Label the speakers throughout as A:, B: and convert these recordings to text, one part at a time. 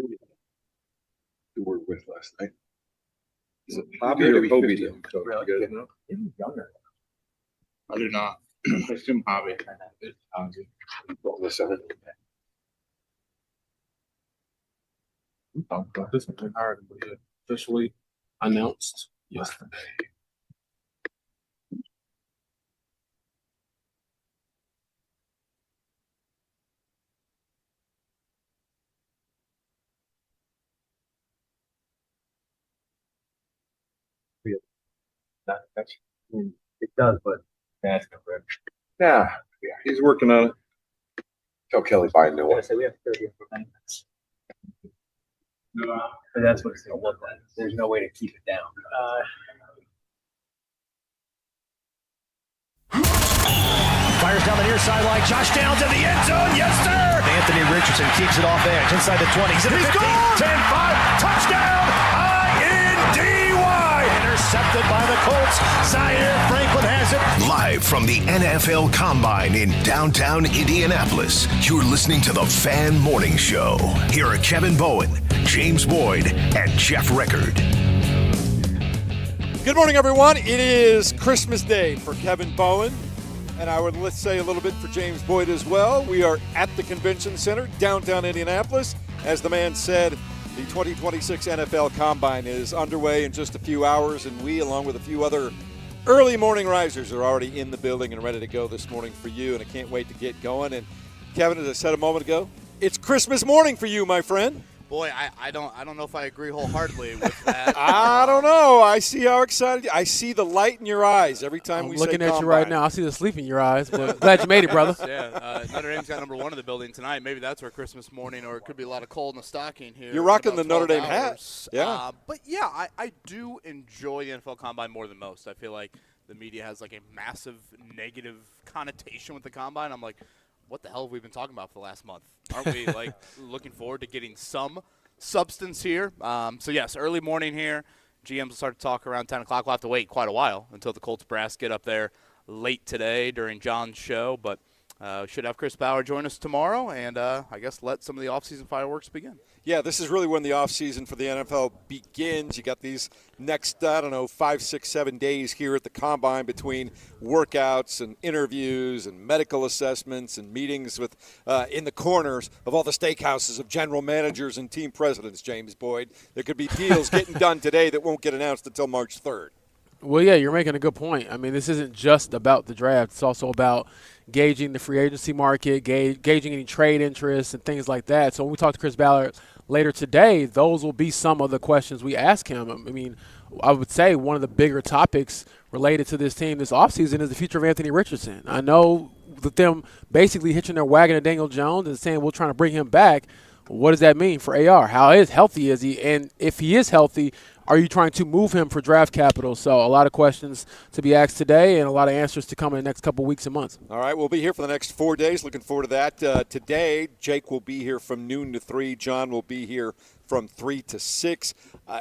A: who we were with last night.
B: Is it Hobby or Kobe? You guys know?
C: Even younger.
D: I do not. I assume Hobby. It's Hobby.
A: Well, the 7th.
D: This one officially announced yesterday.
C: It does, but that's no good.
A: Yeah, he's working on it. Tell Kelly buy a new
C: I
A: one.
C: gotta say, we have 30 minutes. But that's what it's going to look like. There's no way to keep it down.
E: Fires down the near sideline. Josh Downs in the end zone. Yes, sir. Anthony Richardson keeps it off edge. Inside the 20. He's at the 15, 10-5. Touchdown. I-N-D-Y. Intercepted by the Colts. Zaire Franklin has it.
F: Live from the NFL Combine in downtown Indianapolis, you're listening to the Fan Morning Show. Here are Kevin Bowen, James Boyd, and Jeff Rickard.
G: Good morning, everyone. It is Christmas Day for Kevin Bowen, and I would let's say a little bit for James Boyd as well. We are at the Convention Center, downtown Indianapolis. As the man said, the 2026 NFL Combine is underway in just a few hours, and we, along with a few other early morning risers, are already in the building and ready to go this morning for you, and I can't wait to get going. And Kevin, as I said a moment ago, it's Christmas morning for you, my friend.
H: Boy, I don't know if I agree wholeheartedly with that.
G: I don't know. I see how excited. I see the light in your eyes every time we say
I: looking at
G: Combine.
I: you right now. I see the sleep in your eyes, but glad you made it, brother.
H: Yeah, Notre Dame's got number 1 in the building tonight. Maybe that's our Christmas morning, or it could be a lot of cold in the stocking here.
G: You're rocking the
H: in
G: Notre
H: about
G: Dame
H: 12
G: hat.
H: hours.
G: Yeah.
H: But, yeah, I do enjoy the NFL Combine more than most. I feel like the media has, like, a massive negative connotation with the Combine. I'm like, what the hell have we been talking about for the last month? Aren't we, like, looking forward to getting some substance here? So, yes, early morning here. GMs will start to talk around 10 o'clock. We'll have to wait quite a while until the Colts brass get up there late today during John's show. But we should have Chris Ballard join us tomorrow and I guess let some of the offseason fireworks begin.
G: Yeah, this is really when the offseason for the NFL begins. You got these next, 5, 6, 7 days here at the Combine between workouts and interviews and medical assessments and meetings with in the corners of all the steakhouses of general managers and team presidents, James Boyd. There could be deals getting done today that won't get announced until March 3rd.
I: Well, yeah, you're making a good point. I mean, this isn't just about the draft. It's also about gauging the free agency market, gauging any trade interests and things like that. So when we talk to Chris Ballard later today, those will be some of the questions we ask him. I mean, I would say one of the bigger topics related to this team this offseason is the future of Anthony Richardson. I know that them basically hitching their wagon to Daniel Jones and saying we're trying to bring him back. What does that mean for AR? How healthy is he? And if he is healthy, are you trying to move him for draft capital? So a lot of questions to be asked today and a lot of answers to come in the next couple weeks and months.
G: All right, we'll be here for the next 4 days. Looking forward to that. Today, Jake will be here from noon to 3. John will be here from 3 to 6.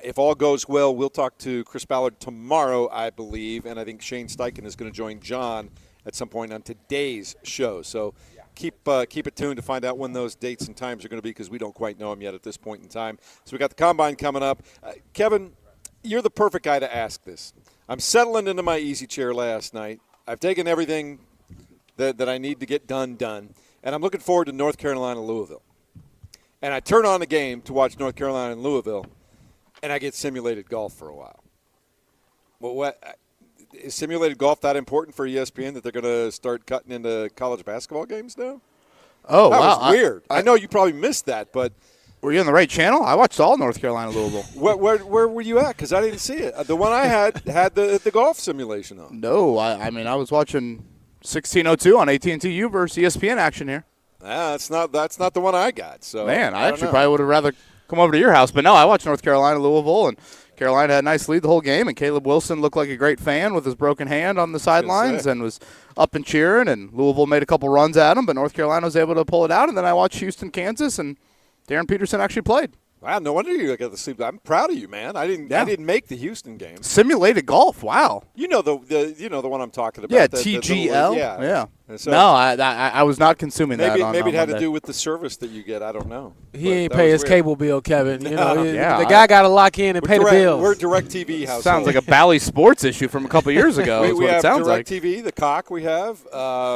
G: If all goes well, we'll talk to Chris Ballard tomorrow, I believe, and I think Shane Steichen is going to join John at some point on today's show. So keep it tuned to find out when those dates and times are going to be because we don't quite know them yet at this point in time. So we got the Combine coming up. Kevin, you're the perfect guy to ask this. I'm settling into my easy chair last night. I've taken everything that I need to get done, and I'm looking forward to North Carolina, Louisville. And I turn on the game to watch North Carolina and Louisville, and I get simulated golf for a while. Well, is simulated golf that important for ESPN that they're going to start cutting into college basketball games now?
H: Oh,
G: that
H: wow.
G: was weird. I know you probably missed that, but
H: were you on the right channel? I watched all North Carolina, Louisville.
G: Where were you at? Because I didn't see it. The one I had the golf simulation on.
H: No, I mean I was watching 1602 on AT&T U versus ESPN action here.
G: That's not the one I got. So
H: man, I actually probably would have rather come over to your house, but no, I watched North Carolina, Louisville, and Carolina had a nice lead the whole game, and Caleb Wilson looked like a great fan with his broken hand on the sidelines and was up and cheering, and Louisville made a couple runs at him, but North Carolina was able to pull it out, and then I watched Houston, Kansas, and Darren Peterson actually played.
G: Wow, no wonder you got the sleep. I'm proud of you, man. I didn't make the Houston game.
H: Simulated golf. Wow.
G: You know the one I'm talking about.
H: Yeah,
G: the
H: TGL.
G: Yeah. And so
H: No, I was not consuming that.
G: Maybe it had to
H: Monday.
G: do with the service that you get. I don't know.
I: He ain't pay his cable bill, Kevin. You know,
H: Yeah,
I: the guy got to lock in and pay the bills.
G: We're DirecTV household.
H: Sounds like a Bally Sports issue from a couple years ago. is
G: we
H: what
G: have
H: it sounds like.
G: DirecTV, the cock we have.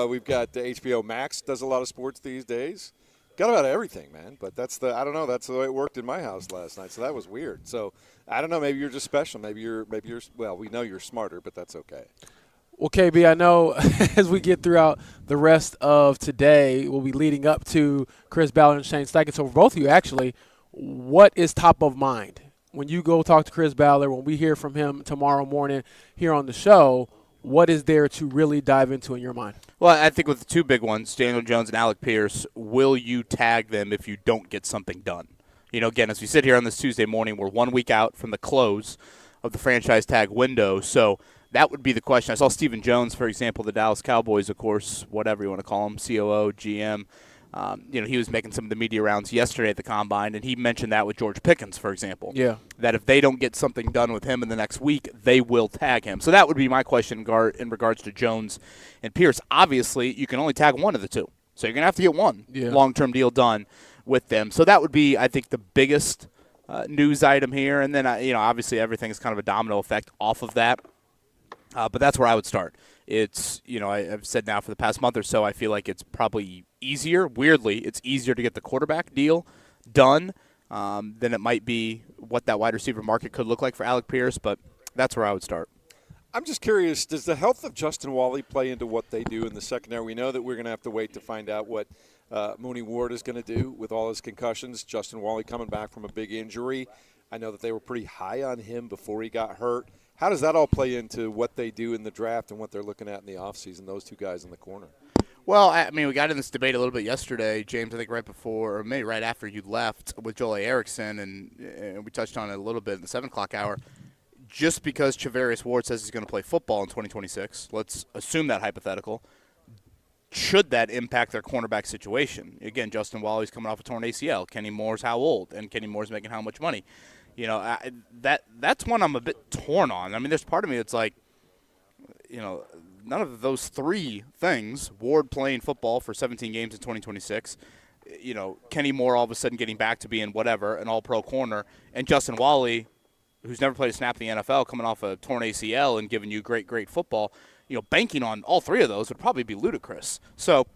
G: We've got HBO Max does a lot of sports these days. Got about everything, man. But I don't know. That's the way it worked in my house last night. So that was weird. So I don't know. Maybe you're just special. Maybe you're. Well, we know you're smarter, but that's okay.
I: Well, KB, I know as we get throughout the rest of today, we'll be leading up to Chris Ballard and Shane Steichen. So for both of you, actually, what is top of mind when you go talk to Chris Ballard? When we hear from him tomorrow morning here on the show, what is there to really dive into in your mind?
H: Well, I think with the two big ones, Daniel Jones and Alec Pierce, will you tag them if you don't get something done? You know, again, as we sit here on this Tuesday morning, we're 1 week out from the close of the franchise tag window. So that would be the question. I saw Stephen Jones, for example, the Dallas Cowboys, of course, whatever you want to call him, COO, GM. He was making some of the media rounds yesterday at the Combine, and he mentioned that with George Pickens, for example.
I: Yeah.
H: That if they don't get something done with him in the next week, they will tag him. So that would be my question in regards to Jones and Pierce. Obviously, you can only tag one of the two. So you're going to have to get one long-term deal done with them. So that would be, I think, the biggest news item here. And then, obviously everything is kind of a domino effect off of that. But that's where I would start. It's, I've said now for the past month or so, I feel like it's probably easier. Weirdly, it's easier to get the quarterback deal done than it might be what that wide receiver market could look like for Alec Pierce. But that's where I would start.
G: I'm just curious, does the health of Justin Wally play into what they do in the secondary? We know that we're going to have to wait to find out what Mooney Ward is going to do with all his concussions. Justin Wally coming back from a big injury. I know that they were pretty high on him before he got hurt. How does that all play into what they do in the draft and what they're looking at in the offseason, those two guys in the corner?
H: Well, I mean, we got in this debate a little bit yesterday, James, I think right before, or maybe right after you left with Joel Erickson, and we touched on it a little bit in the 7 o'clock hour. Just because Charvarius Ward says he's going to play football in 2026, let's assume that hypothetical, should that impact their cornerback situation? Again, Justin Wally's coming off a torn ACL. Kenny Moore's how old? And Kenny Moore's making how much money? That's one I'm a bit torn on. I mean, there's part of me that's like, none of those three things, Ward playing football for 17 games in 2026, Kenny Moore all of a sudden getting back to being whatever, an all-pro corner, and Justin Wally, who's never played a snap in the NFL, coming off a torn ACL and giving you great, great football, banking on all three of those would probably be ludicrous. So,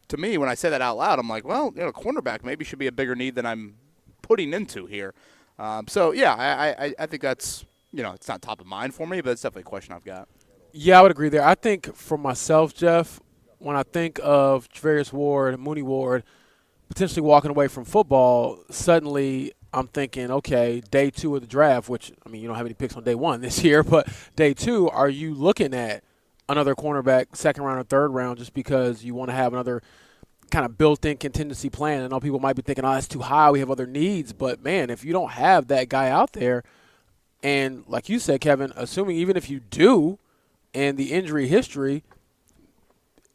H: to me, when I say that out loud, I'm like, well, cornerback maybe should be a bigger need than I'm putting into here. I think that's, it's not top of mind for me, but it's definitely a question I've got.
I: Yeah, I would agree there. I think for myself, Jeff, when I think of Charvarius Ward, Mooney Ward, potentially walking away from football, suddenly I'm thinking, okay, day 2 of the draft, which, I mean, you don't have any picks on day 1 this year, but day 2, are you looking at another cornerback, second round or third round, just because you want to have another kind of built-in contingency plan? I know people might be thinking, oh, that's too high, we have other needs, but, man, if you don't have that guy out there, and like you said, Kevin, assuming even if you do, and the injury history,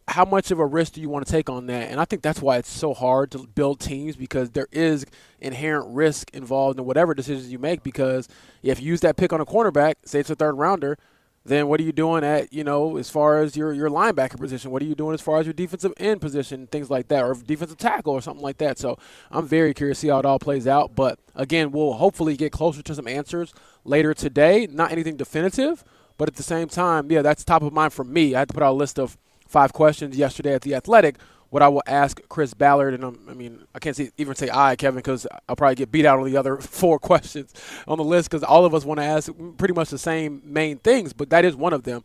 I: how much of a risk do you want to take on that? And I think that's why it's so hard to build teams, because there is inherent risk involved in whatever decisions you make, because if you use that pick on a cornerback, say it's a third rounder, then what are you doing at, as far as your linebacker position? What are you doing as far as your defensive end position, things like that, or defensive tackle or something like that? So I'm very curious to see how it all plays out. But, again, we'll hopefully get closer to some answers later today. Not anything definitive, but at the same time, yeah, that's top of mind for me. I had to put out a list of 5 questions yesterday at The Athletic, what I will ask Chris Ballard. And I can't even say I, Kevin, because I'll probably get beat out on the other 4 questions on the list, because all of us want to ask pretty much the same main things, but that is one of them.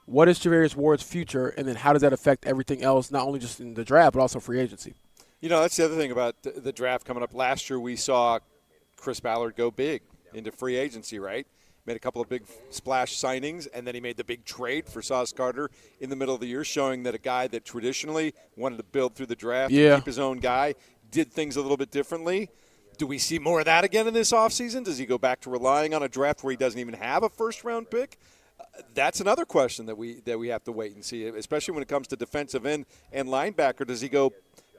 I: What is Charvarius Ward's future, and then how does that affect everything else, not only just in the draft, but also free agency?
G: That's the other thing about the draft coming up. Last year we saw Chris Ballard go big into free agency, right? Made a couple of big splash signings, and then he made the big trade for Sauce Gardner in the middle of the year, showing that a guy that traditionally wanted to build through the draft, keep his own guy, did things a little bit differently. Do we see more of that again in this offseason? Does he go back to relying on a draft where he doesn't even have a first-round pick? That's another question that we have to wait and see, especially when it comes to defensive end and linebacker. Does he go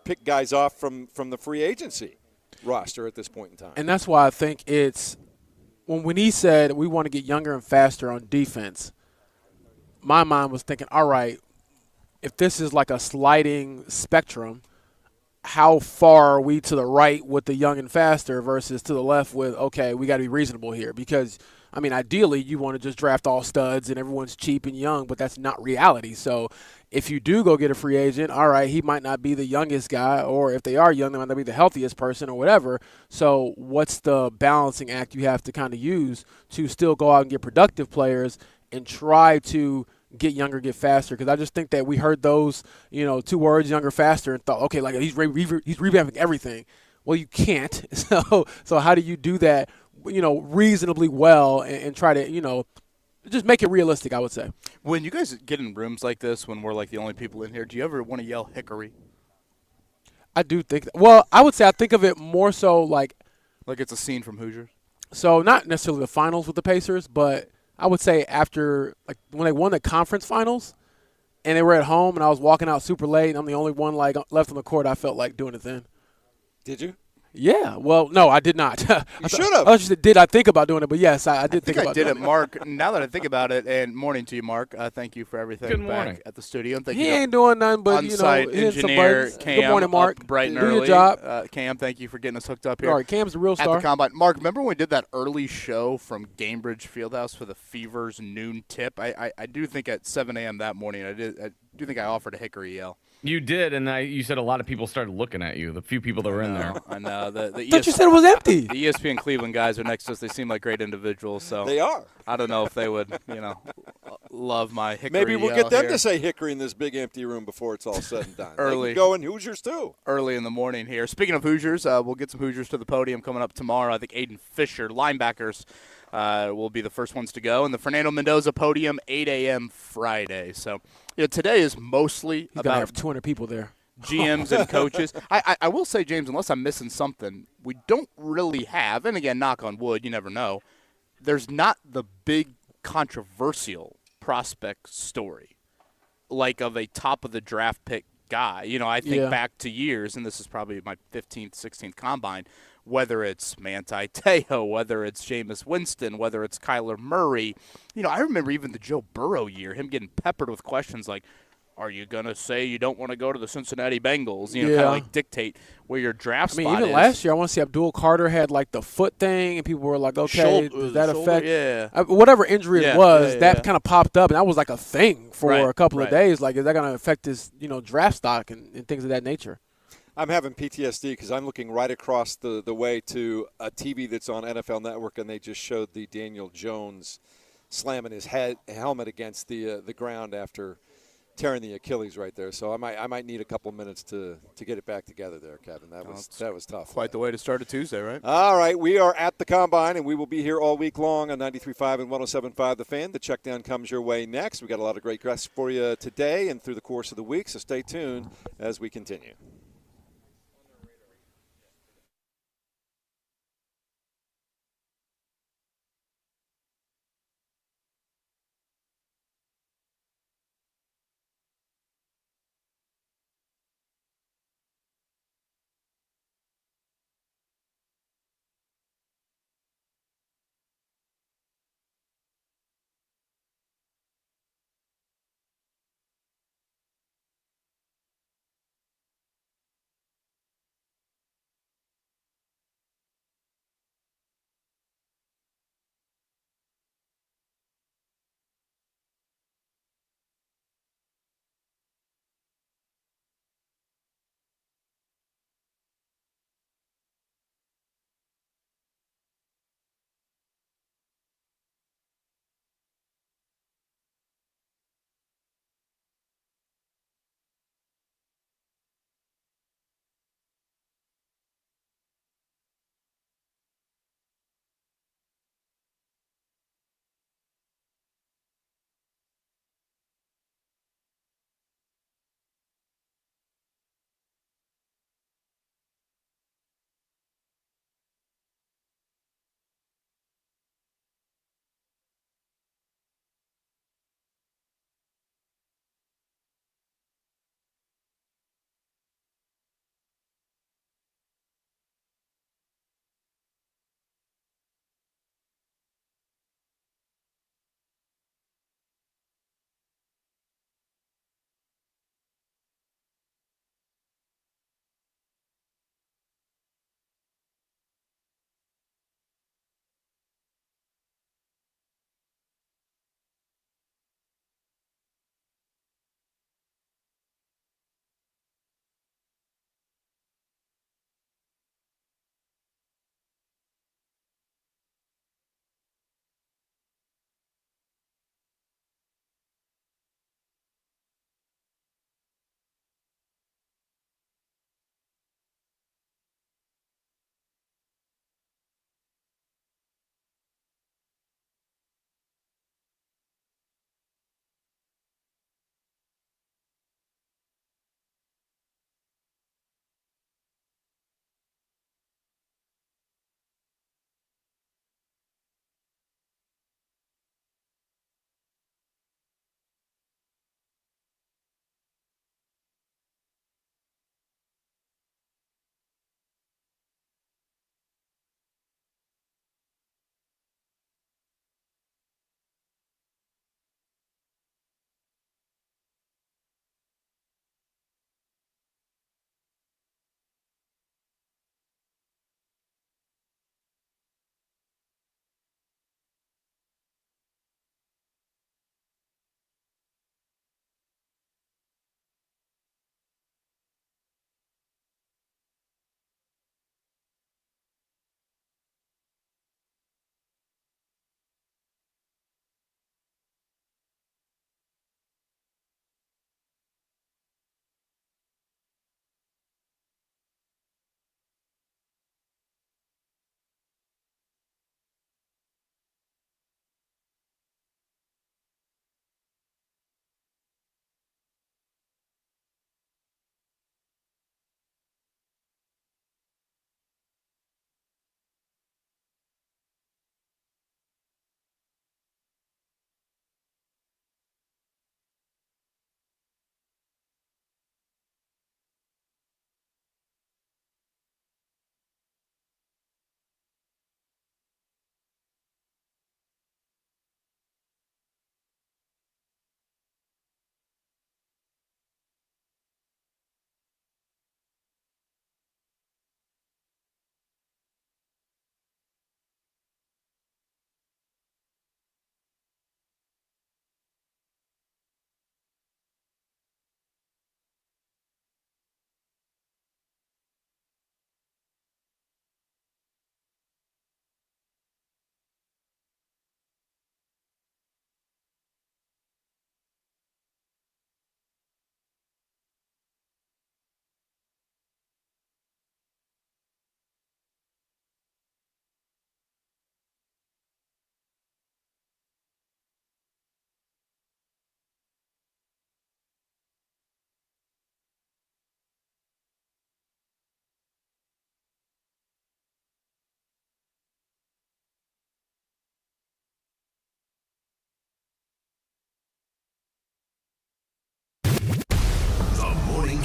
G: pick guys off from the free agency? roster at this point in time.
I: And that's why I think it's when he said we want to get younger and faster on defense, my mind was thinking, all right, if this is like a sliding spectrum, how far are we to the right with the young and faster versus to the left with, okay, we got to be reasonable here? Because, I mean, ideally you want to just draft all studs and everyone's cheap and young, but that's not reality. So if you do go get a free agent, all right, he might not be the youngest guy, or if they are young, they might not be the healthiest person or whatever. So what's the balancing act you have to kind of use to still go out and get productive players and try to get younger, get faster? Because I just think that we heard those, two words, younger, faster, and thought, okay, like he's revamping everything. Well, you can't. So how do you do that, reasonably well and try to, just make it realistic, I would say.
H: When you guys get in rooms like this, when we're like the only people in here, do you ever want to yell hickory?
I: I do think well, I would say I think of it more so like
H: it's a scene from Hoosiers?
I: So not necessarily the finals with the Pacers, but I would say after, like, when they won the conference finals and they were at home and I was walking out super late and I'm the only one, like, left on the court, I felt like doing it then.
G: Did you?
I: Yeah. Well, no, I did not.
G: You should have.
I: I thought you said, did I think about doing it? But, yes, I did think about
H: I did
I: doing
H: it, Mark. Now that I think about it, and morning to you, Mark. Thank you for everything
J: Good morning.
H: back at the studio. And thank
I: He
H: you
I: ain't doing nothing but,
H: on-site
I: hitting some
H: engineer
I: buttons.
H: Cam.
I: Good morning, Mark.
H: Up bright and
I: Do
H: early.
I: your job.
H: Cam, thank you for getting us hooked up here.
I: All right, Cam's the real
H: At
I: star.
H: the Combine. Mark, remember when we did that early show from Gamebridge Fieldhouse for the Fever's noon tip? I do think at 7 a.m. that morning, I do think I offered a hickory yell.
J: You did, and you said a lot of people started looking at you, the few people that were in there.
H: I know. The
I: I thought you said it was empty.
H: The ESPN Cleveland guys are next to us. They seem like great individuals. So
G: They are.
H: I don't know if they would, love my hickory
G: Maybe we'll
H: yell
G: get them
H: here.
G: to say hickory in this big empty room before it's all said and done.
H: Early.
G: They can go in Hoosiers, too.
H: Early in the morning here. Speaking of Hoosiers, we'll get some Hoosiers to the podium coming up tomorrow. I think Aiden Fisher, linebackers, will be the first ones to go. And the Fernando Mendoza podium, 8 a.m. Friday. So today is mostly
I: He's going to
H: about
I: have 200 people there.
H: GMs and coaches. I will say, James, unless I'm missing something, we don't really have, and again, knock on wood, you never know, there's not the big controversial prospect story like of a top-of-the-draft pick guy. I think back to years, and this is probably my 15th, 16th combine, whether it's Manti Te'o, whether it's Jameis Winston, whether it's Kyler Murray. I remember even the Joe Burrow year, him getting peppered with questions like, are you going to say you don't want to go to the Cincinnati Bengals? Kind of like dictate where your draft spot is.
I: Even last year, I want to see Abdul Carter had, like, the foot thing, and people were like, okay, does that affect?
H: Yeah.
I: Whatever injury it was, that
H: yeah.
I: kind of popped up, and that was like a thing for a couple of
H: right.
I: days. Like, is that going to affect his, draft stock and things of that nature?
G: I'm having PTSD because I'm looking right across the way to a TV that's on NFL Network, and they just showed the Daniel Jones slamming his helmet against the ground after tearing the Achilles right there. So I might need a couple minutes to get it back together there, Kevin. That was tough.
H: Quite the way to start a Tuesday, right?
G: All right, we are at the Combine, and we will be here all week long on 93.5 and 107.5 The Fan. The checkdown comes your way next. We got a lot of great guests for you today and through the course of the week, so stay tuned as we continue.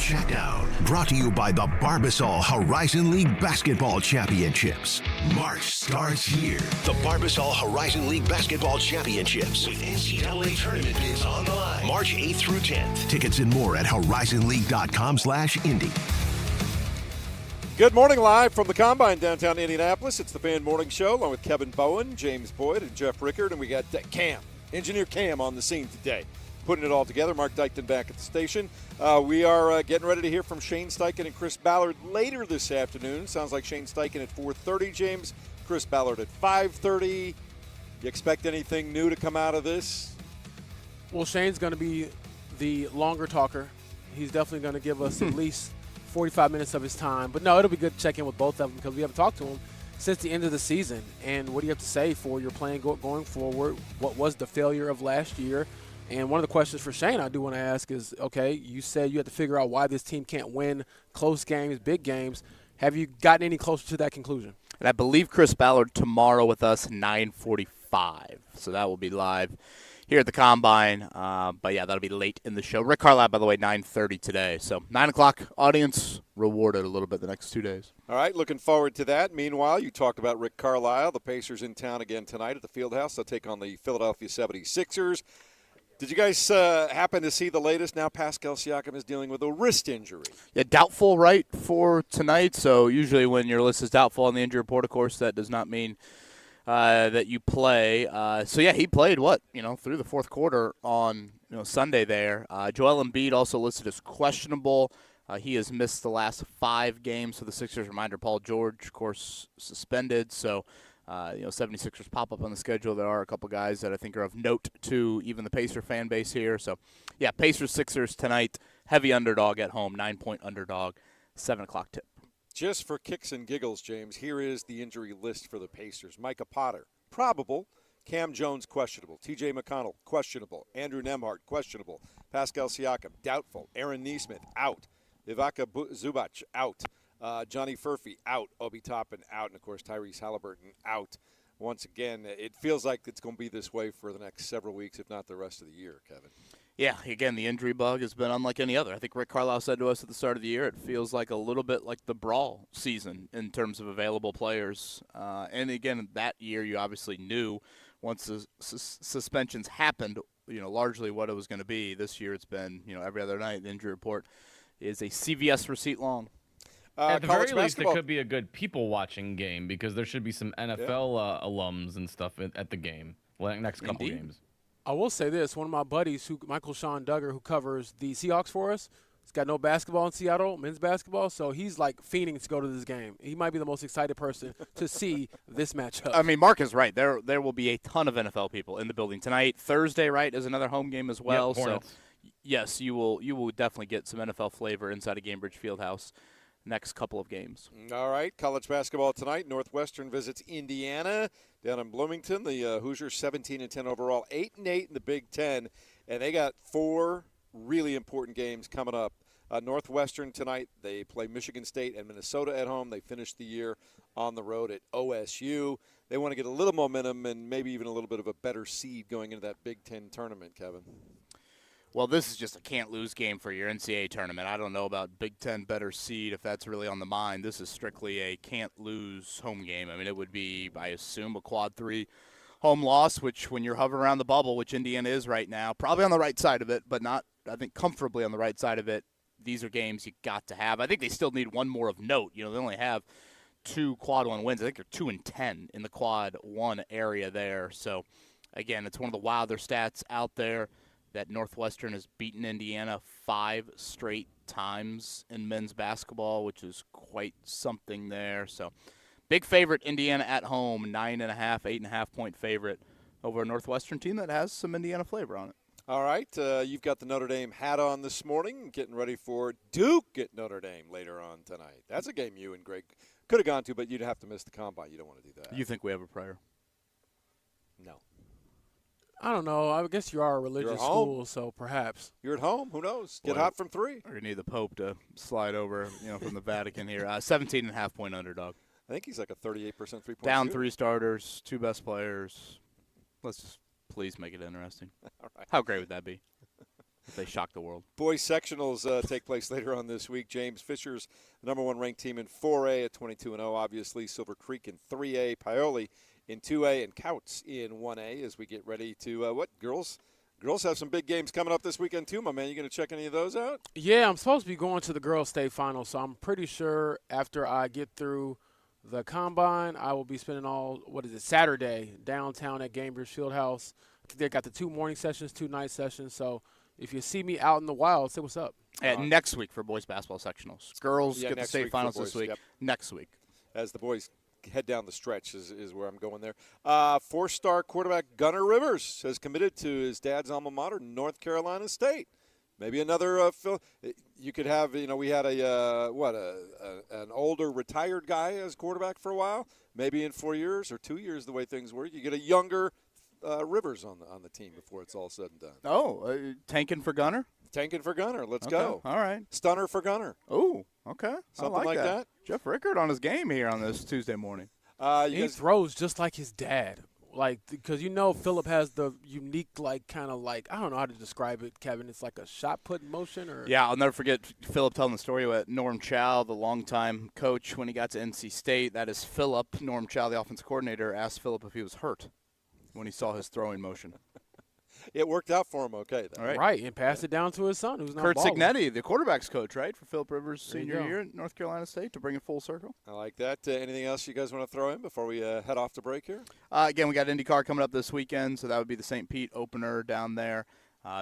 F: check down. Brought to you by the Barbasol Horizon League Basketball Championships. March starts here. The Barbasol Horizon League Basketball Championships with NCAA tournament bids on the line. March 8th through 10th. Tickets and more at horizonleague.com/Indy.
G: Good morning, live from the Combine downtown Indianapolis. It's the Fan Morning Show along with Kevin Bowen, James Boyd, and Jeff Rickard. And we got Cam, Engineer Cam, on the scene today, putting it all together. Mark Dykton back at the station. We are getting ready to hear from Shane Steichen and Chris Ballard later this afternoon. Sounds like Shane Steichen at 4:30, James. Chris Ballard at 5:30. You expect anything new to come out of this?
I: Well, Shane's going to be the longer talker. He's definitely going to give us at least 45 minutes of his time. But no, it'll be good to check in with both of them because we haven't talked to him since the end of the season. And what do you have to say for your plan going forward? What was the failure of last year? And one of the questions for Shane I do want to ask is, okay, you said you had to figure out why this team can't win close games, big games. Have you gotten any closer to that conclusion?
H: And I believe Chris Ballard tomorrow with us, 9:45. So that will be live here at the Combine. But, yeah, that'll be late in the show. Rick Carlisle, by the way, 9:30 today. So 9 o'clock audience rewarded a little bit the next 2 days.
G: All right, looking forward to that. Meanwhile, you talked about Rick Carlisle. The Pacers in town again tonight at the Fieldhouse. They'll take on the Philadelphia 76ers. Did you guys happen to see the latest? Now Pascal Siakam is dealing with a wrist injury.
H: Yeah, doubtful, right, for tonight. So usually when your list is doubtful on the injury report, of course, that does not mean that you play. So, yeah, he played, through the fourth quarter on Sunday there. Joel Embiid also listed as questionable. He has missed the last 5 games for the Sixers. Reminder, Paul George, of course, suspended. So, 76ers pop up on the schedule. There are a couple guys that I think are of note to even the Pacer fan base here. So, yeah, Pacers-Sixers tonight, heavy underdog at home, 9-point underdog, 7 o'clock tip.
G: Just for kicks and giggles, James, here is the injury list for the Pacers. Micah Potter, probable. Cam Jones, questionable. T.J. McConnell, questionable. Andrew Nembhard, questionable. Pascal Siakam, doubtful. Aaron Nesmith, out. Ivica Zubac, out. Johnny Furphy, out. Obi Toppin, out. And, of course, Tyrese Halliburton, out. Once again, it feels like it's going to be this way for the next several weeks, if not the rest of the year, Kevin.
H: Yeah, again, the injury bug has been unlike any other. I think Rick Carlisle said to us at the start of the year, it feels like a little bit like the brawl season in terms of available players. And, again, that year you obviously knew once the suspensions happened, largely what it was going to be. This year it's been, every other night the injury report is a CVS receipt long.
J: At the very least, it
G: basketball
J: could be a good people-watching game because there should be some NFL alums and stuff at the game, next couple games.
I: I will say this. One of my buddies, Michael Sean Duggar, who covers the Seahawks for us, he's got no basketball in Seattle, men's basketball, so he's like fiending to go to this game. He might be the most excited person to see this matchup.
H: I mean, Mark is right. There will be a ton of NFL people in the building tonight. Thursday, right, is another home game as well.
J: Yep, Hornets.
H: So, yes, you will definitely get some NFL flavor inside of Gainbridge Fieldhouse next couple of games.
G: All right, college basketball tonight. Northwestern visits Indiana down in Bloomington. The Hoosiers 17-10 overall, 8-8 in the Big Ten, and they got 4 really important games coming up. Northwestern tonight, they play Michigan State and Minnesota at home. They finished the year on the road at OSU. They want to get a little momentum and maybe even a little bit of a better seed going into that Big Ten tournament, Kevin.
H: Well, this is just a can't-lose game for your NCAA tournament. I don't know about Big Ten better seed if that's really on the mind. This is strictly a can't-lose home game. I mean, it would be, I assume, a quad 3 home loss, which when you're hovering around the bubble, which Indiana is right now, probably on the right side of it, but not, I think, comfortably on the right side of it. These are games you got to have. I think they still need one more of note. They only have 2 quad 1 wins. I think they're 2-10 in the quad 1 area there. So, again, it's one of the wilder stats out there that Northwestern has beaten Indiana 5 straight times in men's basketball, which is quite something there. So, big favorite Indiana at home, 9.5, 8.5-point favorite over a Northwestern team that has some Indiana flavor on it.
G: All right, you've got the Notre Dame hat on this morning, getting ready for Duke at Notre Dame later on tonight. That's a game you and Greg could have gone to, but you'd have to miss the combine. You don't want to do that.
H: You think we have a prayer?
G: No.
I: I don't know. I guess you are a religious school, so perhaps.
G: You're at home. Who knows? Get hot from 3.
H: Or you need the Pope to slide over, from the Vatican here. 17.5-point underdog.
G: I think he's like a 38% three-point
H: Down
G: shooter.
H: 3 starters, 2 best players. Let's just please make it interesting.
G: All right.
H: How great would that be? if they shock the world.
G: Boys sectionals take place later on this week. James Fisher's the number 1 ranked team in 4A at 22-0. Obviously, Silver Creek in 3A, Paoli in 2A, and Couts in 1A as we get ready to girls. Girls have some big games coming up this weekend too, my man. You going to check any of those out?
I: Yeah, I'm supposed to be going to the girls' state final, so I'm pretty sure after I get through the combine, I will be spending Saturday downtown at Gamebridge Fieldhouse. I think they got the 2 morning sessions, 2 night sessions. So if you see me out in the wild, say what's up.
H: Next week for boys basketball sectionals. Girls get the state finals
G: boys,
H: this week.
G: Yep.
H: Next week.
G: As the boys head down the stretch is where I'm going there. 4-star quarterback Gunnar Rivers has committed to his dad's alma mater, North Carolina State. Maybe another you could have, we had an older retired guy as quarterback for a while. Maybe in 4 years or 2 years, the way things work, you get a younger Rivers on the team before it's all said and done.
H: Oh, tanking for Gunner?
G: Tanking for Gunner. Let's go.
H: All right.
G: Stunner for Gunner.
H: Oh, okay.
G: Something like that.
H: Jeff Rickard on his game here on this Tuesday morning.
I: He throws just like his dad. Because Philip has the unique, I don't know how to describe it, Kevin. It's like a shot put in motion, or
H: yeah, I'll never forget Philip telling the story with Norm Chow, the longtime coach, when he got to NC State. That is Philip. Norm Chow, the offensive coordinator, asked Philip if he was hurt when he saw his throwing motion.
G: It worked out for him, okay. Then.
H: All right.
I: Right, and passed it down to his son, who's not
H: Kurt
I: balling.
H: Cignetti, the quarterback's coach, right, for Philip Rivers'
I: There you
H: senior
I: go.
H: year at North Carolina State to bring it full circle.
G: I like that. Anything else you guys want to throw in before we head off to break here?
H: Again, we got IndyCar coming up this weekend, so that would be the St. Pete opener down there.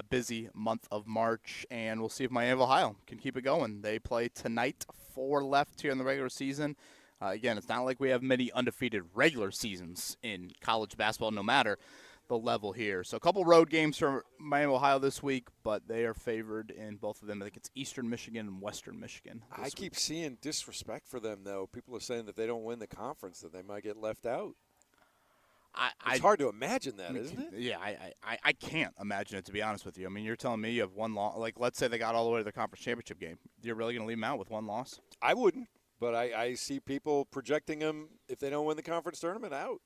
H: Busy month of March, and we'll see if Miami of Ohio can keep it going. They play tonight, 4 left here in the regular season. Again, it's not like we have many undefeated regular seasons in college basketball, no matter the level here. So a couple road games for Miami, Ohio this week, but they are favored in both of them. I think it's Eastern Michigan and Western Michigan.
G: I keep seeing disrespect for them, though. People are saying that they don't win the conference, that they might get left out. It's hard to imagine that, isn't it?
H: Yeah, I can't imagine it, to be honest with you. I mean, you're telling me you have one loss. Like, let's say they got all the way to the conference championship game. You're really going to leave them out with one loss?
G: I wouldn't, but I see people projecting them, if they don't win the conference tournament, out,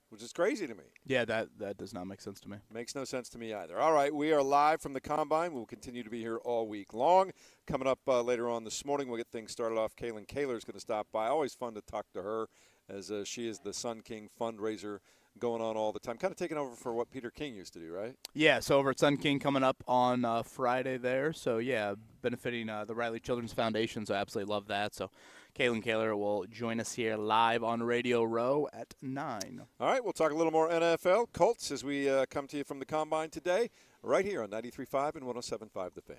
G: which is crazy to me.
H: Yeah, that does not make sense to me.
G: Makes no sense to me either. All right, we are live from the Combine. We'll continue to be here all week long. Coming up later on this morning, we'll get things started off. Kaylin Kaler is going to stop by. Always fun to talk to her, as she is the Sun King fundraiser going on all the time. Kind of taking over for what Peter King used to do, right?
H: Yeah, so over at Sun King coming up on Friday there. So, yeah, benefiting the Riley Children's Foundation, so I absolutely love that. So, Kaylin Kaler will join us here live on Radio Row at 9.
G: All right, we'll talk a little more NFL. Colts as we come to you from the Combine today, right here on 93.5 and 107.5 The Fan.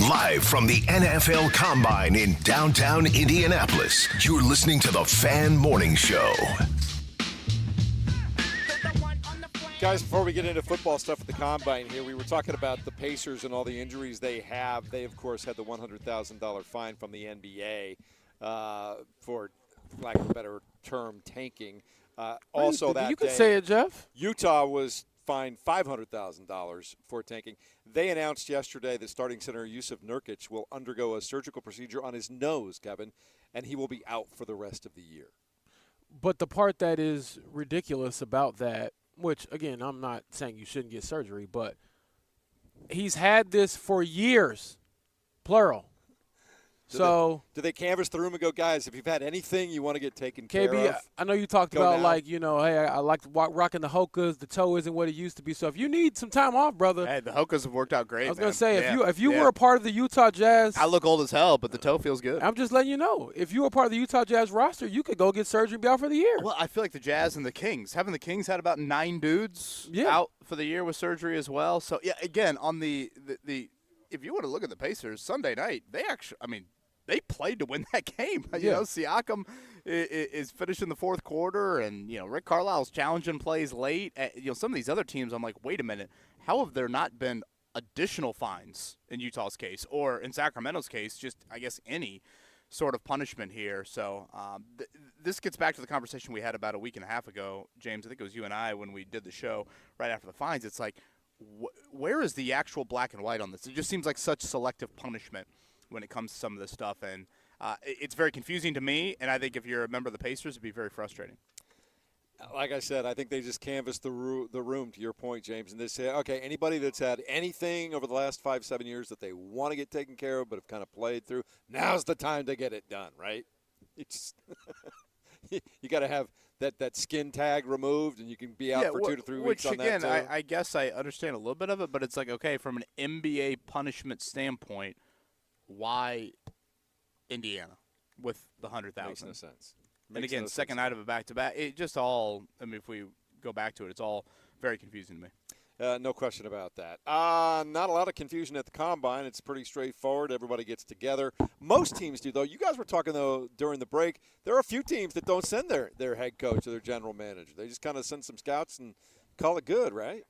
F: Live from the NFL Combine in downtown Indianapolis, you're listening to the Fan Morning Show.
G: Guys, before we get into football stuff at the Combine here, we were talking about the Pacers and all the injuries they have. They, of course, had the $100,000 fine from the NBA for lack of a better term, tanking. Also that
I: you
G: day,
I: can say it, Jeff.
G: Utah was fined $500,000 for tanking. They announced yesterday that starting center Yusuf Nurkic will undergo a surgical procedure on his nose, Kevin, and he will be out for the rest of the year.
I: But the part that is ridiculous about that, which, again, I'm not saying you shouldn't get surgery, but he's had this for years, plural. Do
G: they canvass the room and go, guys, if you've had anything you want to get taken care
I: KB,
G: of?
I: I know you talked about,
G: now.
I: hey, I like rocking the Hokas. The toe isn't what it used to be. So if you need some time off, brother.
H: Hey, the Hokas have worked out great,
I: I was going
H: to
I: say, if you were a part of the Utah Jazz.
H: I look old as hell, but the toe feels good.
I: I'm just letting you know. If you were part of the Utah Jazz roster, you could go get surgery and be out for the year.
H: Well, I feel like the Jazz and the Kings. Haven't the Kings had about 9 dudes out for the year with surgery as well? So, yeah, again, on the if you want to look at the Pacers, Sunday night, they played to win that game. You know, Siakam is finishing the fourth quarter, and, Rick Carlisle's challenging plays late. Some of these other teams, I'm like, wait a minute. How have there not been additional fines in Utah's case, or in Sacramento's case, just, I guess, any sort of punishment here? So this gets back to the conversation we had about a week and a half ago, James. I think it was you and I when we did the show right after the fines. It's like, where is the actual black and white on this? It just seems like such selective punishment when it comes to some of this stuff, and it's very confusing to me, and I think if you're a member of the Pacers, it'd be very frustrating.
G: Like I said, I think they just canvassed the room, to your point, James, and they say, okay, anybody that's had anything over the last 5-7 years that they want to get taken care of but have kind of played through, now's the time to get it done, right? It's you got to have that skin tag removed, and you can be out for 2 to 3 weeks on that.
H: Which, again, I guess I understand a little bit of it, but it's like, okay, from an NBA punishment standpoint, why Indiana with the 100,000?
G: Makes no sense.
H: And again, second night of a back-to-back. It just all, if we go back to it, it's all very confusing to me.
G: No question about that. Not a lot of confusion at the Combine. It's pretty straightforward. Everybody gets together. Most teams do, though. You guys were talking, though, during the break. There are a few teams that don't send their head coach or their general manager. They just kind of send some scouts and call it good, right?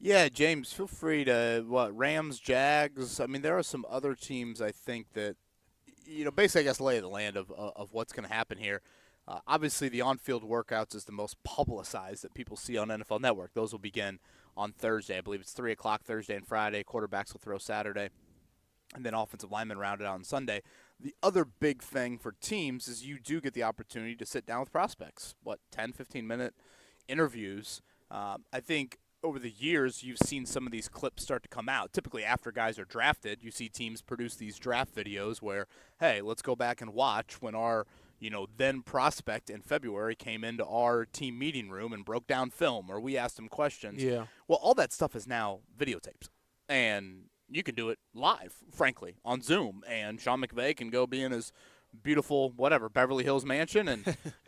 H: Yeah, James, feel free to, Rams, Jags. There are some other teams, I think, that, basically, I guess, lay of the land of what's going to happen here. Obviously, the on-field workouts is the most publicized that people see on NFL Network. Those will begin on Thursday. I believe it's 3 o'clock Thursday and Friday. Quarterbacks will throw Saturday. And then offensive linemen rounded out on Sunday. The other big thing for teams is you do get the opportunity to sit down with prospects. 10, 15-minute interviews. I think over the years, you've seen some of these clips start to come out. Typically, after guys are drafted, you see teams produce these draft videos where, hey, let's go back and watch when our, then prospect in February came into our team meeting room and broke down film, or we asked him questions.
I: Yeah.
H: Well, all that stuff is now videotaped. And you can do it live, frankly, on Zoom. And Sean McVay can go be in his beautiful, Beverly Hills mansion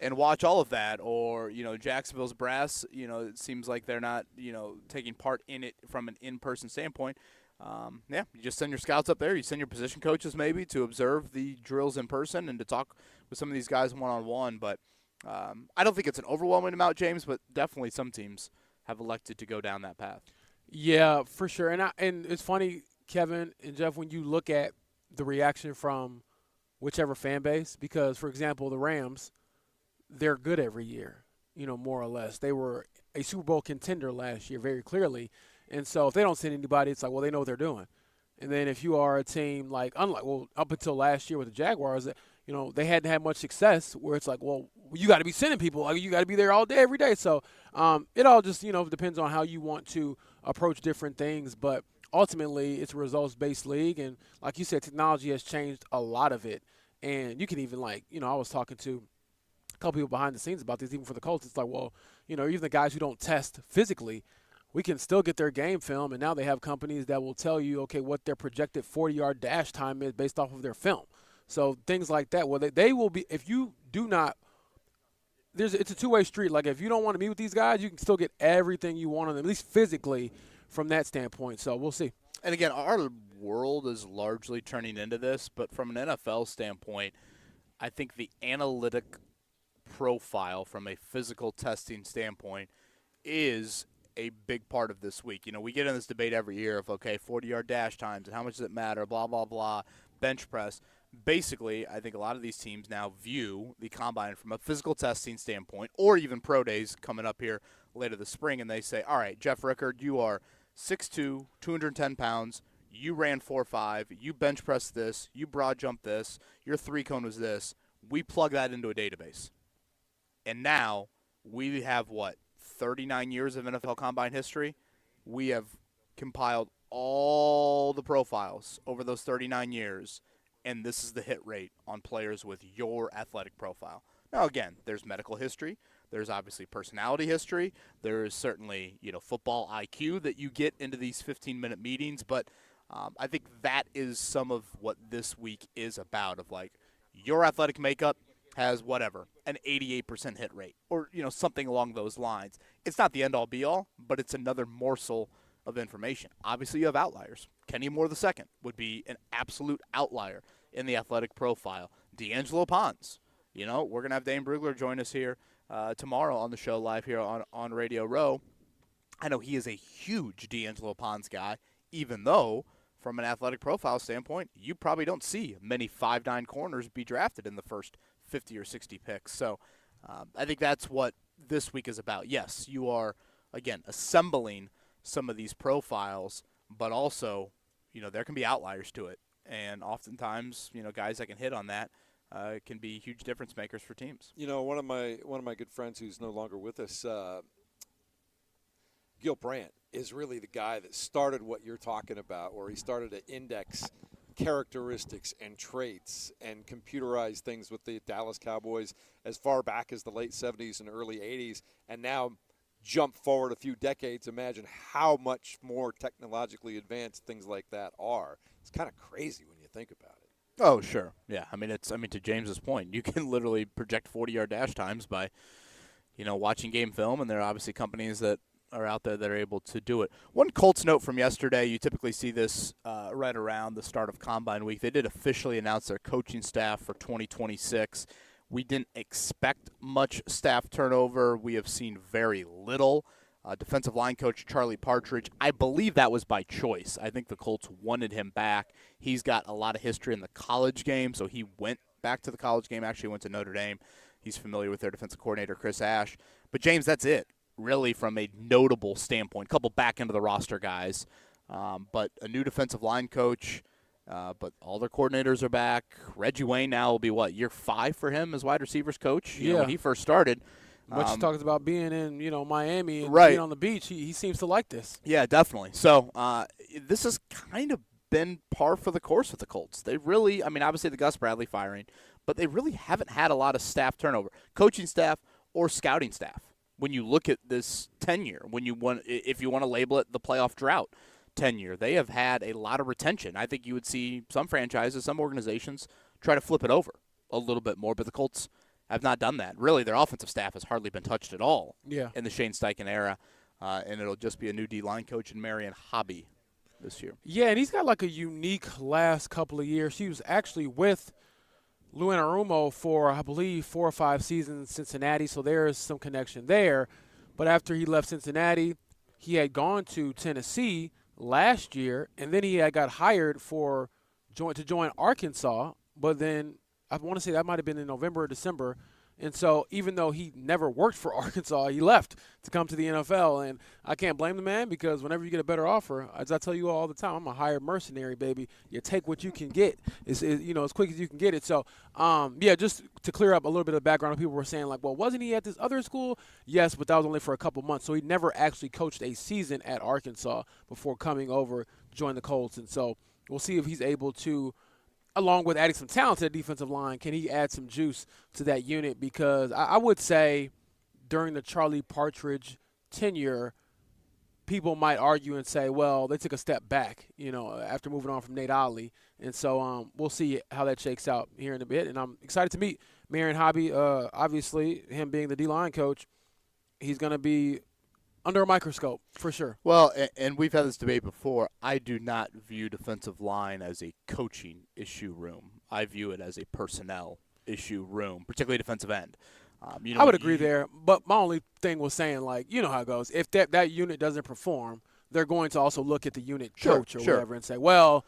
H: and watch all of that. Or, Jacksonville's brass, it seems like they're not, taking part in it from an in-person standpoint. You just send your scouts up there. You send your position coaches maybe to observe the drills in person and to talk with some of these guys one-on-one. But I don't think it's an overwhelming amount, James, but definitely some teams have elected to go down that path.
I: Yeah, for sure. And it's funny, Kevin and Jeff, when you look at the reaction from whichever fan base, because, for example, the Rams, they're good every year, more or less. They were a Super Bowl contender last year very clearly. And so if they don't send anybody, it's like, well, they know what they're doing. And then if you are a team up until last year with the Jaguars, they hadn't had much success where it's like, well, you got to be sending people. Like, you got to be there all day, every day. So it all just, depends on how you want to approach different things. But ultimately, it's a results-based league. And like you said, technology has changed a lot of it. And you can even, I was talking to a couple people behind the scenes about this, even for the Colts. It's like, well, even the guys who don't test physically, we can still get their game film. And now they have companies that will tell you, okay, what their projected 40-yard dash time is based off of their film. So things like that. Well, they will be – if you do not – it's a two-way street. Like, if you don't want to meet with these guys, you can still get everything you want on them, at least physically from that standpoint. So we'll see.
H: And, again, our world is largely turning into this, but from an NFL standpoint, I think the analytic profile from a physical testing standpoint is a big part of this week. You know, we get in this debate every year of, okay, 40-yard dash times and how much does it matter, blah, blah, blah, bench press. Basically, I think a lot of these teams now view the combine from a physical testing standpoint, or even pro days coming up here later this spring, and they say, all right, Jeff Rickard, you are 6'2", 210 pounds, you ran 4.5, you bench pressed this, you broad jumped this, your three cone was this. We plug that into a database. And now we have, 39 years of NFL Combine history? We have compiled all the profiles over those 39 years, and this is the hit rate on players with your athletic profile. Now, again, there's medical history. There's obviously personality history. There is certainly, football IQ that you get into these 15-minute meetings. But I think that is some of what this week is about, of your athletic makeup has an 88% hit rate, or something along those lines. It's not the end-all be-all, but it's another morsel of information. Obviously, you have outliers. Kenny Moore II would be an absolute outlier in the athletic profile. D'Angelo Pons, we're going to have Dane Brugler join us here tomorrow on the show live here on Radio Row. I know he is a huge D'Angelo Pons guy, even though from an athletic profile standpoint, you probably don't see many 5'9" corners be drafted in the first 50 or 60 picks. So I think that's what this week is about. Yes, you are, again, assembling some of these profiles, but also, there can be outliers to it. And oftentimes, guys that can hit on that can be huge difference makers for teams.
G: One of my good friends who's no longer with us, Gil Brandt, is really the guy that started what you're talking about, where he started to index characteristics and traits and computerize things with the Dallas Cowboys as far back as the late 70s and early 80s, and now jump forward a few decades. Imagine how much more technologically advanced things like that are. It's kind of crazy when you think about it.
H: Oh, sure. Yeah. I mean, to James's point, you can literally project 40-yard dash times by, watching game film, and there are obviously companies that are out there that are able to do it. One Colts note from yesterday, you typically see this right around the start of Combine Week. They did officially announce their coaching staff for 2026. We didn't expect much staff turnover. We have seen very little. Defensive line coach Charlie Partridge, I believe that was by choice. I think the Colts wanted him back. He's got a lot of history in the college game, so he went back to the college game, actually went to Notre Dame. He's familiar with their defensive coordinator, Chris Ash. But, James, that's it, really, from a notable standpoint. A couple back into the roster guys, but a new defensive line coach. But all their coordinators are back. Reggie Wayne now will be, year 5 for him as wide receivers coach? When he first started.
I: Much talks about being in, Miami and
H: right.
I: being on the beach. He seems to like this.
H: Yeah, definitely. So this has kind of been par for the course with the Colts. They really, obviously the Gus Bradley firing, but they really haven't had a lot of staff turnover, coaching staff or scouting staff. When you look at this tenure, if you want to label it the playoff drought tenure, they have had a lot of retention. I think you would see some franchises, some organizations try to flip it over a little bit more, but the Colts have not done that. Really, their offensive staff has hardly been touched at all in the Shane Steichen era, and it'll just be a new D-line coach in Marion Hobby this year.
I: Yeah, and he's got a unique last couple of years. He was actually with Lou Anarumo for, I believe, 4 or 5 seasons in Cincinnati, so there is some connection there. But after he left Cincinnati, he had gone to Tennessee last year, and then he had got hired to join Arkansas, but then I want to say that might have been in November or December. And so even though he never worked for Arkansas, he left to come to the NFL. And I can't blame the man, because whenever you get a better offer, as I tell you all the time, I'm a hired mercenary, baby. You take what you can get as quick as you can get it. So, just to clear up a little bit of background, people were saying, well, wasn't he at this other school? Yes, but that was only for a couple months. So he never actually coached a season at Arkansas before coming over to join the Colts. And so we'll see if he's able to, along with adding some talent to the defensive line, can he add some juice to that unit? Because I would say during the Charlie Partridge tenure, people might argue and say, well, they took a step back, after moving on from Nate Olley. And so we'll see how that shakes out here in a bit. And I'm excited to meet Marion Hobby. Obviously, him being the D-line coach, he's going to be under a microscope for sure.
H: Well, and we've had this debate before. I do not view defensive line as a coaching issue room. I view it as a personnel issue room, particularly defensive end.
I: I would agree there, but my only thing was saying, like, you know how it goes. If that unit doesn't perform, they're going to also look at the unit coach or whatever and say, well,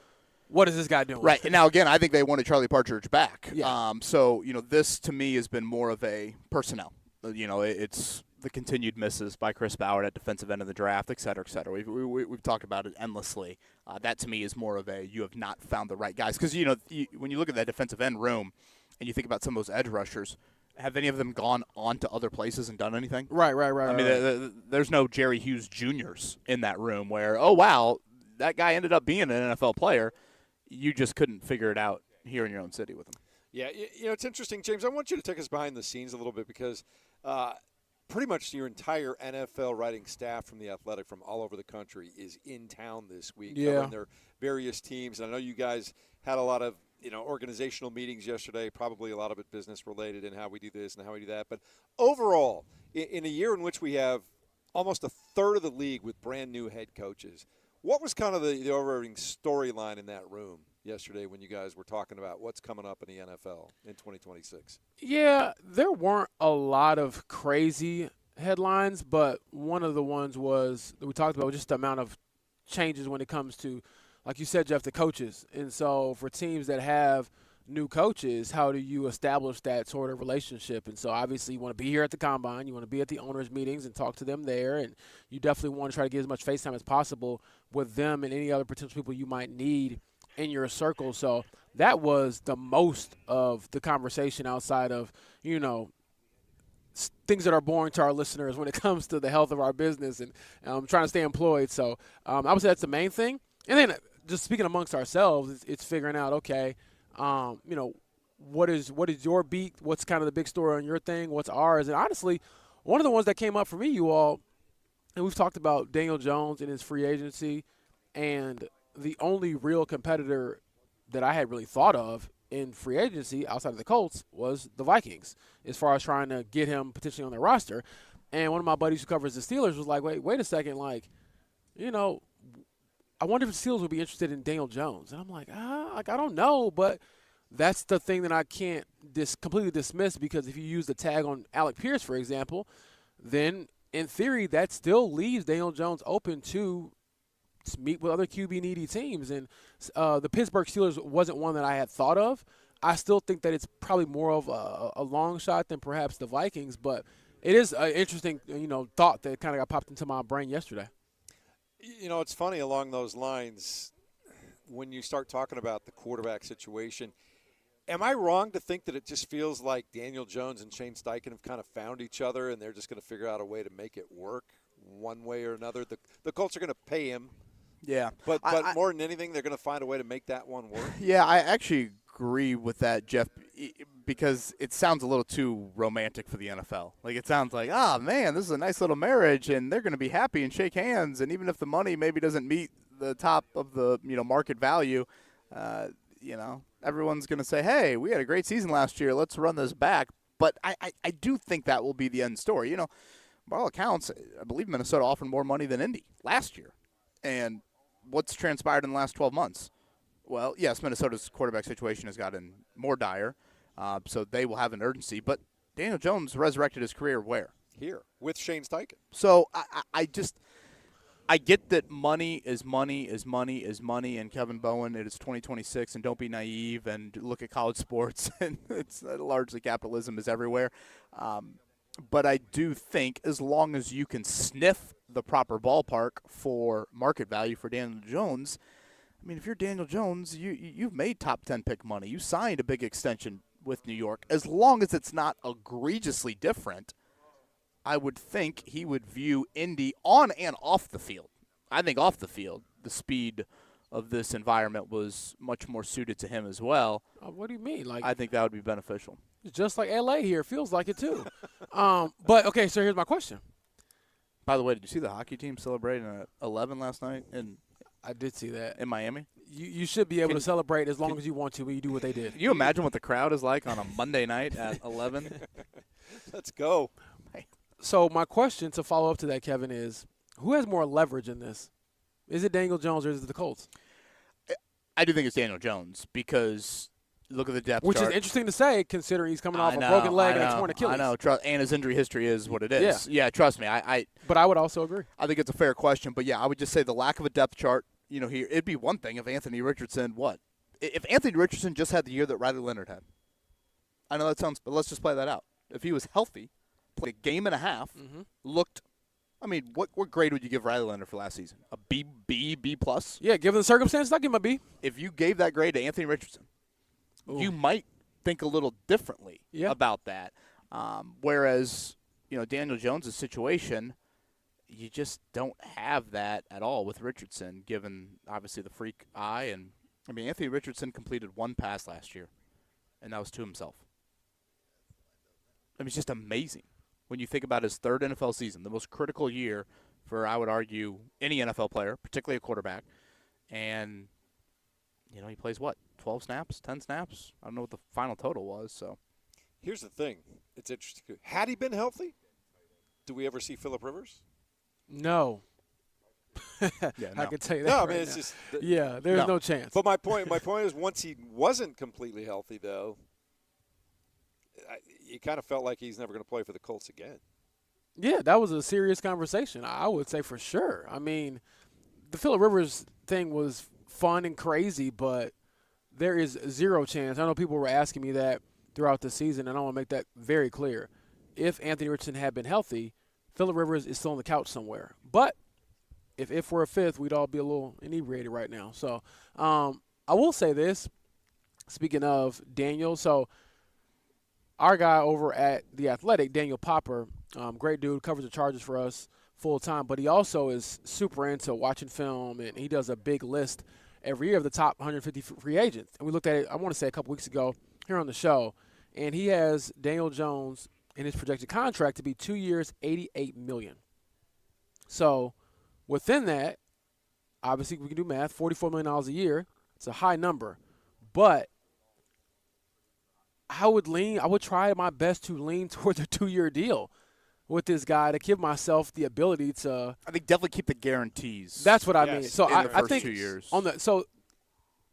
I: what is this guy doing?
H: Right. And now, again, I think they wanted Charlie Partridge back.
I: Yeah.
H: So, this to me has been more of a personnel. It's the continued misses by Chris Ballard at defensive end of the draft, et cetera, et cetera. We've talked about it endlessly. That to me is more of a you have not found the right guys. Because, when you look at that defensive end room and you think about some of those edge rushers, have any of them gone on to other places and done anything?
I: Right.
H: I mean, there's no Jerry Hughes Jr.'s in that room where, oh, wow, that guy ended up being an NFL player. You just couldn't figure it out here in your own city with him.
G: Yeah, it's interesting, James. I want you to take us behind the scenes a little bit because pretty much your entire NFL writing staff from The Athletic from all over the country is in town this week covering their various teams. And I know you guys had a lot of organizational meetings yesterday, probably a lot of it business related and how we do this and how we do that. But overall, in a year in which we have almost a third of the league with brand new head coaches, what was kind of the overriding storyline in that room yesterday when you guys were talking about what's coming up in the NFL in 2026?
I: Yeah, there weren't a lot of crazy headlines, but one of the ones was that we talked about just the amount of changes when it comes to, like you said, Jeff, the coaches. And so for teams that have new coaches, how do you establish that sort of relationship? And so obviously you want to be here at the Combine. You want to be at the owners' meetings and talk to them there. And you definitely want to try to get as much face time as possible with them and any other potential people you might need in your circle. So that was the most of the conversation outside of, things that are boring to our listeners when it comes to the health of our business and trying to stay employed. So I would say that's the main thing. And then just speaking amongst ourselves, it's figuring out, okay, what is your beat? What's kind of the big story on your thing? What's ours? And honestly, one of the ones that came up for me, you all, and we've talked about Daniel Jones and his free agency, and the only real competitor that I had really thought of in free agency outside of the Colts was the Vikings, as far as trying to get him potentially on their roster. And one of my buddies who covers the Steelers was like, wait a second, I wonder if the Steelers would be interested in Daniel Jones. And I'm like, I don't know, but that's the thing that I can't completely dismiss, because if you use the tag on Alec Pierce, for example, then in theory that still leaves Daniel Jones open to meet with other QB-needy teams. And the Pittsburgh Steelers wasn't one that I had thought of. I still think that it's probably more of a long shot than perhaps the Vikings, but it is an interesting thought that kind of got popped into my brain yesterday.
G: It's funny along those lines when you start talking about the quarterback situation. Am I wrong to think that it just feels like Daniel Jones and Shane Steichen have kind of found each other and they're just going to figure out a way to make it work one way or another? The Colts are going to pay him.
H: Yeah.
G: But more than anything, they're going to find a way to make that one work.
H: Yeah, I actually agree with that, Jeff, because it sounds a little too romantic for the NFL. Like, it sounds like, man, this is a nice little marriage, and they're going to be happy and shake hands, and even if the money maybe doesn't meet the top of the market value, everyone's going to say, hey, we had a great season last year, let's run this back. But I do think that will be the end story. By all accounts, I believe Minnesota offered more money than Indy last year. And what's transpired in the last 12 months? Well, yes, Minnesota's quarterback situation has gotten more dire, so they will have an urgency. But Daniel Jones resurrected his career where?
G: Here, with Shane Steichen.
H: So I get that money is money is money is money, and Kevin Bowen, it is 2026, and don't be naive and look at college sports, and it's largely capitalism is everywhere. But I do think as long as you can sniff the proper ballpark for market value for Daniel Jones, I mean, if you're Daniel Jones, you've made top 10 pick money. You signed a big extension with New York. As long as it's not egregiously different, I would think he would view Indy on and off the field. I think off the field, the speed of this environment was much more suited to him as well.
I: What do you mean?
H: I think that would be beneficial.
I: Just like L.A. here. Feels like it, too. But, okay, so here's my question.
H: By the way, did you see the hockey team celebrating at 11 last night?
I: I did see that.
H: In Miami?
I: You should be able to celebrate as long as you want to when you do what they did.
H: Can you imagine what the crowd is like on a Monday night at 11?
G: Let's go.
I: So my question to follow up to that, Kevin, is who has more leverage in this? Is it Daniel Jones or is it the Colts?
H: I do think it's Daniel Jones because look at the depth
I: Which
H: chart.
I: is interesting to say considering he's coming off a broken leg and a torn Achilles.
H: I know, and his injury history is what it is. Yeah, trust me.
I: But I would also agree.
H: I think it's a fair question. But, yeah, I would just say the lack of a depth chart, here, it'd be one thing if Anthony Richardson, if Anthony Richardson just had the year that Riley Leonard had. I know that sounds, but let's just play that out. If he was healthy, played a game and a half, looked, what grade would you give Riley Leonard for last season? A B plus?
I: Yeah, given the circumstances, I'll give him a B.
H: If you gave that grade to Anthony Richardson, you might think a little differently about that. Whereas, Daniel Jones' situation, you just don't have that at all with Richardson, given obviously the freak eye. And Anthony Richardson completed one pass last year, and that was to himself. It's just amazing when you think about his third NFL season, the most critical year for, I would argue, any NFL player, particularly a quarterback. And, he plays 12 snaps, 10 snaps? I don't know what the final total was. So,
G: here's the thing. It's interesting. Had he been healthy, do we ever see Phillip Rivers?
I: No.
H: No.
I: I can tell you that.
G: No,
I: right
G: it's
I: now.
G: just
I: there's no chance.
G: But my point is, once he wasn't completely healthy, though, you kind of felt like he's never going to play for the Colts again.
I: Yeah, that was a serious conversation. I would say for sure. The Phillip Rivers thing was fun and crazy, but there is zero chance. I know people were asking me that throughout the season, and I want to make that very clear. If Anthony Richardson had been healthy, Phillip Rivers is still on the couch somewhere. But if we're a fifth, we'd all be a little inebriated right now. So I will say this, speaking of Daniel, so our guy over at The Athletic, Daniel Popper, great dude, covers the Chargers for us full time, but he also is super into watching film, and he does a big list every year of the top 150 free agents. And we looked at it, I want to say a couple weeks ago here on the show, and he has Daniel Jones in his projected contract to be 2 years, $88 million. So within that, obviously we can do math, $44 million a year. It's a high number, but I would try my best to lean towards a 2-year deal with this guy to give myself the ability to.
H: I think definitely keep the guarantees.
I: That's what I mean. So I think
H: 2 years.
I: So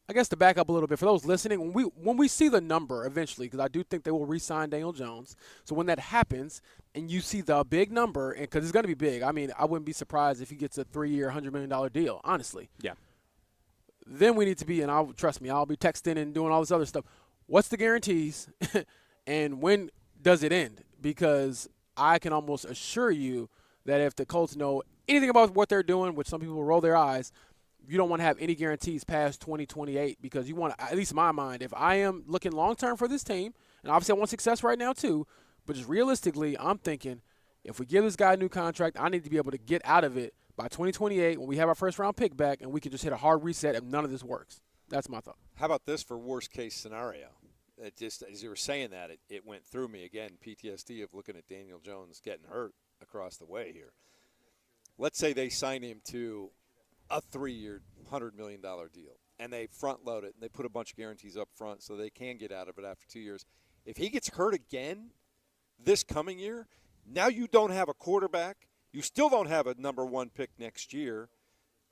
I: I guess to back up a little bit for those listening, when we see the number eventually, because I do think they will re-sign Daniel Jones. So when that happens and you see the big number, and because it's going to be big, I wouldn't be surprised if he gets a 3-year, $100 million deal. Honestly.
H: Yeah.
I: Then we need to be, and I'll be texting and doing all this other stuff. What's the guarantees, and when does it end? Because I can almost assure you that if the Colts know anything about what they're doing, which some people will roll their eyes, you don't want to have any guarantees past 2028 because you want to, at least in my mind, if I am looking long-term for this team, and obviously I want success right now too, but just realistically, I'm thinking if we give this guy a new contract, I need to be able to get out of it by 2028 when we have our first-round pick back and we can just hit a hard reset if none of this works. That's my thought.
G: How about this for worst-case scenario? It just, as you were saying that, it went through me again, PTSD of looking at Daniel Jones getting hurt across the way here. Let's say they sign him to a 3-year, $100 million deal, and they front-load it, and they put a bunch of guarantees up front so they can get out of it after 2 years. If he gets hurt again this coming year, now you don't have a quarterback. You still don't have a number 1 pick next year,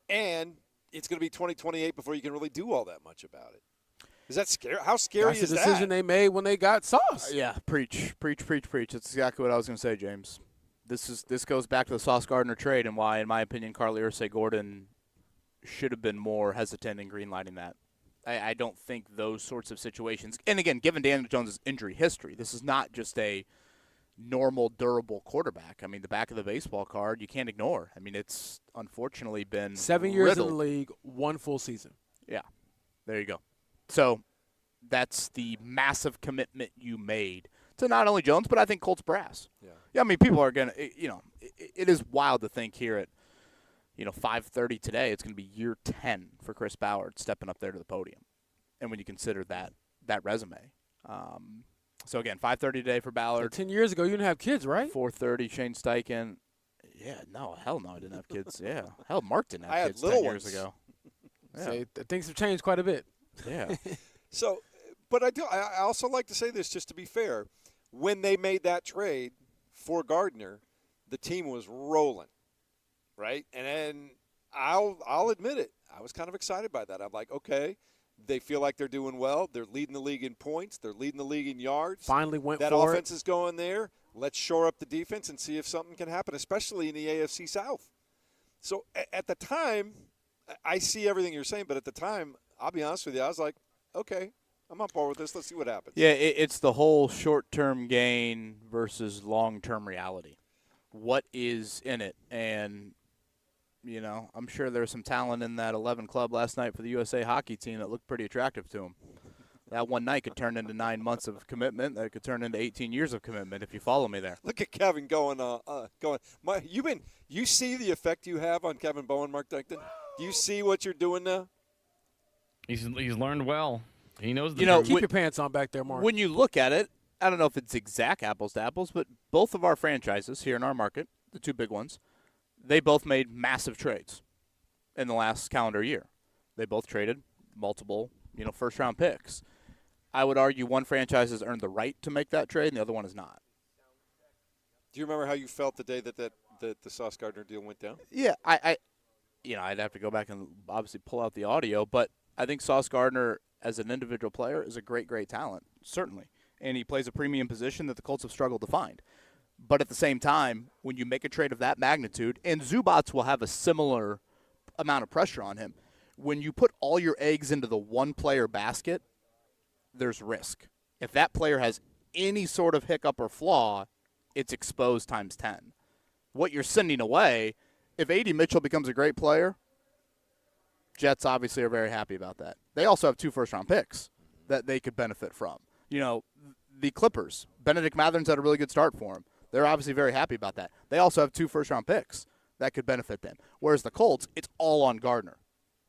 G: and it's going to be 2028 before you can really do all that much about it. Is that scary? How scary is that?
I: That's the decision they made when they got Sauce.
H: Yeah, preach. That's exactly what I was going to say, James. This goes back to the Sauce Gardner trade and why, in my opinion, Carlisle Gordon should have been more hesitant in greenlighting that. I don't think those sorts of situations – and, again, given Daniel Jones' injury history, this is not just a normal, durable quarterback. The back of the baseball card you can't ignore. it's unfortunately been
I: 7 years
H: riddled.
I: in the league, 1 full season.
H: Yeah, there you go. So that's the massive commitment you made to not only Jones, but I think Colts brass. Yeah, people are going to, it is wild to think here at, 5:30 today, it's going to be year 10 for Chris Ballard stepping up there to the podium. And when you consider that resume. So, again, 5:30 today for Ballard.
I: So 10 years ago, you didn't have kids, right?
H: 4:30, Shane Steichen. Yeah, no, hell no, I didn't have kids. Yeah, hell, Mark didn't have
G: I
H: kids
G: had little
H: 10 years
G: ones.
H: ago. Yeah.
I: So things have changed quite a bit.
H: Yeah.
G: So, but I also like to say this just to be fair. When they made that trade for Gardner, the team was rolling, right? And then I'll admit it, I was kind of excited by that. I'm like, okay, they feel like they're doing well. They're leading the league in points. They're leading the league in yards.
I: Finally went
G: that
I: for
G: offense is going there. Let's shore up the defense and see if something can happen, especially in the AFC South. So at the time, I see everything you're saying, but at the time, I'll be honest with you, I was like, okay, I'm on board with this. Let's see what happens.
H: Yeah, it's the whole short-term gain versus long-term reality. What is in it? And, I'm sure there's some talent in that 11 club last night for the USA hockey team that looked pretty attractive to him. That one night could turn into 9 months of commitment. That could turn into 18 years of commitment if you follow me there.
G: Look at Kevin going. You see the effect you have on Kevin Bowen, Mark Duncton? Do you see what you're doing now?
J: He's learned well. He knows the
I: Keep your pants on back there, Mark.
H: When you look at it, I don't know if it's exact apples to apples, but both of our franchises here in our market, the two big ones, they both made massive trades in the last calendar year. They both traded multiple, first-round picks. I would argue one franchise has earned the right to make that trade, and the other one is not.
G: Do you remember how you felt the day that the Sauce Gardner deal went down?
H: Yeah, I'd have to go back and obviously pull out the audio, but I think Sauce Gardner as an individual player is a great, great talent, certainly. And he plays a premium position that the Colts have struggled to find. But at the same time, when you make a trade of that magnitude, and Zubats will have a similar amount of pressure on him, when you put all your eggs into the one-player basket, there's risk. If that player has any sort of hiccup or flaw, it's exposed times 10. What you're sending away, if A.D. Mitchell becomes a great player, Jets obviously are very happy about that. They also have 2 first-round picks that they could benefit from. The Clippers, Benedict Mathurin's had a really good start for him. They're obviously very happy about that. They also have 2 first-round picks that could benefit them. Whereas the Colts, it's all on Gardner.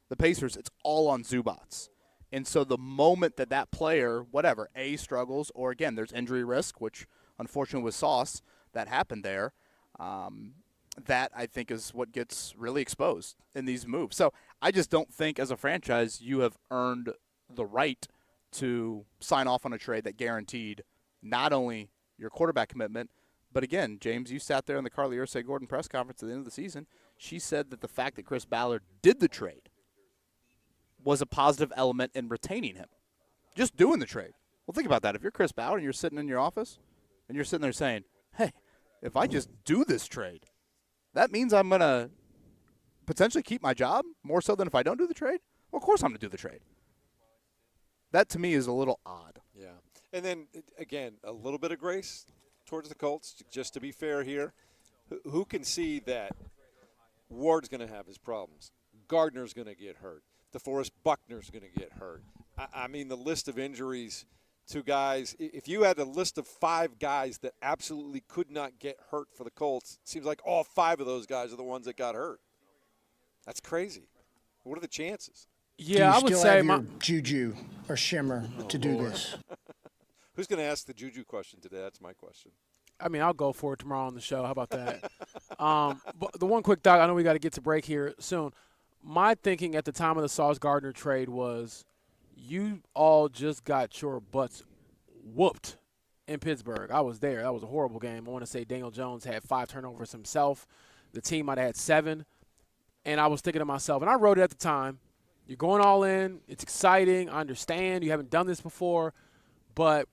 H: The Pacers, it's all on Zubats. And so the moment that player, whatever, A, struggles, or again, there's injury risk, which unfortunately with Sauce, that happened there, that I think is what gets really exposed in these moves. So I just don't think as a franchise you have earned the right to sign off on a trade that guaranteed not only your quarterback commitment, but again, James, you sat there in the Carlisle Ursay-Gordon press conference at the end of the season. She said that the fact that Chris Ballard did the trade was a positive element in retaining him. Just doing the trade. Well, think about that. If you're Chris Ballard and you're sitting in your office and you're sitting there saying, hey, if I just do this trade, that means I'm going to potentially keep my job more so than if I don't do the trade? Well, of course I'm going to do the trade. That, to me, is a little odd.
G: Yeah. And then, again, a little bit of grace towards the Colts, just to be fair here. Who can see that Ward's going to have his problems? Gardner's going to get hurt. DeForest Buckner's going to get hurt. I mean, the list of injuries to guys, if you had a list of 5 guys that absolutely could not get hurt for the Colts, it seems like all 5 of those guys are the ones that got hurt. That's crazy. What are the chances?
I: Yeah, I would say
K: your juju or shimmer to do this.
G: Who's going to ask the juju question today? That's my question.
I: I mean, I'll go for it tomorrow on the show. How about that? But the one quick thought, I know we got to get to break here soon. My thinking at the time of the Sauce Gardner trade was you all just got your butts whooped in Pittsburgh. I was there. That was a horrible game. I want to say Daniel Jones had 5 turnovers himself. The team might have had 7. And I was thinking to myself, and I wrote it at the time, you're going all in. It's exciting. I understand. You haven't done this before. But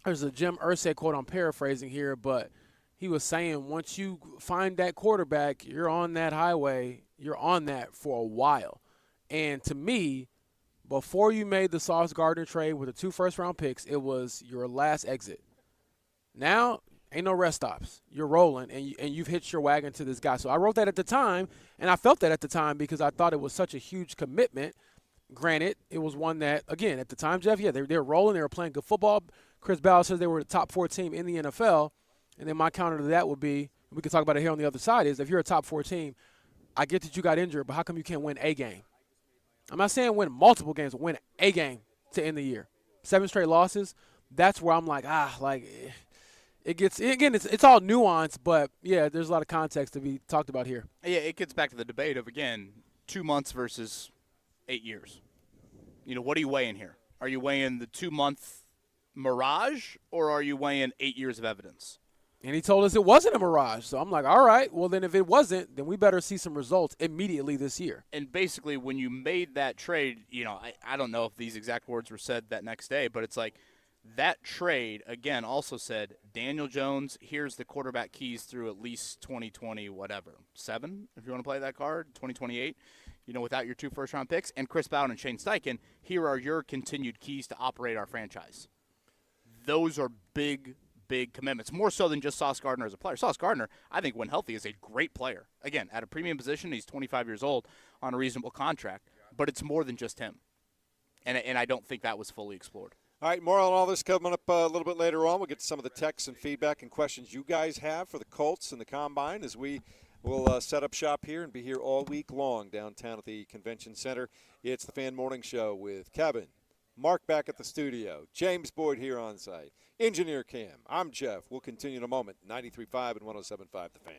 I: there's a Jim Irsay quote I'm paraphrasing here, but he was saying once you find that quarterback, you're on that highway. You're on that for a while. And to me, before you made the Sauce Gardner trade with the 2 first-round picks, it was your last exit. Now, ain't no rest stops. You're rolling, and you've hitched your wagon to this guy. So I wrote that at the time, and I felt that at the time because I thought it was such a huge commitment. Granted, it was one that, again, at the time, Jeff, yeah, they were rolling. They were playing good football. Chris Ballard says they were the top 4 team in the NFL. And then my counter to that would be, we can talk about it here on the other side, is if you're a top 4 team, I get that you got injured, but how come you can't win a game? I'm not saying win multiple games, but win a game to end the year. 7 straight losses, that's where I'm like, it gets, again, it's all nuance, but, yeah, there's a lot of context to be talked about here.
H: Yeah, it gets back to the debate of, again, 2 months versus 8 years. What are you weighing here? Are you weighing the 2-month mirage, or are you weighing 8 years of evidence?
I: And he told us it wasn't a mirage. So I'm like, all right, well, then if it wasn't, then we better see some results immediately this year.
H: And basically, when you made that trade, I don't know if these exact words were said that next day, but it's like that trade, again, also said, Daniel Jones, here's the quarterback keys through at least 2020, whatever, 7, if you want to play that card, 2028, without your 2 first-round picks, and Chris Ballard and Shane Steichen, here are your continued keys to operate our franchise. Those are big commitments, more so than just Sauce Gardner as a player. Sauce Gardner, I think when healthy, is a great player. Again, at a premium position, he's 25 years old on a reasonable contract, but it's more than just him. And I don't think that was fully explored.
G: All right, more on all this coming up a little bit later on. We'll get to some of the texts and feedback and questions you guys have for the Colts and the Combine as we will set up shop here and be here all week long downtown at the Convention Center. It's the Fan Morning Show with Kevin, Mark back at the studio, James Boyd here on site, Engineer Cam. I'm Jeff. We'll continue in a moment. 93.5 and 107.5 The Fan.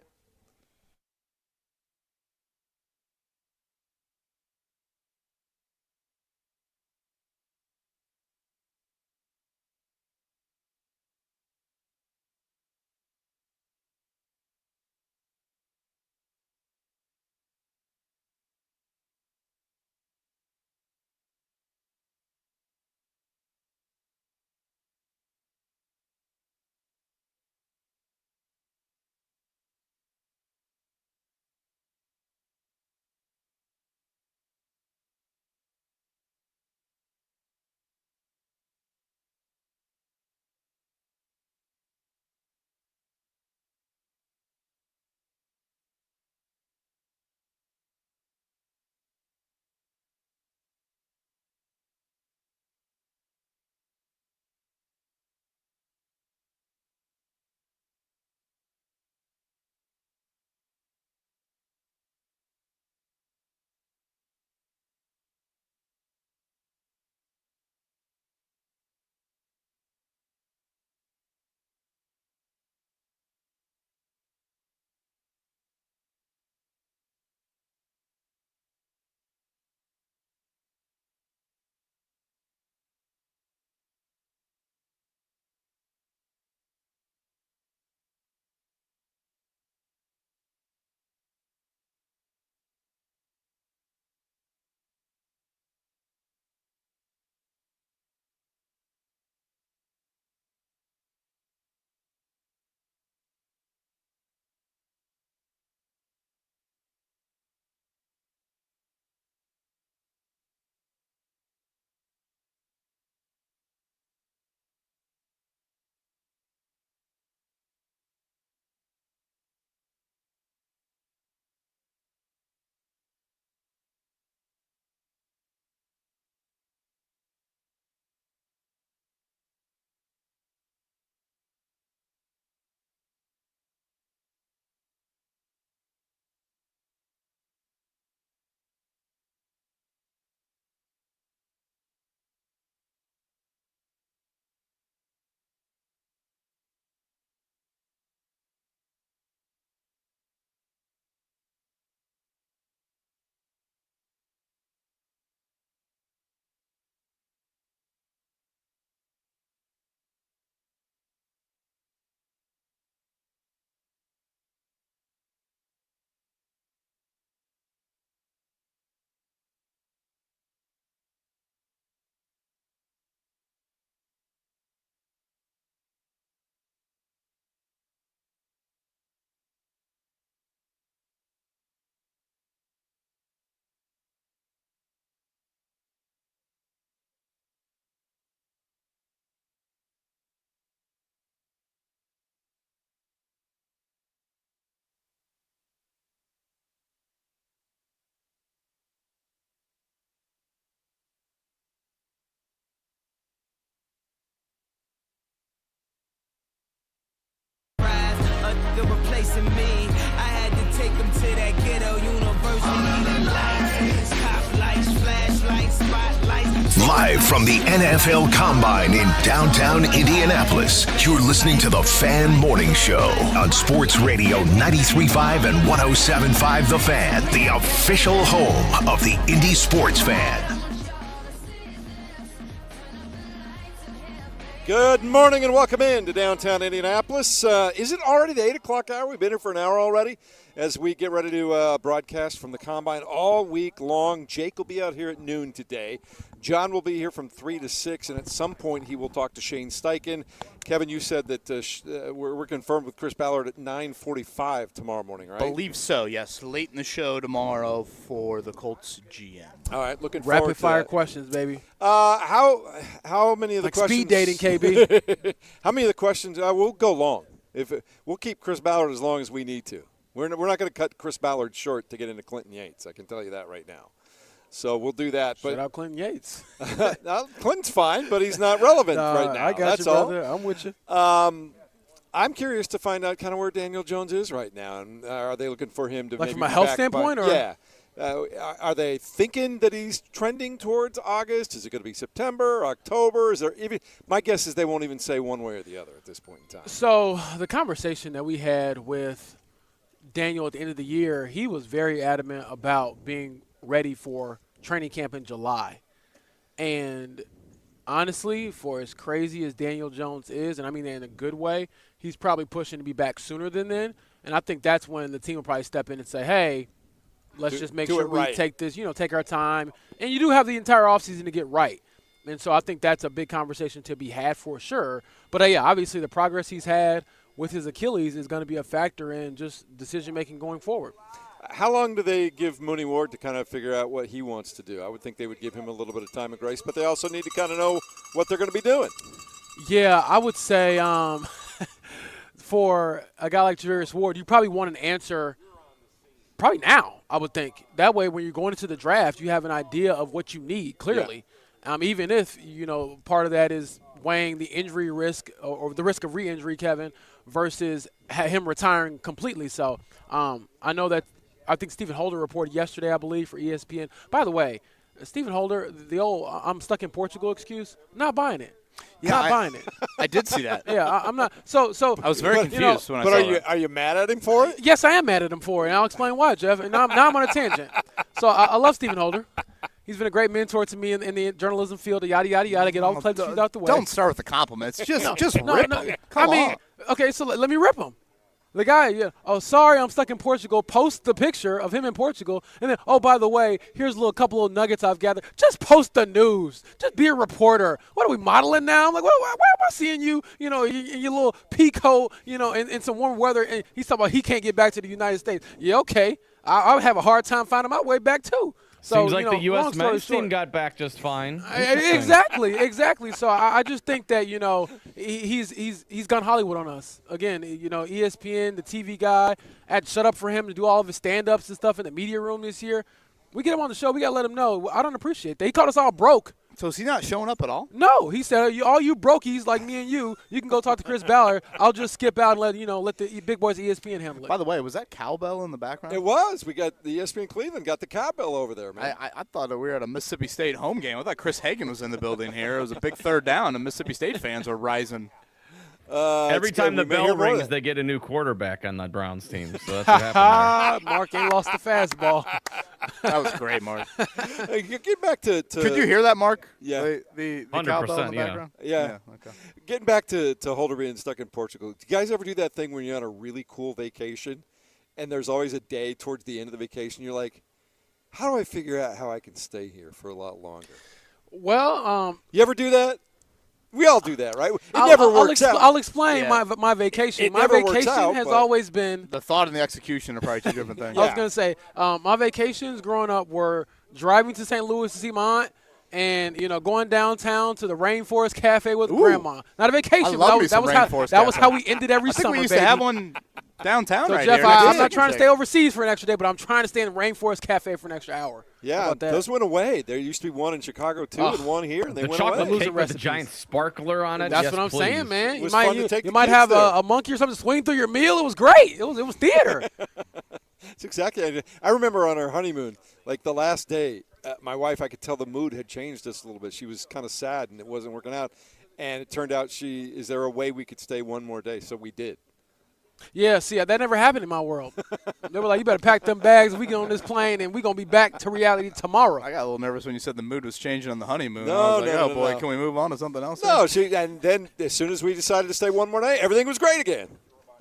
L: They're replacing me. I had to take them to that ghetto university. Lights, cop lights, flashlights, spotlights.
F: Live from the NFL Combine in downtown Indianapolis, you're listening to the Fan Morning Show on Sports Radio 93.5 and 107.5 The Fan, the official home of the Indy Sports Fan.
G: Good morning and welcome in to downtown Indianapolis. Is it already the 8 o'clock hour? We've been here for an hour already as we get ready to broadcast from the Combine all week long. Jake will be out here at noon today. John will be here from 3 to 6, and at some point he will talk to Shane Steichen. Kevin, you said that we're confirmed with Chris Ballard at 9:45 tomorrow morning, right?
H: Believe so, yes. Late in the show tomorrow for the Colts GM.
G: All right, looking forward to
I: Rapid fire
G: that.
I: questions, baby.
G: How many of the
I: Like
G: questions?
I: speed dating, KB.
G: How many of the questions? We'll go long. We'll keep Chris Ballard as long as we need to. We're not going to cut Chris Ballard short to get into Clinton Yates. I can tell you that right now. So we'll do that.
I: Shout out Clinton Yates.
G: No, Clinton's fine, but he's not relevant right now.
I: I got
G: That's
I: you,
G: all.
I: brother. I'm with you.
G: I'm curious to find out kind of where Daniel Jones is right now. And are they looking for him to
I: Like
G: maybe
I: from a
G: be
I: health
G: back
I: standpoint,
G: by,
I: or
G: yeah? Are they thinking that he's trending towards August? Is it going to be September, October? Is there even? My guess is they won't even say one way or the other at this point in time.
I: So the conversation that we had with Daniel at the end of the year, he was very adamant about being ready for training camp in July. And honestly, for as crazy as Daniel Jones is, and I mean that in a good way, he's probably pushing to be back sooner than then. And I think that's when the team will probably step in and say, hey, let's just make sure we take this, take our time. And you do have the entire offseason to get right. And so I think that's a big conversation to be had for sure. But, yeah, obviously the progress he's had with his Achilles is going to be a factor in just decision-making going forward.
G: How long do they give Mooney Ward to kind of figure out what he wants to do? I would think they would give him a little bit of time and grace, but they also need to kind of know what they're going to be doing.
I: Yeah, I would say for a guy like Javarius Ward, you probably want an answer probably now, I would think. That way, when you're going into the draft, you have an idea of what you need, clearly. Yeah. Even if, part of that is weighing the injury risk or the risk of re-injury, Kevin, versus him retiring completely. So I know that I think Stephen Holder reported yesterday, I believe, for ESPN. By the way, Stephen Holder, the old I'm stuck in Portugal excuse, not buying it.
H: Yeah,
I: not buying it.
H: I did see that.
I: Yeah, I'm not. So
H: I was very confused when I saw that.
G: Are you mad at him for it?
I: Yes, I am mad at him for it, and I'll explain why, Jeff. And now I'm on a tangent. So I love Stephen Holder. He's been a great mentor to me in the journalism field, yada, yada, yada, get all the platitudes out the way.
H: Don't start with the compliments. Just rip him.
I: Come on. Okay, so let me rip him. The guy, sorry, I'm stuck in Portugal. Post the picture of him in Portugal. And then, by the way, here's a couple of nuggets I've gathered. Just post the news. Just be a reporter. What are we modeling now? I'm like, why am I seeing you, in your little pea coat, in some warm weather? And he's talking about he can't get back to the United States. Yeah, okay. I would have a hard time finding my way back, too. So,
J: seems like the U.S. men's team got back just fine.
I: Exactly. So I just think that he's gone Hollywood on us again. ESPN, the TV guy, had shut up for him to do all of his stand-ups and stuff in the media room this year. We get him on the show. We got to let him know. I don't appreciate that. He called us all broke.
H: So is he not showing up at all?
I: No, he said, all you brokies like me and you can go talk to Chris Ballard. I'll just skip out and let the big boys at ESPN handle it.
H: By the way, was that cowbell in the background?
G: It was. We got the ESPN Cleveland got the cowbell over there, man.
H: I thought that we were at a Mississippi State home game. I thought Chris Hagan was in the building here. It was a big third down, and Mississippi State fans were rising.
J: Every time the bell rings, they get a new quarterback on that Browns team. So that's what happened there.
I: Mark ain't lost the fastball.
H: That was great, Mark.
G: Get back to
H: Could you hear that, Mark?
G: Yeah.
H: The
J: 100%,
H: cowbell in the background?
G: Yeah.
H: Okay.
G: Getting back to Holder being stuck in Portugal. Do you guys ever do that thing when you're on a really cool vacation and there's always a day towards the end of the vacation you're like, how do I figure out how I can stay here for a lot longer?
I: Well,
G: you ever do that? We all do that, right? It never works out.
I: I'll explain my vacation. My vacation has always been –
H: the thought and the execution are probably two different things.
I: I was going to say, my vacations growing up were driving to St. Louis to see my aunt and, going downtown to the Rainforest Cafe with Grandma. Not a vacation. That was how we ended every summer,
H: I think we used to have one downtown
I: so
H: right
I: Jeff,
H: here.
I: I'm not trying to stay overseas for an extra day, but I'm trying to stay in the Rainforest Cafe for an extra hour.
G: Yeah, those went away. There used to be one in Chicago, too, and one here, and they went away.
J: The chocolate cake with the giant sparkler on it.
I: That's
J: yes,
I: what I'm
J: please.
I: saying, man.
G: You
I: might have a monkey or something swing through your meal. It was great. It was theater.
G: That's exactly it. I remember on our honeymoon, like the last day, my wife, I could tell the mood had changed just a little bit. She was kind of sad, and it wasn't working out. And it turned out is there a way we could stay one more day? So we did.
I: Yeah, see, that never happened in my world. They were like, you better pack them bags. We get on this plane, and we're going to be back to reality tomorrow.
H: I got a little nervous when you said the mood was changing on the honeymoon.
G: No,
H: I was like,
G: no,
H: oh,
G: no,
H: boy,
G: no.
H: can we move on to something else?
G: No, and then as soon as we decided to stay one more night, everything was great again.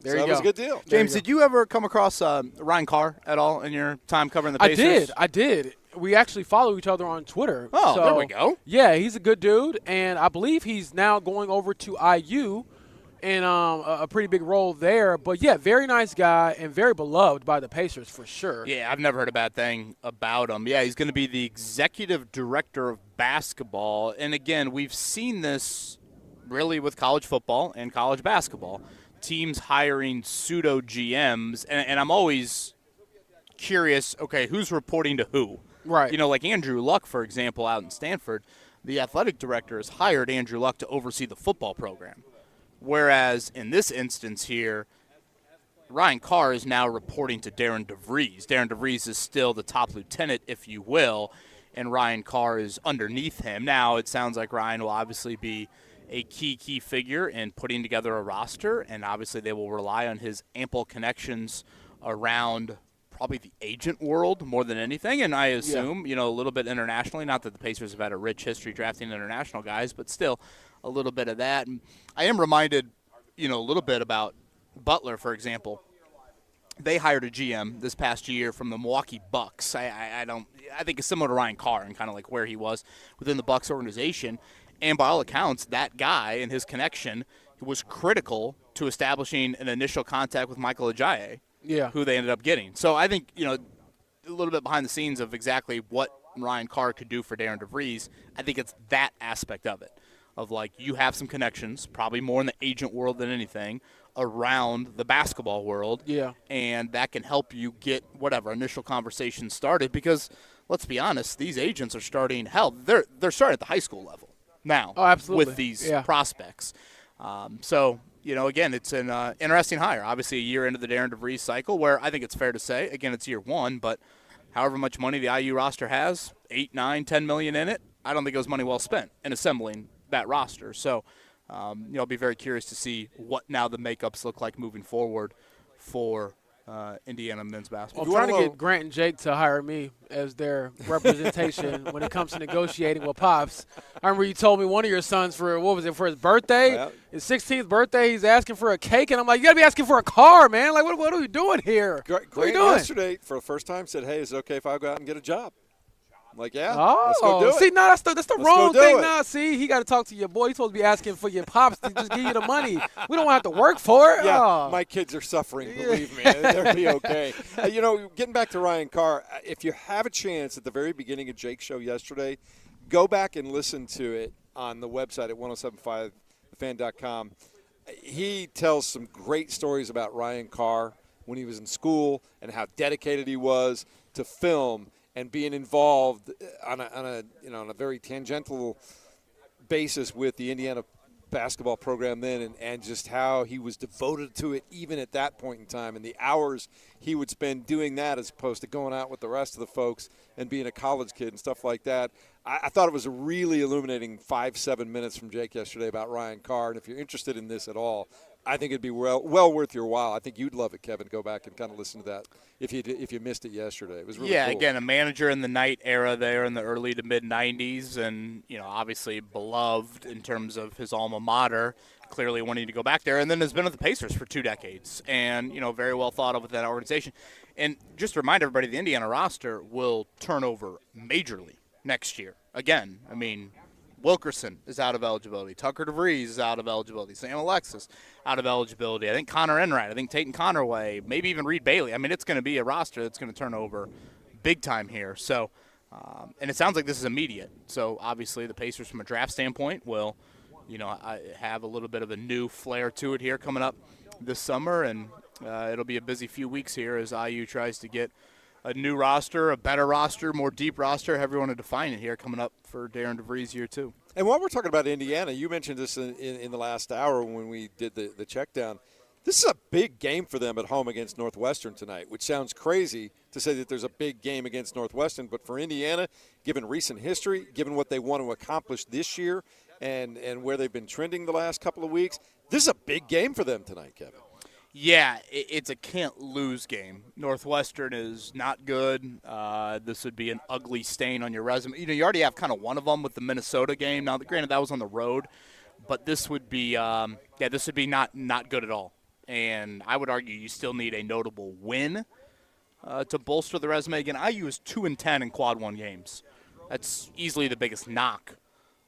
I: There
G: so
I: you
G: that was
I: go.
G: a good deal.
H: James, did you ever come across Ryan Carr at all in your time covering the Pacers?
I: I did. We actually follow each other on Twitter.
H: Oh,
I: so,
H: there we go.
I: Yeah, he's a good dude, and I believe he's now going over to IU in a pretty big role there. But, yeah, very nice guy and very beloved by the Pacers for sure.
H: Yeah, I've never heard a bad thing about him. Yeah, he's going to be the executive director of basketball. And, again, we've seen this really with college football and college basketball. Teams hiring pseudo GMs, and I'm always curious, okay, who's reporting to who?
I: Right.
H: You know, like Andrew Luck, for example, out in Stanford, the athletic director has hired Andrew Luck to oversee the football program. Whereas in this instance here, Ryan Carr is now reporting to Darren DeVries. Darren DeVries is still the top lieutenant, if you will, and Ryan Carr is underneath him. Now, it sounds like Ryan will obviously be a key figure in putting together a roster, and obviously they will rely on his ample connections around probably the agent world more than anything, and I assume, you know, a little bit internationally, not that the Pacers have had a rich history drafting international guys, but still a little bit of that. And I am reminded, you know, a little bit about Butler, for example. They hired a GM this past year from the Milwaukee Bucks. I think it's similar to Ryan Carr and kind of like where he was within the Bucks organization. And by all accounts, that guy and his connection was critical to establishing an initial contact with Michael Ajayi, who they ended up getting. So I think, you know, a little bit behind the scenes of exactly what Ryan Carr could do for Darren DeVries. I think it's that aspect of it, of like you have some connections, probably more in the agent world than anything, around the basketball world.
I: Yeah.
H: And that can help you get whatever initial conversation started because, let's be honest, these agents are starting, they're starting at the high school level now with these prospects. So, you know, again, it's an interesting hire. Obviously, a year into the Darren DeVries cycle where I think it's fair to say, again, it's year one, but however much money the IU roster has, 8, 9, 10 million in it, I don't think it was money well spent in assembling that roster. So, you know, I'll be very curious to see what now the makeups look like moving forward for Indiana men's basketball.
I: Well, I'm trying to get Grant and Jake to hire me as their representation when it comes to negotiating with Pops. I remember you told me one of your sons for his birthday, his 16th birthday, he's asking for a cake, and I'm like, you got to be asking for a car, man. Like, what are we doing here?
G: Grant
I: what are you doing?
G: Yesterday, for the first time, said, hey, is it okay if I go out and get a job? I'm like, yeah,
I: oh,
G: let's go do it.
I: See, no, that's the
G: Let's
I: wrong
G: go do
I: thing
G: it.
I: now. See, he got to talk to your boy. He's supposed to be asking for your pops to just give you the money. We don't have to work for it.
G: Yeah,
I: oh.
G: my kids are suffering, believe me. They'll be okay. You know, getting back to Ryan Carr, if you have a chance at the very beginning of Jake's show yesterday, go back and listen to it on the website at 1075thefan.com. He tells some great stories about Ryan Carr when he was in school and how dedicated he was to film and being involved on a very tangential basis with the Indiana basketball program then, and just how he was devoted to it even at that point in time, and the hours he would spend doing that as opposed to going out with the rest of the folks and being a college kid and stuff like that. I thought it was a really illuminating 5-7 minutes from Jake yesterday about Ryan Carr, and if you're interested in this at all, I think it'd be well worth your while. I think you'd love it, Kevin, to go back and kind of listen to that if you missed it yesterday. It was really cool.
H: Again, a manager in the Knight era there in the early to mid-'90s, and, you know, obviously beloved in terms of his alma mater, clearly wanting to go back there, and then has been with the Pacers for 2 decades, and, you know, very well thought of with that organization. And just to remind everybody, the Indiana roster will turn over majorly next year. Again, I mean, Wilkerson is out of eligibility. Tucker DeVries is out of eligibility. Sam Alexis out of eligibility. I think Connor Enright. I think Tatum Connerway. Maybe even Reed Bailey. I mean, it's going to be a roster that's going to turn over big time here. So, and it sounds like this is immediate. So, obviously, the Pacers from a draft standpoint will, you know, have a little bit of a new flair to it here coming up this summer. And it'll be a busy few weeks here as IU tries to get a new roster, a better roster, more deep roster, however you want to define it here, coming up for Darren DeVries year 2.
G: And while we're talking about Indiana, you mentioned this in the last hour when we did the check down. This is a big game for them at home against Northwestern tonight, which sounds crazy to say that there's a big game against Northwestern. But for Indiana, given recent history, given what they want to accomplish this year and where they've been trending the last couple of weeks, this is a big game for them tonight, Kevin.
H: Yeah, it's a can't-lose game. Northwestern is not good. This would be an ugly stain on your resume. You already have kind of one of them with the Minnesota game. Now, granted, that was on the road, but this would be not good at all. And I would argue you still need a notable win to bolster the resume. Again, IU is 2-10 in quad one games. That's easily the biggest knock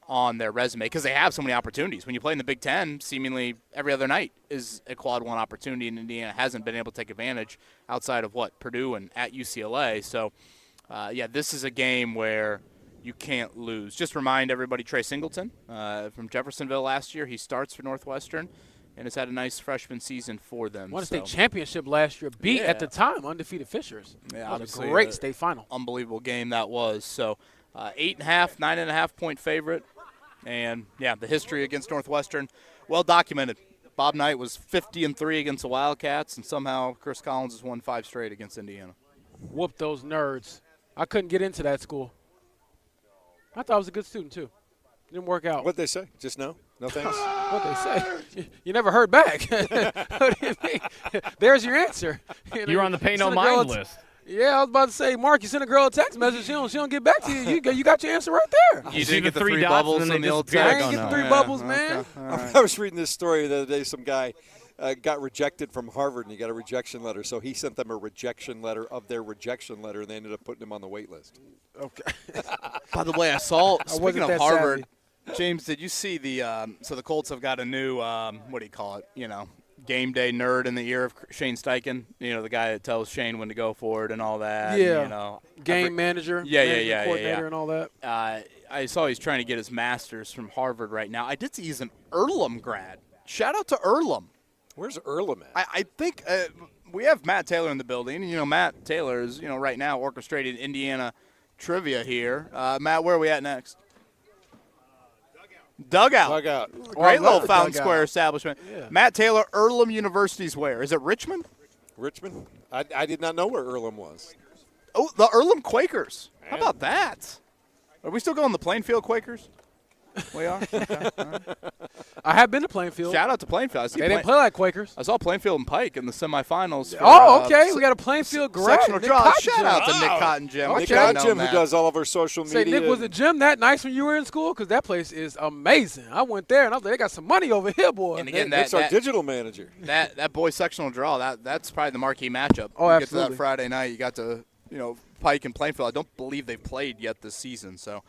H: on their resume because they have so many opportunities. When you play in the Big Ten, seemingly every other night is a quad one opportunity, and Indiana hasn't been able to take advantage outside of Purdue and at UCLA. So, this is a game where you can't lose. Just remind everybody, Trey Singleton from Jeffersonville last year, he starts for Northwestern and has had a nice freshman season for them.
I: Won a state championship last year, beat at the time undefeated Fishers.
H: Yeah,
I: that was a great state final.
H: Unbelievable game that was. So, 8.5, 9.5 point favorite. And, the history against Northwestern, well documented. Bob Knight was 50-3 against the Wildcats, and somehow Chris Collins has won 5 straight against Indiana.
I: Whoop those nerds. I couldn't get into that school. I thought I was a good student, too. Didn't work out.
G: What'd they say? Just no? No thanks?
I: What'd they say? You never heard back. What do you mean? There's your answer.
J: You're on the pay no mind list.
I: Yeah, I was about to say, Mark, you sent a girl a text message. She don't get back to you. You got your answer right there.
H: You didn't get the 3 bubbles in the old text.
I: I didn't get the 3 bubbles, man.
G: I was reading this story the other day. Some guy got rejected from Harvard, and he got a rejection letter. So he sent them a rejection letter of their rejection letter, and they ended up putting him on the wait list.
I: Okay.
H: By the way, I saw, speaking of Harvard,
I: savvy.
H: James, did you see so the Colts have got a new, what do you call it, game day nerd in the ear of Shane Steichen, the guy that tells Shane when to go for it and all that.
I: Yeah. Game manager. Coordinator and all that.
H: I saw he's trying to get his master's from Harvard right now. I did see he's an Earlham grad. Shout out to Earlham.
G: Where's Earlham at?
H: I think we have Matt Taylor in the building. Matt Taylor is, right now orchestrating Indiana trivia here. Matt, where are we at next? Dugout. Great little Fountain Square establishment. Yeah. Matt Taylor, Earlham University's where? Is it Richmond?
G: Richmond? I did not know where Earlham was.
H: Oh, the Earlham Quakers. Man. How about that? Are we still going the Plainfield Quakers? We are? Okay. All right.
I: I have been to Plainfield.
H: Shout out to Plainfield.
I: They didn't play like Quakers.
H: I saw Plainfield and Pike in the semifinals.
I: Okay. We got a Plainfield grad.
H: Sectional draw. Shout out to Nick Cotton Gym.
G: Nick Cotton Gym, who does all of our social media.
I: Say, Nick, was the gym that nice when you were in school? Because that place is amazing. I went there, and I was like, they got some money over here, boy.
H: And again,
G: Nick's our digital manager.
H: That boys sectional draw, that's probably the marquee matchup.
I: Oh,
H: you
I: absolutely.
H: Get to that Friday night, you got to, Pike and Plainfield. I don't believe they've played yet this season. So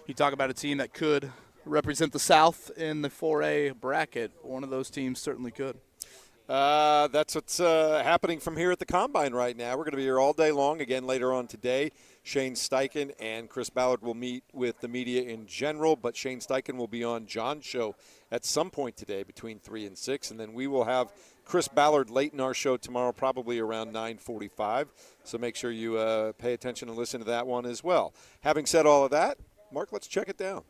H: you talk about a team that could represent the South in the 4A bracket. One of those teams certainly could.
G: That's what's happening from here at the Combine right now. We're going to be here all day long. Again, later on today, Shane Steichen and Chris Ballard will meet with the media in general, but Shane Steichen will be on John's show at some point today between 3 and 6, and then we will have Chris Ballard late in our show tomorrow, probably around 9:45. So make sure you pay attention and listen to that one as well. Having said all of that, Mark, let's check it down.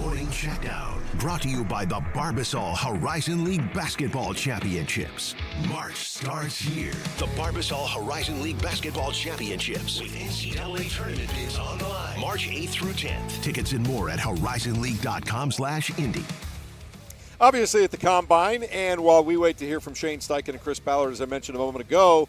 F: Morning Checkdown, brought to you by the Barbasol Horizon League Basketball Championships. March starts here. The Barbasol Horizon League Basketball Championships with NCAA tournament bids on the line. March 8th through 10th. Tickets and more at horizonleague.com/Indy.
G: Obviously at the Combine, and while we wait to hear from Shane Steichen and Chris Ballard, as I mentioned a moment ago,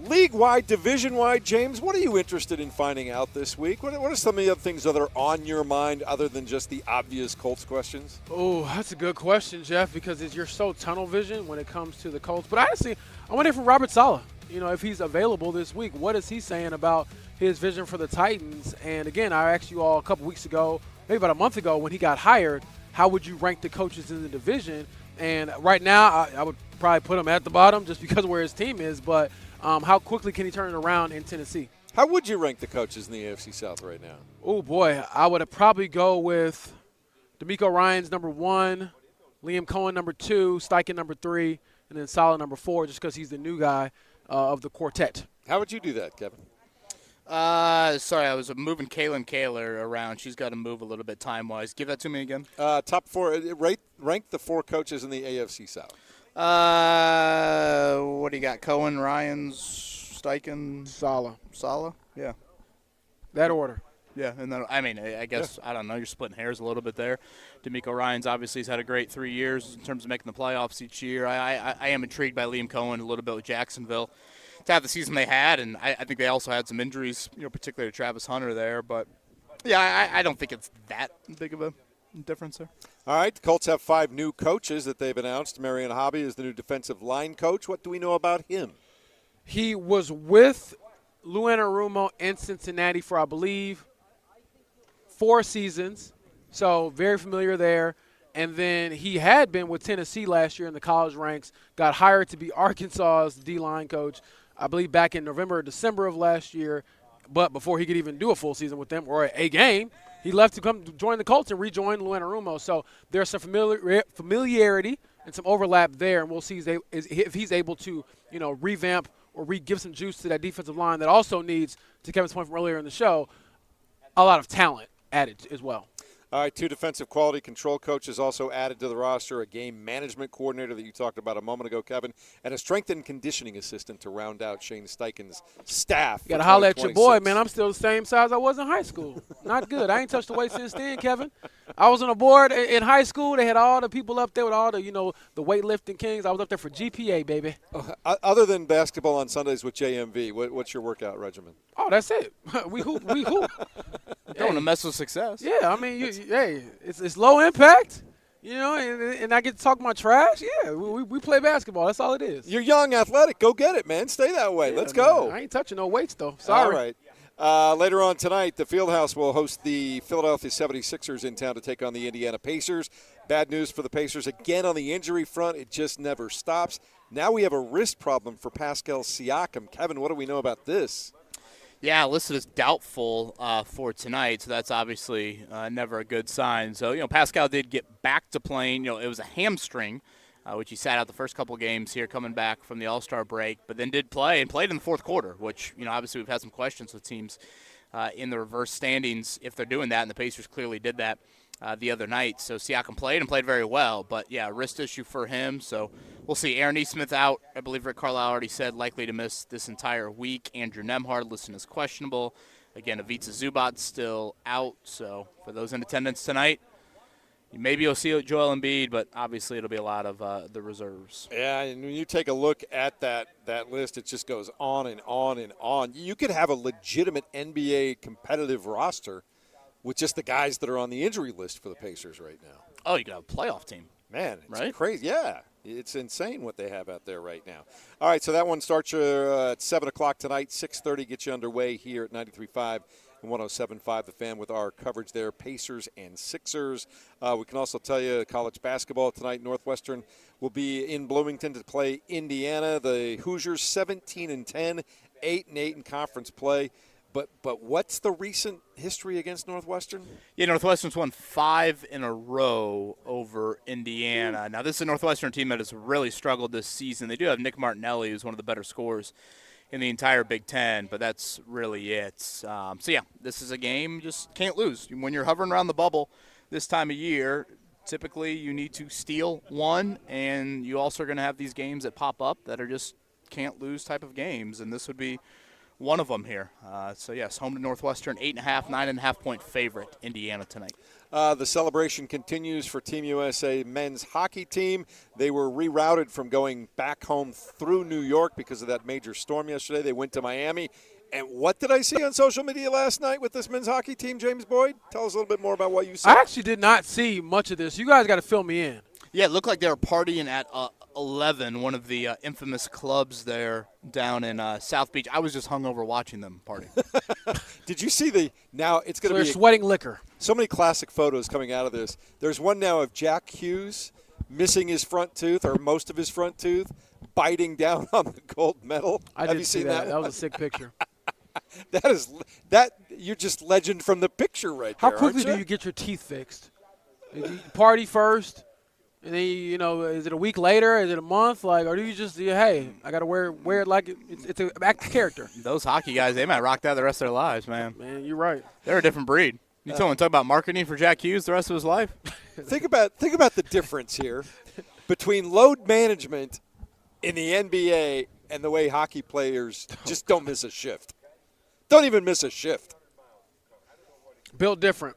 G: league-wide, division-wide, James, what are you interested in finding out this week? What are some of the other things that are on your mind other than just the obvious Colts questions?
I: Oh, that's a good question, Jeff, because you're so tunnel vision when it comes to the Colts. But honestly, I want to hear from Robert Saleh. If he's available this week, what is he saying about his vision for the Titans? And, again, I asked you all a couple weeks ago, maybe about a month ago, when he got hired, how would you rank the coaches in the division? And right now, I would probably put him at the bottom just because of where his team is. But how quickly can he turn it around in Tennessee?
G: How would you rank the coaches in the AFC South right now?
I: Oh, boy. I would probably go with D'Amico Ryans number 1, Liam Cohen number 2, Steichen number 3, and then Saleh number 4 just because he's the new guy of the quartet.
G: How would you do that, Kevin?
H: Sorry, I was moving Kaylin Kaler around. She's got to move a little bit time-wise. Give that to me again.
G: Top 4. Rank the 4 coaches in the AFC South.
H: What do you got? Cohen, Ryans, Steichen,
I: Saleh.
H: Saleh? Yeah.
I: That order.
H: Yeah, and then, I mean, I guess, I don't know, you're splitting hairs a little bit there. D'Amico Ryans obviously has had a great 3 years in terms of making the playoffs each year. I am intrigued by Liam Cohen a little bit with Jacksonville to have the season they had, and I think they also had some injuries, particularly to Travis Hunter there. But, yeah, I don't think it's that big of a difference there.
G: All right, the Colts have 5 new coaches that they've announced. Marion Hobby is the new defensive line coach. What do we know about him?
I: He was with Lou Anarumo in Cincinnati for, I believe, 4 seasons, so very familiar there. And then he had been with Tennessee last year in the college ranks, got hired to be Arkansas's D-line coach, I believe back in November or December of last year. But before he could even do a full season with them or a game, he left to come join the Colts and rejoin Lou Anarumo. So there's some familiarity and some overlap there, and we'll see if he's able to, revamp or give some juice to that defensive line that also needs, to Kevin's point from earlier in the show, a lot of talent added as well.
G: All right, 2 defensive quality control coaches also added to the roster, a game management coordinator that you talked about a moment ago, Kevin, and a strength and conditioning assistant to round out Shane Steichen's staff.
I: You got to holler at your boy, man. I'm still the same size I was in high school. Not good. I ain't touched the weight since then, Kevin. I was on a board in high school. They had all the people up there with all the, the weightlifting kings. I was up there for GPA, baby.
G: Other than basketball on Sundays with JMV, what's your workout regimen?
I: Oh, that's it. We hoop. We hoop.
H: Don't want to mess with success.
I: Yeah, I mean, it's low impact, and I get to talk my trash. Yeah, we play basketball. That's all it is.
G: You're young, athletic. Go get it, man. Stay that way.
I: Yeah,
G: Let's go.
I: Man, I ain't touching no weights, though. Sorry.
G: All right. Later on tonight, the Fieldhouse will host the Philadelphia 76ers in town to take on the Indiana Pacers. Bad news for the Pacers. Again, on the injury front, it just never stops. Now we have a wrist problem for Pascal Siakam. Kevin, what do we know about this?
H: Yeah, listed as doubtful for tonight, so that's obviously never a good sign. So, Pascal did get back to playing. It was a hamstring, which he sat out the first couple games here coming back from the All-Star break, but then did play and played in the fourth quarter, which, obviously we've had some questions with teams in the reverse standings if they're doing that, and the Pacers clearly did that the other night. So Siakam played and played very well, but, yeah, wrist issue for him. So we'll see. Aaron Nesmith out. I believe Rick Carlisle already said likely to miss this entire week. Andrew Nembhard listed as questionable. Again, Ivica Zubac still out. So for those in attendance tonight, maybe you'll see Joel Embiid, but obviously it'll be a lot of the reserves.
G: Yeah, and when you take a look at that list, it just goes on and on and on. You could have a legitimate NBA competitive roster with just the guys that are on the injury list for the Pacers right now.
H: Oh, you could have a playoff team.
G: Man, it's
H: right?
G: crazy. Yeah, it's insane what they have out there right now. All right, so that one starts at 7 o'clock tonight, 6:30 gets you underway here at 93.5 and 107.5 The Fan with our coverage there, Pacers and Sixers. We can also tell you college basketball tonight. Northwestern will be in Bloomington to play Indiana. The Hoosiers 17-10, 8-8 in conference play. But what's the recent history against Northwestern?
H: Yeah, Northwestern's won 5 in a row over Indiana. Now, this is a Northwestern team that has really struggled this season. They do have Nick Martinelli, who's one of the better scorers in the entire Big Ten, but that's really it. So, yeah, this is a game you just can't lose. When you're hovering around the bubble this time of year, typically you need to steal one, and you also are going to have these games that pop up that are just can't-lose type of games, and this would be one of them here. So, yes, home to Northwestern, 8.5, 9.5-point favorite, Indiana tonight.
G: The celebration continues for Team USA men's hockey team. They were rerouted from going back home through New York because of that major storm yesterday. They went to Miami. And what did I see on social media last night with this men's hockey team, James Boyd? Tell us a little bit more about what you saw.
I: I actually did not see much of this. You guys got to fill me in.
H: Yeah, it looked like they were partying at 11, one of the infamous clubs there down in South Beach. I was just hungover watching them party.
G: Did you see now it's going to be
I: sweating liquor.
G: So many classic photos coming out of this. There's one now of Jack Hughes missing his front tooth or most of his front tooth, biting down on the gold medal.
I: Have you seen that? That was a sick picture.
G: You're just legend from the picture right
I: there.
G: How
I: quickly do you get your teeth fixed? You party first, and then is it a week later? Is it a month? Or do you just hey, I got to wear it like it's an active character?
H: Those hockey guys, they might rock that the rest of their lives, man.
I: Man, you're right.
H: They're a different breed. You talk about marketing for Jack Hughes the rest of his life?
G: Think about the difference here between load management in the NBA and the way hockey players just don't miss a shift. Don't even miss a shift.
I: Built different.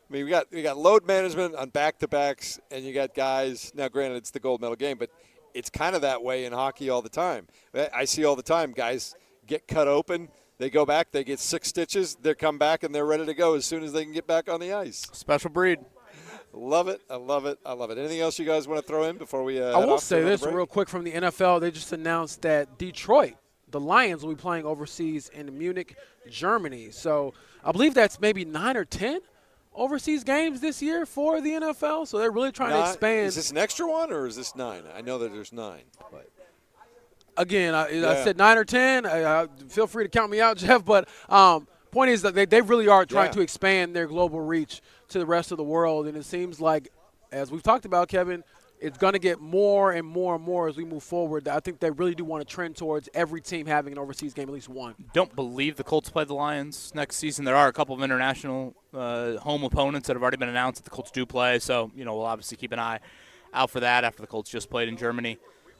G: I mean, we got load management on back-to-backs, and you got guys. Now, granted, it's the gold medal game, but it's kind of that way in hockey all the time. I see all the time guys get cut open. They go back, they get 6 stitches, they come back, and they're ready to go as soon as they can get back on the ice.
H: Special breed.
G: Love it. I love it. I love it. Anything else you guys want to throw in before we
I: I will say this real quick from the NFL. They just announced that Detroit, the Lions, will be playing overseas in Munich, Germany. So I believe that's maybe 9 or 10 overseas games this year for the NFL. So they're really trying to expand.
G: Is this an extra one or is this 9? I know that there's 9. But.
I: Again, I said 9 or 10. Feel free to count me out, Jeff. But point is that they really are trying to expand their global reach to the rest of the world. And it seems like, as we've talked about, Kevin, it's going to get more and more and more as we move forward. I think they really do want to trend towards every team having an overseas game, at least one.
H: Don't believe the Colts play the Lions next season. There are a couple of international home opponents that have already been announced that the Colts do play. So, we'll obviously keep an eye out for that after the Colts just played in Germany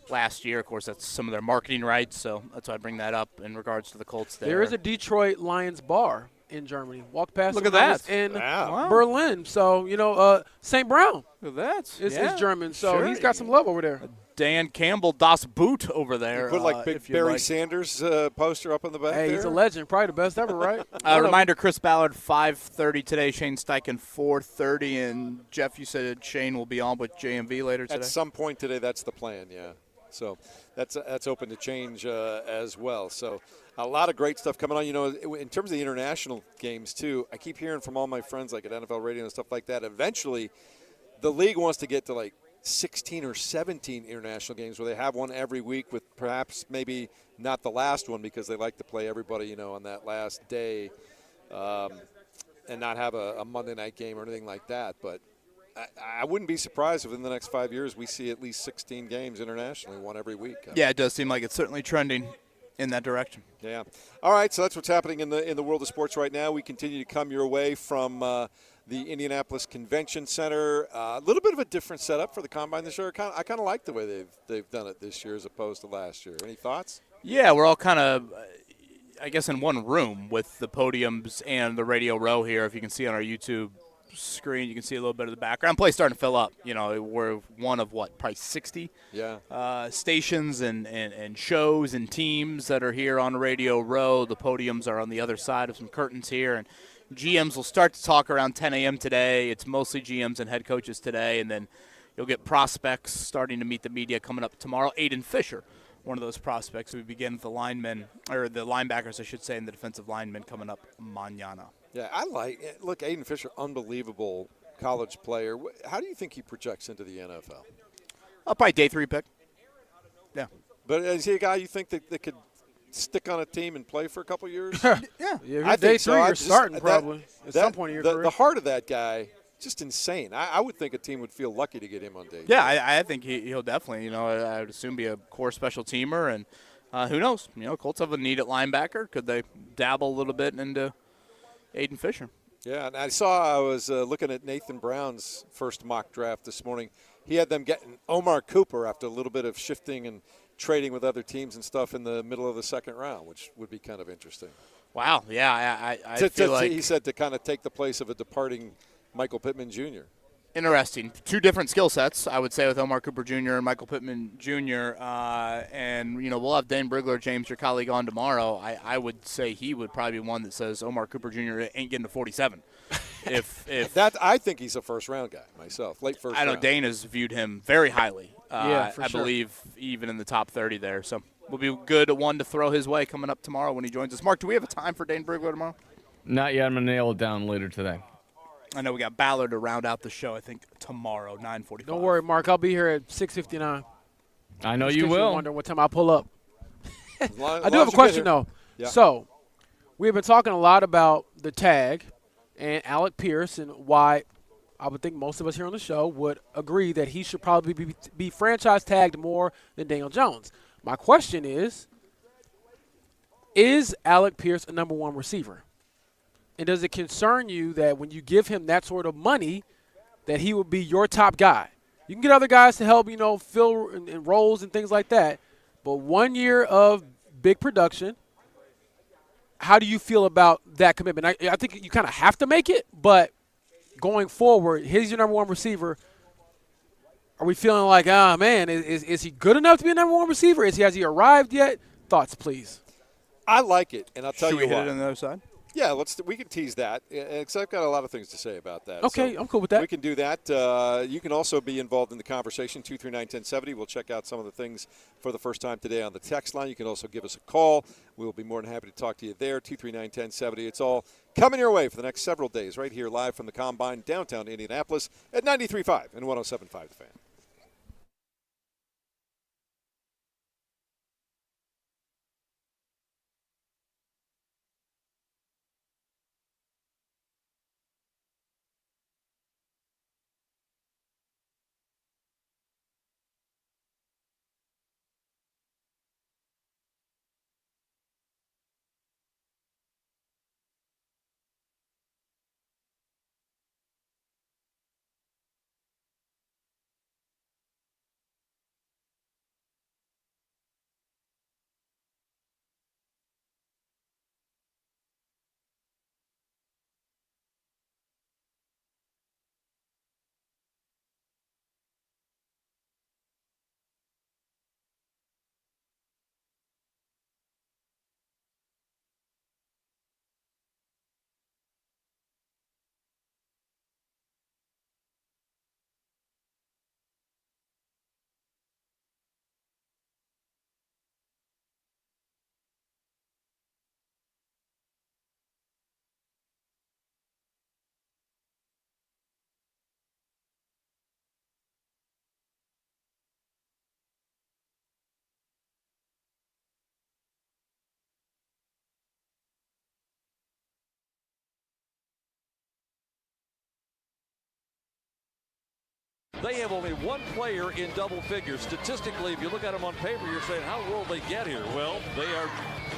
H: last year. Of course, that's some of their marketing rights, so that's why I bring that up in regards to the Colts there.
I: There is a Detroit Lions bar in Germany. Walk past.
H: Look at that.
I: In Berlin. So, St. Brown.
H: Look at that.
I: It's German, so he's got some love over there.
H: Dan Campbell, Das Boot over there.
G: You put like big Barry Sanders poster up on the back
I: Hey,
G: there.
I: he's a legend. Probably the best ever, right?
H: Reminder, Chris Ballard, 5:30 today. Shane Steichen, 4:30. And, Jeff, you said Shane will be on with JMV later today?
G: At some point today, that's the plan, yeah. So that's open to change as well. So a lot of great stuff coming on. In terms of the international games, too, I keep hearing from all my friends like at NFL Radio and stuff like that, eventually the league wants to get to like 16 or 17 international games where they have one every week with perhaps maybe not the last one because they like to play everybody, on that last day and not have a Monday night game or anything like that. But I wouldn't be surprised if in the next 5 years we see at least 16 games internationally, one every week.
H: Yeah, it does seem like it's certainly trending in that direction.
G: Yeah. All right, so that's what's happening in the world of sports right now. We continue to come your way from the Indianapolis Convention Center. A little bit of a different setup for the Combine this year. I kind of like the way they've done it this year as opposed to last year. Any thoughts?
H: Yeah, we're all kind of, I guess, in one room with the podiums and the radio row here. If you can see on our YouTube screen, you can see a little bit of the background. Place starting to fill up. We're one of probably 60 stations and shows and teams that are here on Radio Row. The podiums are on the other side of some curtains here, and GMs will start to talk around 10 a.m. today. It's mostly GMs and head coaches today, and then you'll get prospects starting to meet the media coming up tomorrow. Aiden Fisher, one of those prospects. We begin with the linebackers, I should say, and the defensive linemen coming up mañana. Yeah,
G: look, Aiden Fisher, unbelievable college player. How do you think he projects into the NFL?
H: Probably day 3 pick. Yeah.
G: But is he a guy you think that could stick on a team and play for a couple years?
I: Yeah, I think so. You're starting probably at some point in your career.
G: The heart of that guy, just insane. I would think a team would feel lucky to get him on day 2.
H: Yeah, I think he'll definitely, I would assume be a core special teamer. And who knows? Colts have a need at linebacker. Could they dabble a little bit into Aiden Fisher?
G: Yeah, and I was looking at Nathan Brown's first mock draft this morning. He had them getting Omar Cooper after a little bit of shifting and trading with other teams and stuff in the middle of the second round, which would be kind of interesting.
H: Wow, yeah, I feel like
G: he said to kind of take the place of a departing Michael Pittman Jr.
H: Interesting. 2 different skill sets, I would say, with Omar Cooper Jr. and Michael Pittman Jr. And, we'll have Dane Brigler, James, your colleague, on tomorrow. I would say he would probably be one that says Omar Cooper Jr. ain't getting to 47. if
G: that, I think he's a first-round guy myself, late first round.
H: I know Dane has viewed him very highly.
I: For sure.
H: I believe even in the top 30 there. So will be a good one to throw his way coming up tomorrow when he joins us. Mark, do we have a time for Dane Brigler tomorrow?
J: Not yet. I'm going to nail it down later today.
H: I know we got Ballard to round out the show, I think, tomorrow, 9:45.
I: Don't worry, Mark. I'll be here at 6:59.
J: I know you will.
I: Wondering what time I pull up.
G: I
I: do have a question, though.
G: Yeah.
I: So we've been talking a lot about the tag and Alec Pierce and why I would think most of us here on the show would agree that he should probably be franchise tagged more than Daniel Jones. My question is Alec Pierce a number 1 receiver? And does it concern you that when you give him that sort of money that he will be your top guy? You can get other guys to help, fill in roles and things like that. But 1 year of big production, how do you feel about that commitment? I think you kind of have to make it, but going forward, he's your number one receiver. Are we feeling like, man, is he good enough to be a number one receiver? Has he arrived yet? Thoughts, please.
G: I like it, and I'll tell
H: Should
G: you
H: we hit
G: why.
H: it on the other side?
G: Yeah, we can tease that, because I've got a lot of things to say about that.
I: Okay,
G: so
I: I'm cool with that.
G: We can do that. You can also be involved in the conversation, 239-1070. We'll check out some of the things for the first time today on the text line. You can also give us a call. We'll be more than happy to talk to you there, 239-1070. It's all coming your way for the next several days right here live from the Combine downtown Indianapolis at 93.5 and 107.5 The Fan.
M: They have only one player in double figures. Statistically, if you look at them on paper, you're saying, how will they get here? Well, they are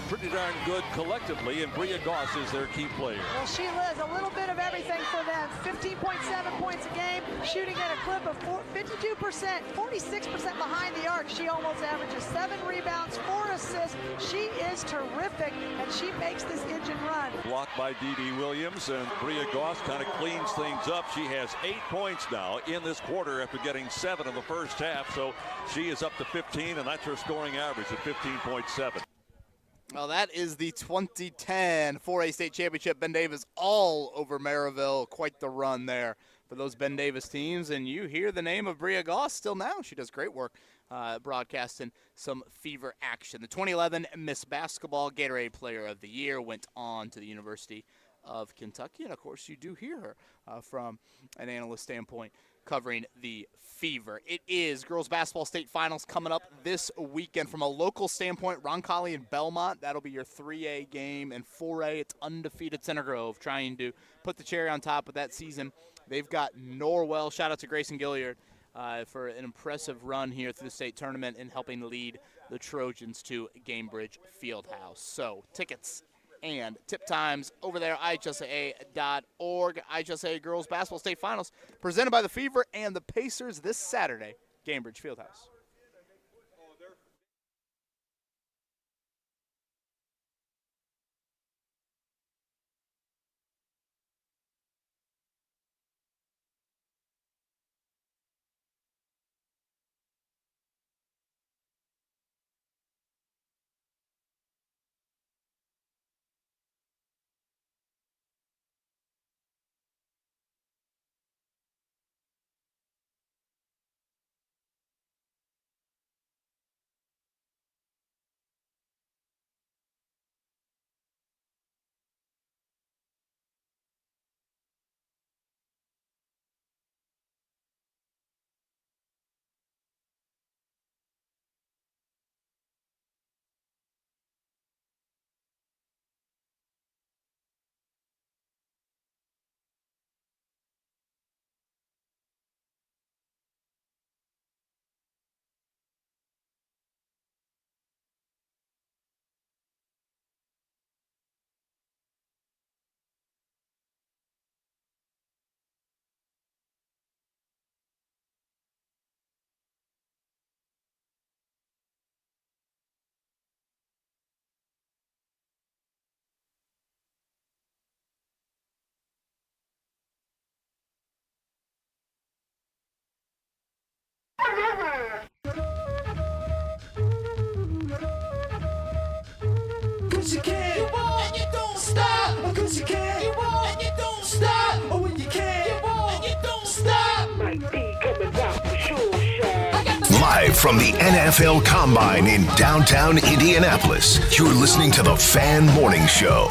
M: pretty darn good collectively, and Bria Goss is their key player.
N: Well, she lives a little bit of everything for them. 15.7 points a game, shooting at a clip of 52%, 46% behind the arc. She almost averages 7 rebounds, 4 assists. She is terrific, and she makes this engine run.
M: Blocked by D.D. Williams, and Bria Goss kind of cleans things up. She has 8 points now in this quarter after getting 7 in the first half, so she is up to 15, and that's her scoring average at 15.7.
H: Well, that is the 2010 4A State Championship. Ben Davis all over Maryville. Quite the run there for those Ben Davis teams. And you hear the name of Bria Goss still now. She does great work broadcasting some Fever action. The 2011 Miss Basketball Gatorade Player of the Year went on to the University of Kentucky. And, of course, you do hear her from an analyst standpoint covering the Fever. It is girls basketball state finals coming up this weekend. From a local standpoint, Roncalli and Belmont, that'll be your 3A game. And 4A, it's undefeated Center Grove trying to put the cherry on top of that season. They've got Norwell. Shout out to Grayson Gilliard for an impressive run here through the state tournament and helping lead the Trojans to Gamebridge Fieldhouse. So tickets and tip times over there, ihsaa.org. IHSA Girls Basketball State Finals presented by the Fever and the Pacers this Saturday, Gamebridge Fieldhouse.
L: Cause you can, you won't, and you don't stop. Cause you can, you won't, and you don't stop. Oh, when you can, you won't, and you don't stop. Might be coming out for sure.
F: Live from the NFL Combine in downtown Indianapolis, you're listening to the Fan Morning Show.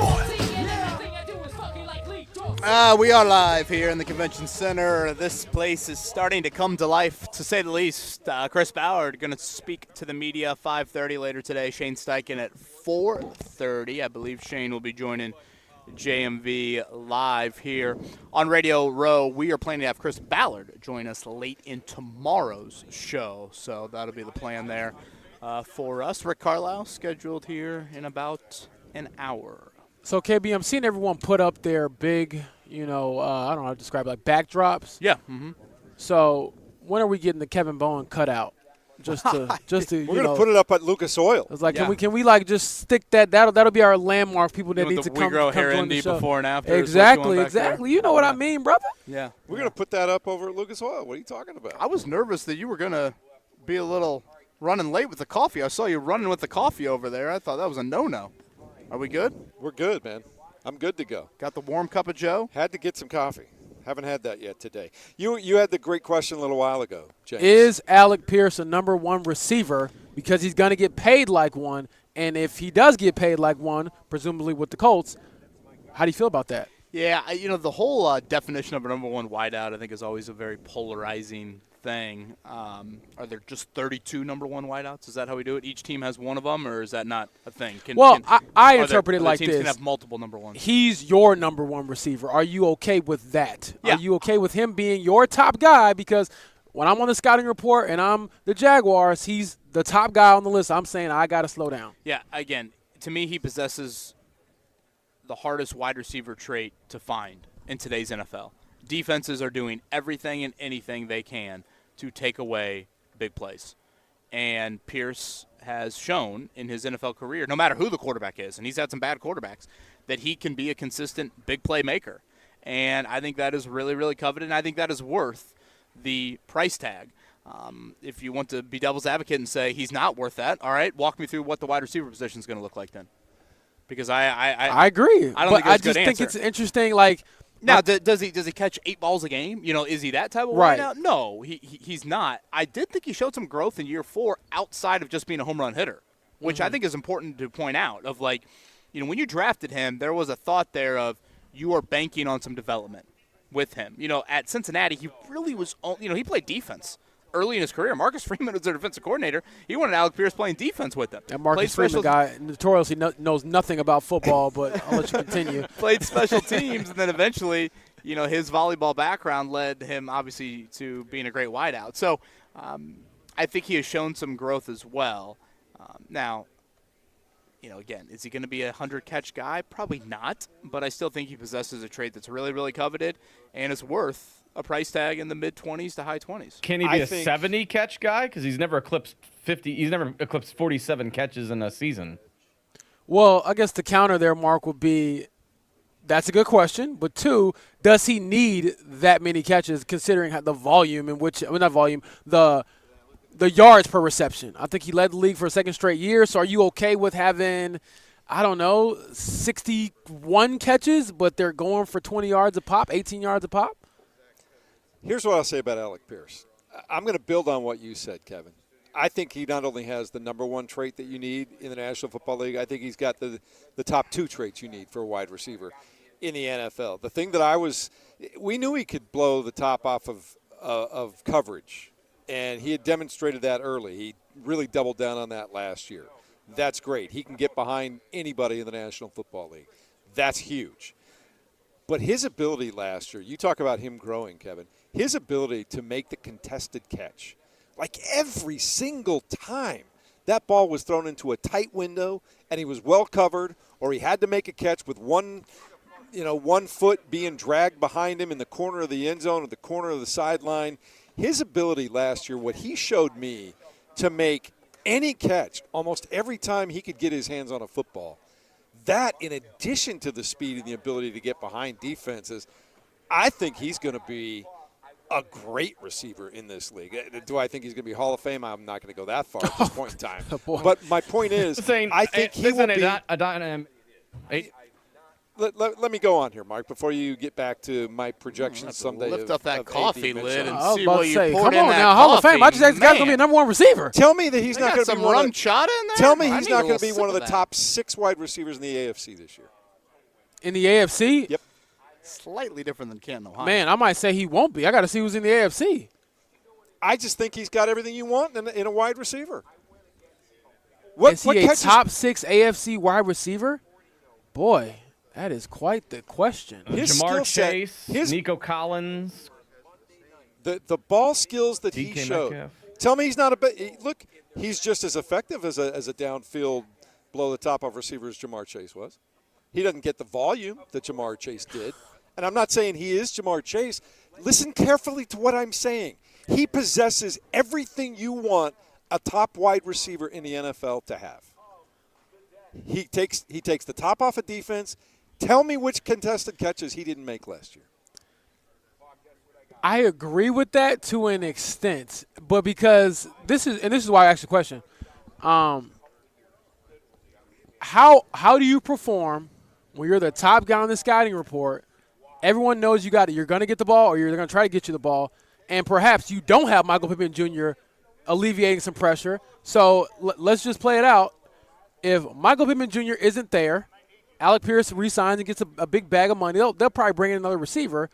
H: We are live here in the Convention Center. This place is starting to come to life, to say the least. Chris Ballard going to speak to the media 5:30 later today. Shane Steichen at 4:30. I believe Shane will be joining JMV live here on Radio Row. We are planning to have Chris Ballard join us late in tomorrow's show, so that'll be the plan there for us. Rick Carlisle scheduled here in about an hour.
I: So, KB, I'm seeing everyone put up their big, I don't know how to describe it, like backdrops.
H: Yeah. Mm-hmm.
I: So, when are we getting the Kevin Bowen cutout? Just to,
G: we're gonna put it up at Lucas Oil.
I: It's like, can we like just stick that? That'll be our landmark. People that need to come
H: hair
I: join the show.
H: before and after.
I: Exactly. You know what I mean, brother?
H: Yeah.
G: We're gonna put that up over at Lucas Oil. What are you talking about?
H: I was nervous that you were gonna be a little running late with the coffee. I saw you running with the coffee over there. I thought that was a no-no. Are we good?
G: We're good, man. I'm good to go.
H: Got the warm cup of Joe?
G: Had to get some coffee. Haven't had that yet today. You had the great question a little while ago, James.
I: Is Alec Pierce a number one receiver because he's going to get paid like one? And if he does get paid like one, presumably with the Colts, how do you feel about that?
H: Yeah, the whole definition of a number one wideout I think is always a very polarizing thing. Are there just 32 number one wideouts? Is that how we do it? Each team has one of them, or is that not a thing?
I: I interpret it like
H: teams
I: this.
H: Can have multiple number ones.
I: He's your number one receiver. Are you okay with that?
H: Yeah.
I: Are you okay with him being your top guy? Because when I'm on the scouting report and I'm the Jaguars, he's the top guy on the list. I'm saying I got to slow down.
H: Yeah, again, to me, he possesses the hardest wide receiver trait to find in today's NFL. Defenses are doing everything and anything they can to take away big plays. And Pierce has shown in his NFL career, no matter who the quarterback is, and he's had some bad quarterbacks, that he can be a consistent big play maker. And I think that is really, really coveted, and I think that is worth the price tag. If you want to be devil's advocate and say he's not worth that, all right, walk me through what the wide receiver position is going to look like then. Because I
I: agree.
H: I don't think
I: I just think it's interesting, like –
H: now, does he catch 8 balls a game? Is he that type of
I: right
H: wideout? No, he's not. I did think he showed some growth in year 4 outside of just being a home run hitter, which I think is important to point out. Of like, when you drafted him, there was a thought there of you are banking on some development with him. At Cincinnati, he really was. He played defense early in his career. Marcus Freeman was their defensive coordinator. He wanted Alec Pierce playing defense with him.
I: That Marcus Freeman guy notoriously knows nothing about football, but I'll let you continue.
H: Played special teams, and then eventually, his volleyball background led him obviously to being a great wideout. So I think he has shown some growth as well. Now, again, is he going to be a 100-catch guy? Probably not, but I still think he possesses a trait that's really, really coveted and is worth a price tag in the mid-20s to high 20s.
J: Can he be a 70-catch guy? Because he's never eclipsed 50. He's never eclipsed 47 catches in a season.
I: Well, I guess the counter there, Mark, would be that's a good question. But 2, does he need that many catches considering the volume in which – not volume, the yards per reception? I think he led the league for a second straight year. So are you okay with having – I don't know, 61 catches, but they're going for 20 yards a pop, 18 yards a pop?
G: Here's what I'll say about Alec Pierce. I'm going to build on what you said, Kevin. I think he not only has the number one trait that you need in the National Football League, I think he's got the top 2 traits you need for a wide receiver in the NFL. The thing that we knew he could blow the top off of coverage, and he had demonstrated that early. He really doubled down on that last year. That's great. He can get behind anybody in the National Football League. That's huge. But his ability last year, you talk about him growing, Kevin, his ability to make the contested catch, like every single time that ball was thrown into a tight window and he was well covered, or he had to make a catch with one foot being dragged behind him in the corner of the end zone or the corner of the sideline. His ability last year, what he showed me to make any catch almost every time he could get his hands on a football, that in addition to the speed and the ability to get behind defenses, I think he's going to be a great receiver in this league. Do I think he's going to be Hall of Fame? I'm not going to go that far at this point in time. But my point is, I think he will be. Let me go on here, Mark, before you get back to my projections someday.
H: Lift up that coffee lid and
I: I was
H: see
I: about
H: what
I: to
H: you
I: say,
H: poured
I: come
H: in
I: on
H: that
I: now, Hall of
H: coffee.
I: Fame. I just said the guy's going to be a number one receiver.
G: Tell me that he's
H: They
G: not
H: got
G: going to be
H: some
G: one
H: rum
G: of
H: chata in there?
G: Tell me
H: I
G: he's
H: need
G: not
H: a
G: going to be
H: little
G: one of
H: sip
G: the
H: that.
G: top 6 wide receivers in the AFC this year.
I: In the AFC?
G: Yep.
H: Slightly different than Canton, Ohio.
I: Man, I might say he won't be. I got to see who's in the AFC.
G: I just think he's got everything you want in a wide receiver.
I: Is he a top 6 AFC wide receiver? Boy, that is quite the question.
G: His
J: Jamar
G: skill set,
J: Chase, Nico Collins.
G: The ball skills that he
J: DK
G: showed.
J: Metcalf.
G: Tell me he's not look, he's just as effective as a downfield blow the top off receiver as Jamar Chase was. He doesn't get the volume that Jamar Chase did. And I'm not saying he is Jamar Chase. Listen carefully to what I'm saying. He possesses everything you want a top wide receiver in the NFL to have. He takes the top off of defense. Tell me which contested catches he didn't make last year.
I: I agree with that to an extent, but because this is why I asked the question. How do you perform when you're the top guy on the scouting report? Everyone knows you're going to get the ball, or you're going to try to get you the ball, and perhaps you don't have Michael Pittman Jr. alleviating some pressure. So let's just play it out. If Michael Pittman Jr. isn't there, Alec Pierce re-signs and gets a big bag of money. They'll probably bring in another receiver.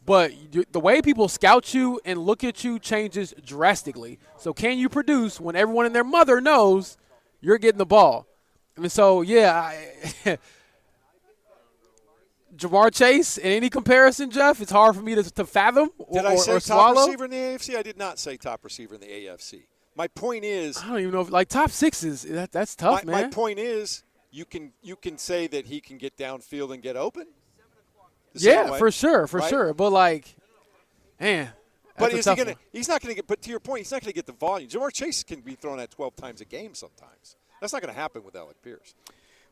I: But the way people scout you and look at you changes drastically. So can you produce when everyone and their mother knows you're getting the ball? And so, yeah, Jamar Chase, in any comparison, Jeff, it's hard for me to fathom
G: Did I say top receiver in the AFC? I did not say top receiver in the AFC. My point is,
I: I don't even know if like top 6 is that's tough, man.
G: My point is, you can say that he can get downfield and get open.
I: Yeah, for sure.
G: Right?
I: But like, man.
G: But is he gonna? He's not going to get. But to your point, he's not going to get the volume. Jamar Chase can be thrown at 12 times a game sometimes. That's not going to happen with Alec Pierce.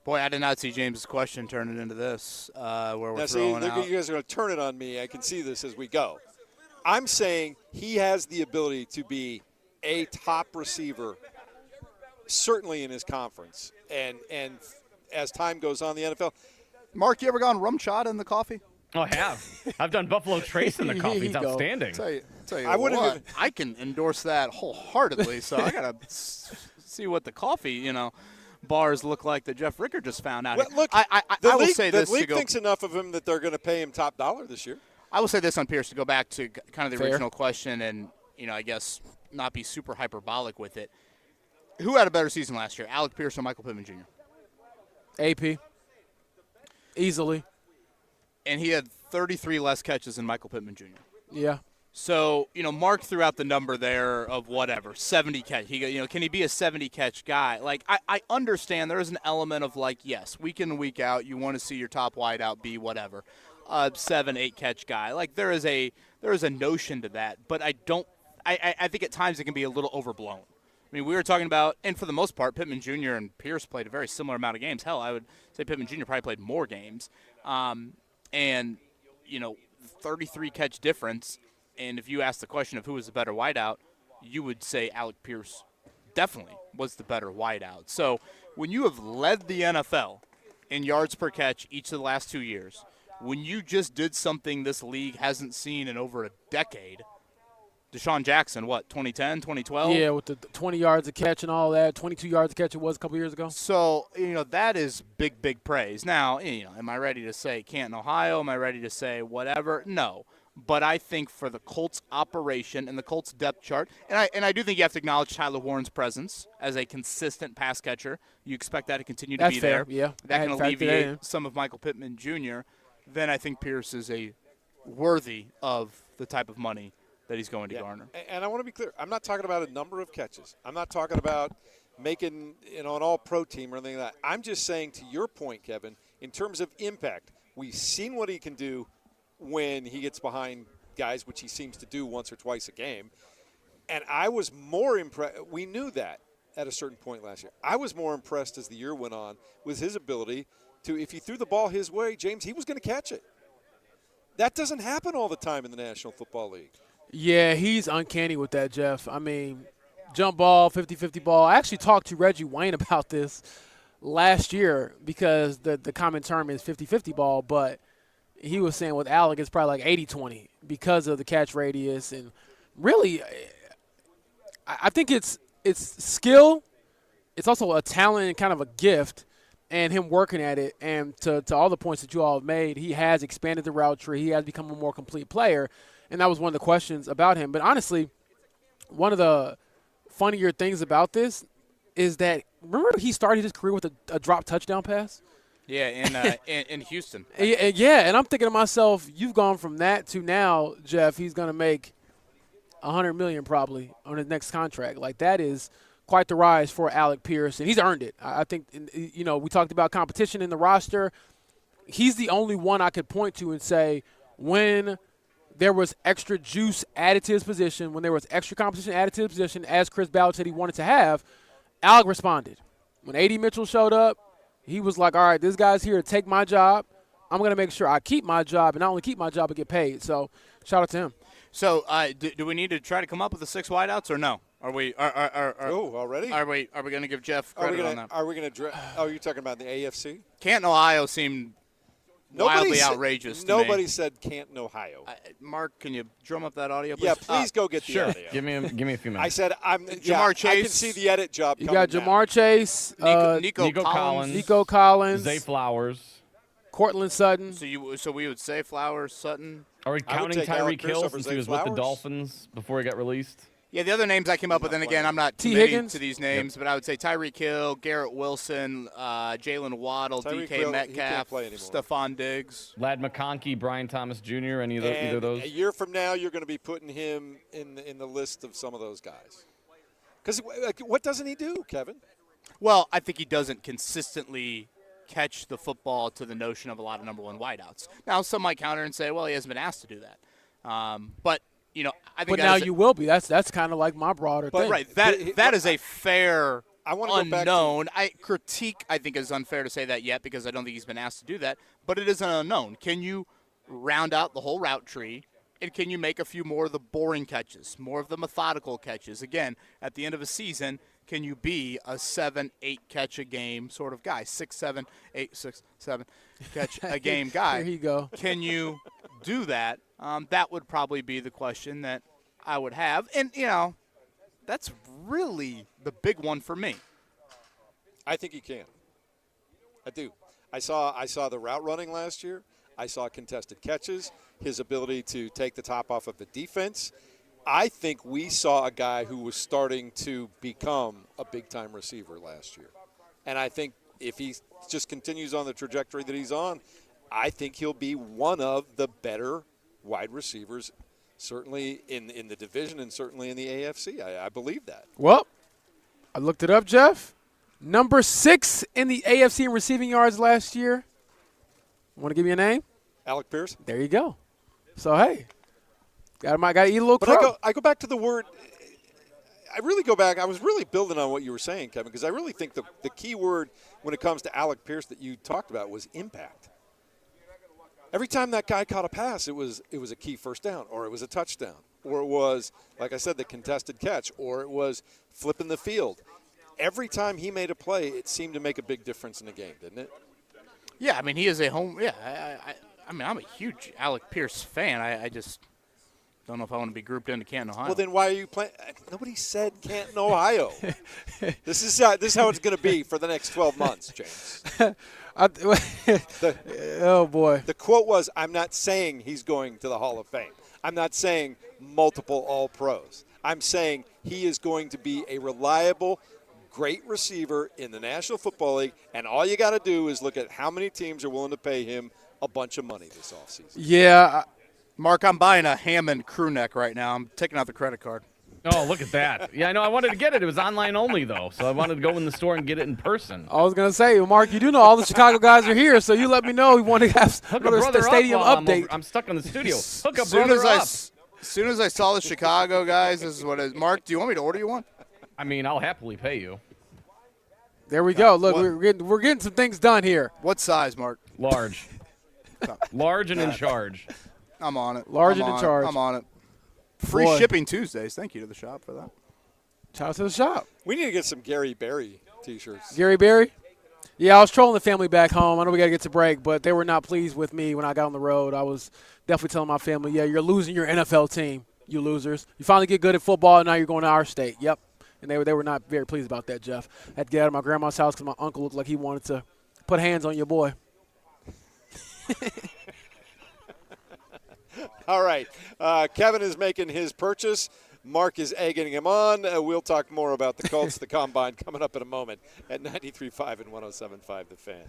H: Boy, I did not see James's question turn it into this, where we're throwing out.
G: You guys are going to turn it on me. I can see this as we go. I'm saying he has the ability to be a top receiver, certainly in his conference, and as time goes on, the NFL.
H: Mark, you ever gone rum chata in the coffee?
J: Oh, I have. I've done Buffalo Trace in the coffee. It's outstanding.
H: Tell you I can endorse that wholeheartedly. So I gotta see what the coffee, bars look like that Jeff Ricker just found out.
G: Well, look,
H: I will say this.
G: The league thinks enough of him that they're going to pay him top dollar this year.
H: I will say this on Pierce to go back to kind of the original question, and I guess not be super hyperbolic with it. Who had a better season last year, Alec Pierce or Michael Pittman Jr.?
I: AP. Easily.
H: And he had 33 less catches than Michael Pittman Jr.
I: Yeah.
H: So, Mark threw out the number there of whatever, 70 catch. Can he be a 70 catch guy? Like, I understand there is an element of like, yes, week in and week out, you want to see your top wideout be whatever, 7-8 catch guy. Like there is a notion to that, but I think at times it can be a little overblown. I mean, we were talking about, and for the most part, Pittman Jr. and Pierce played a very similar amount of games. Hell, I would say Pittman Jr. probably played more games. And 33 catch difference. And if you ask the question of who was the better wideout, you would say Alec Pierce definitely was the better wideout. So when you have led the NFL in yards per catch each of the last 2 years, when you just did something this league hasn't seen in over a decade, Deshaun Jackson, 2010, 2012?
I: Yeah, with the 20 yards a catch and all that, 22 yards a catch it was a couple years ago.
H: So, that is big, big praise. Now, am I ready to say Canton, Ohio? Am I ready to say whatever? No. But I think for the Colts operation and the Colts depth chart, and I do think you have to acknowledge Tyler Warren's presence as a consistent pass catcher. You expect that to continue to be
I: fair.
H: there.
I: Yeah.
H: That can alleviate some of Michael Pittman Jr. Then I think Pierce is a worthy of the type of money that he's going to garner.
G: And I want to be clear. I'm not talking about a number of catches. I'm not talking about making an all-pro team or anything like that. I'm just saying, to your point, Kevin, in terms of impact, we've seen what he can do when he gets behind guys, which he seems to do once or twice a game. And I was more impressed. We knew that at a certain point last year. I was more impressed as the year went on with his ability to, if he threw the ball his way, James, he was going to catch it. That doesn't happen all the time in the National Football League.
I: Yeah, he's uncanny with that, Jeff. I mean, jump ball, 50-50 ball. I actually talked to Reggie Wayne about this last year because the common term is 50-50 ball, but he was saying with Alec it's probably like 80-20 because of the catch radius. And really, I think it's skill. It's also a talent and kind of a gift, and him working at it. And to all the points that you all have made, he has expanded the route tree. He has become a more complete player, and that was one of the questions about him. But honestly, one of the funnier things about this is that, remember he started his career with a drop touchdown pass?
H: Yeah, in Houston.
I: Yeah, and I'm thinking to myself, you've gone from that to now, Jeff, he's going to make $100 million probably on his next contract. Like, that is quite the rise for Alec Pearson. He's earned it. I think, we talked about competition in the roster. He's the only one I could point to and say when there was extra juice added to his position, when there was extra competition added to his position, as Chris Ballard said he wanted to have, Alec responded. When A.D. Mitchell showed up, he was like, all right, this guy's here to take my job. I'm going to make sure I keep my job, and not only keep my job, but get paid. So shout out to him.
H: So do we need to try to come up with the 6 wideouts or no? Are we
G: already?
H: Are we going to give Jeff credit on that?
G: Are we going to you're talking about the AFC?
H: Canton, Ohio seemed wildly outrageous to me.
G: Nobody said Canton, Ohio.
H: Mark, can you drum up that audio, please?
G: Yeah, please go get the
J: Sure.
G: audio.
J: Give me a few minutes.
G: I said
H: Jamar Chase.
G: I can see the edit job
I: You
G: coming
I: got Jamar Chase,
H: Nico Collins,
I: Nico Collins,
J: Zay Flowers,
I: Cortland Sutton.
H: So we would say Flowers, Sutton.
J: Are we counting Tyreek Hill since he was with the Dolphins before he got released?
H: Yeah, the other names I came up with, and again, I'm not committing to these names, but I would say Tyreek Hill, Garrett Wilson, Jalen Waddle, DK Metcalf, Stephon Diggs.
J: Lad McConkey, Brian Thomas Jr., either of those?
G: A year from now, you're going to be putting him in the list of some of those guys. Because what doesn't he do, Kevin?
H: Well, I think he doesn't consistently catch the football to the notion of a lot of number one wideouts. Now, some might counter and say, well, he hasn't been asked to do that. But I think.
I: But now you will be. That's kind of like my broader thing.
H: Right. That is a fair unknown.
I: Critique,
H: I think, is unfair to say that yet because I don't think he's been asked to do that. But it is an unknown. Can you round out the whole route tree, and can you make a few more of the boring catches, more of the methodical catches? Again, at the end of a season, can you be a 7-8 catch a game sort of guy? 6, 7, 8, 6, 7 catch a game guy.
I: Here you go.
H: Can you do that? That would probably be the question that I would have. And, that's really the big one for me.
G: I think he can. I do. I saw the route running last year. I saw contested catches, his ability to take the top off of the defense. I think we saw a guy who was starting to become a big-time receiver last year. And I think if he just continues on the trajectory that he's on, I think he'll be one of the better wide receivers, certainly in the division and certainly in the AFC. I believe that.
I: Well, I looked it up, Jeff. Number 6 in the AFC in receiving yards last year. Want to give me a name?
G: Alec Pierce.
I: There you go. So, hey, got to eat a little crow.
G: But I go back to the word. I really go back. I was really building on what you were saying, Kevin, because I really think the key word when it comes to Alec Pierce that you talked about was impact. Every time that guy caught a pass, it was a key first down, or it was a touchdown, or it was, like I said, the contested catch, or it was flipping the field. Every time he made a play, it seemed to make a big difference in the game, didn't it?
H: Yeah, I mean, he is a home. Yeah, I mean, I'm a huge Alec Pierce fan. I just don't know if I want to be grouped into Canton, Ohio.
G: Well, then why are you playing? Nobody said Canton, Ohio. This is how it's going to be for the next 12 months, James.
I: Oh, boy.
G: The quote was, I'm not saying he's going to the Hall of Fame. I'm not saying multiple All-Pros. I'm saying he is going to be a reliable, great receiver in the National Football League, and all you got to do is look at how many teams are willing to pay him a bunch of money this offseason.
I: Yeah.
H: Mark, I'm buying a Hammond crew neck right now. I'm taking out the credit card.
J: Oh, look at that. Yeah, I know. I wanted to get it. It was online only, though, so I wanted to go in the store and get it in person.
I: I was going to say, Mark, you do know all the Chicago guys are here, so you let me know. We want to have another stadium update.
J: I'm stuck in the studio. Hook a brother up.
H: As soon as I saw the Chicago guys, this is what it is. Mark, do you want me to order you one?
J: I mean, I'll happily pay you.
I: There we go. Look, we're getting some things done here.
H: What size, Mark?
J: Large. Large and in charge.
H: I'm on it.
I: Large and in charge.
H: I'm on it. Free
I: Boy.
H: shipping Tuesdays. Thank you to the shop for that.
I: Shout out to the shop.
G: We need to get some Gary Berry T-shirts.
I: Gary Berry? Yeah, I was trolling the family back home. I know we got to get to break, but they were not pleased with me when I got on the road. I was definitely telling my family, yeah, you're losing your NFL team, you losers. You finally get good at football, and now you're going to our state. Yep. And they were not very pleased about that, Jeff. I had to get out of my grandma's house because my uncle looked like he wanted to put hands on your boy.
G: All right. Kevin is making his purchase. Mark is egging him on. We'll talk more about the Colts, the Combine, coming up in a moment at 93.5 and 107.5 The Fan.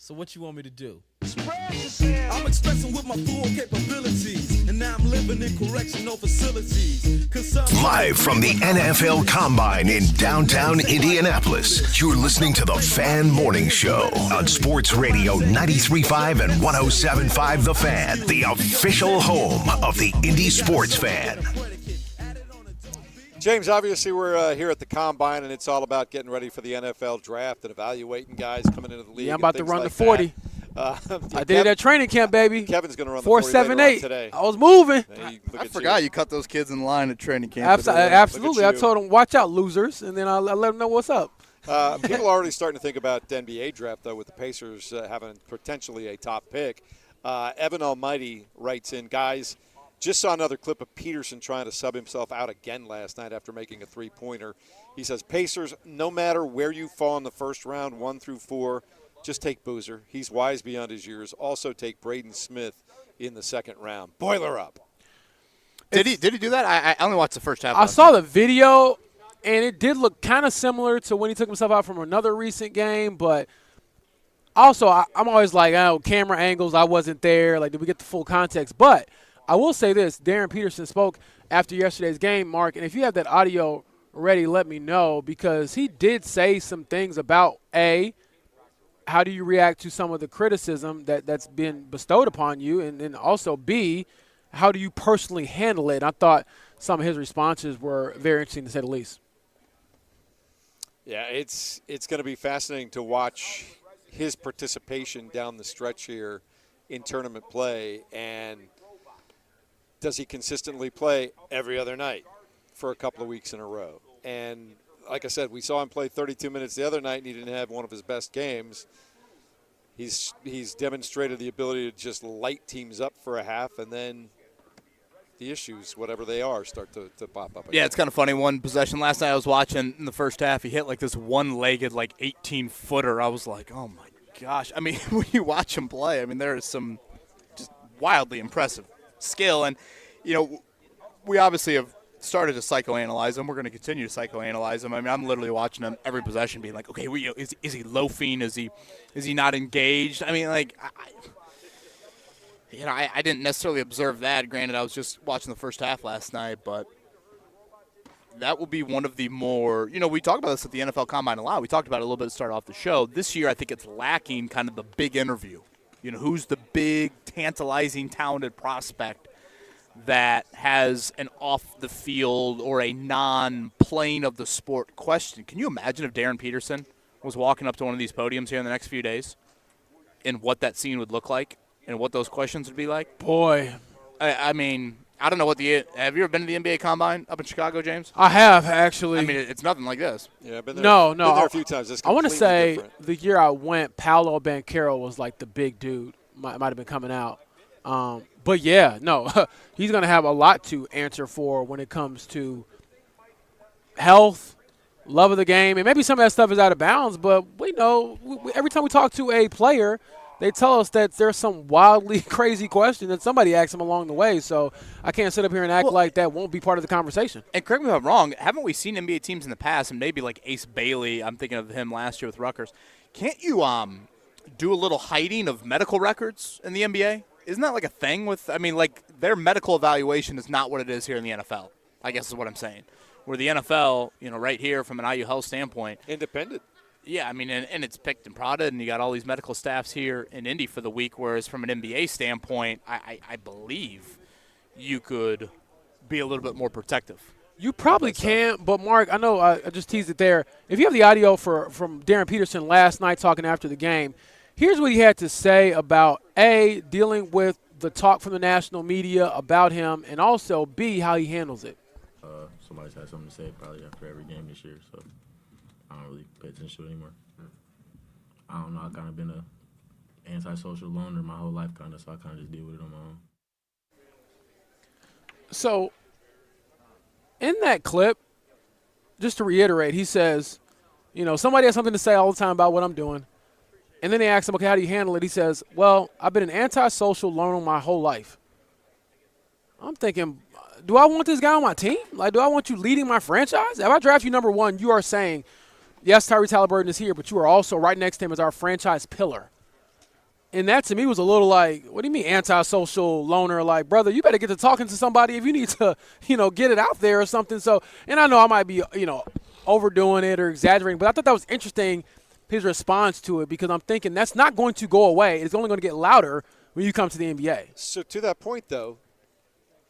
O: So what you want me to do?
L: I'm expressing with my full capabilities, and now I'm living in correctional facilities.
F: Live from the NFL Combine in downtown Indianapolis, you're listening to the Fan Morning Show on Sports Radio 93.5 and 107.5 The Fan, the official home of the Indy Sports Fan.
G: James, obviously we're here at the Combine, and it's all about getting ready for the NFL Draft and evaluating guys coming into the league.
I: Yeah, I'm about to run
G: like
I: the 40. I did it at training camp, baby.
G: Kevin's going to run the 40 later on today.
I: I was moving.
B: I forgot you cut those kids in line at training camp.
I: Absolutely. I told them, watch out, losers, and then I let them know what's up.
G: People are already starting to think about the NBA draft, though, with the Pacers having potentially a top pick. Evan Almighty writes in, guys, just saw another clip of Peterson trying to sub himself out again last night after making a three-pointer. He says, Pacers, no matter where you fall in the first round, 1 through 4, just take Boozer. He's wise beyond his years. Also take Braden Smith in the second round. Boiler up.
H: Did he do that? I only watched the first half.
I: I saw the video, and it did look kind of similar to when he took himself out from another recent game. But also, I'm always like, oh, camera angles, I wasn't there. Like, did we get the full context? But I will say this. Darren Peterson spoke after yesterday's game, Mark, and if you have that audio ready, let me know, because he did say some things about, A, how do you react to some of the criticism that's been bestowed upon you, and then also, B, how do you personally handle it? And I thought some of his responses were very interesting, to say the least.
G: Yeah, it's going to be fascinating to watch his participation down the stretch here in tournament play, and does he consistently play every other night for a couple of weeks in a row? And like I said, we saw him play 32 minutes the other night, and he didn't have one of his best games. He's demonstrated the ability to just light teams up for a half, and then the issues, whatever they are, start to pop up again.
H: Yeah, it's kind of funny. One possession last night I was watching in the first half, he hit like this one-legged, like 18-footer. I was like, oh, my gosh. I mean, when you watch him play, I mean, there is some just wildly impressive skill. And, you know, we obviously have started to psychoanalyze him. We're going to continue to psychoanalyze him. I mean, I'm literally watching him every possession being like, okay, is he loafing? Is he not engaged? I mean, like, I didn't necessarily observe that. Granted, I was just watching the first half last night, but that will be one of the more, we talk about this at the NFL Combine a lot. We talked about it a little bit to start off the show. This year, I think it's lacking kind of the big interview. Who's the big, tantalizing, talented prospect that has an off-the-field or a non-playing of the sport question. Can you imagine if Darren Peterson was walking up to one of these podiums here in the next few days and what that scene would look like and what those questions would be like?
I: Boy.
H: I mean, I don't know have you ever been to the NBA Combine up in Chicago, James?
I: I have, actually.
H: I mean, it's nothing like this.
G: Yeah, I've been there.
I: No.
G: Been there a few times. It's
I: I want to say
G: different.
I: the year I went, Paolo Banchero was like the big dude. Might have been coming out. But, yeah, no, he's going to have a lot to answer for when it comes to health, love of the game, and maybe some of that stuff is out of bounds, but we know every time we talk to a player, they tell us that there's some wildly crazy question that somebody asked him along the way, so I can't sit up here and act like that won't be part of the conversation.
H: And correct me if I'm wrong, haven't we seen NBA teams in the past, and maybe like Ace Bailey, I'm thinking of him last year with Rutgers, can't you do a little hiding of medical records in the NBA? Isn't that like a thing their medical evaluation is not what it is here in the NFL, I guess is what I'm saying. Where the NFL, right here from an IU Health standpoint.
G: Independent.
H: Yeah, I mean, and it's picked and prodded, and you got all these medical staffs here in Indy for the week, whereas from an NBA standpoint, I believe you could be a little bit more protective.
I: You probably can, but, Mark, I know I just teased it there. If you have the audio from Darren Peterson last night talking after the game, here's what he had to say about, A, dealing with the talk from the national media about him, and also, B, how he handles it.
P: Somebody's had something to say probably after every game this year, so I don't really pay attention to it anymore. I don't know. I've kind of been a antisocial loner my whole life, kind of, so I kind of just deal with it on my own.
I: So, in that clip, just to reiterate, he says, somebody has something to say all the time about what I'm doing. And then they ask him, okay, how do you handle it? He says, well, I've been an antisocial loner my whole life. I'm thinking, do I want this guy on my team? Like, do I want you leading my franchise? If I draft you number 1, you are saying, yes, Tyrese Halliburton is here, but you are also right next to him as our franchise pillar. And that to me was a little like, what do you mean antisocial loner? Like, brother, you better get to talking to somebody if you need to, get it out there or something. So, and I know I might be, overdoing it or exaggerating, but I thought that was interesting, his response to it, because I'm thinking that's not going to go away. It's only going to get louder when you come to the NBA.
G: So to that point, though,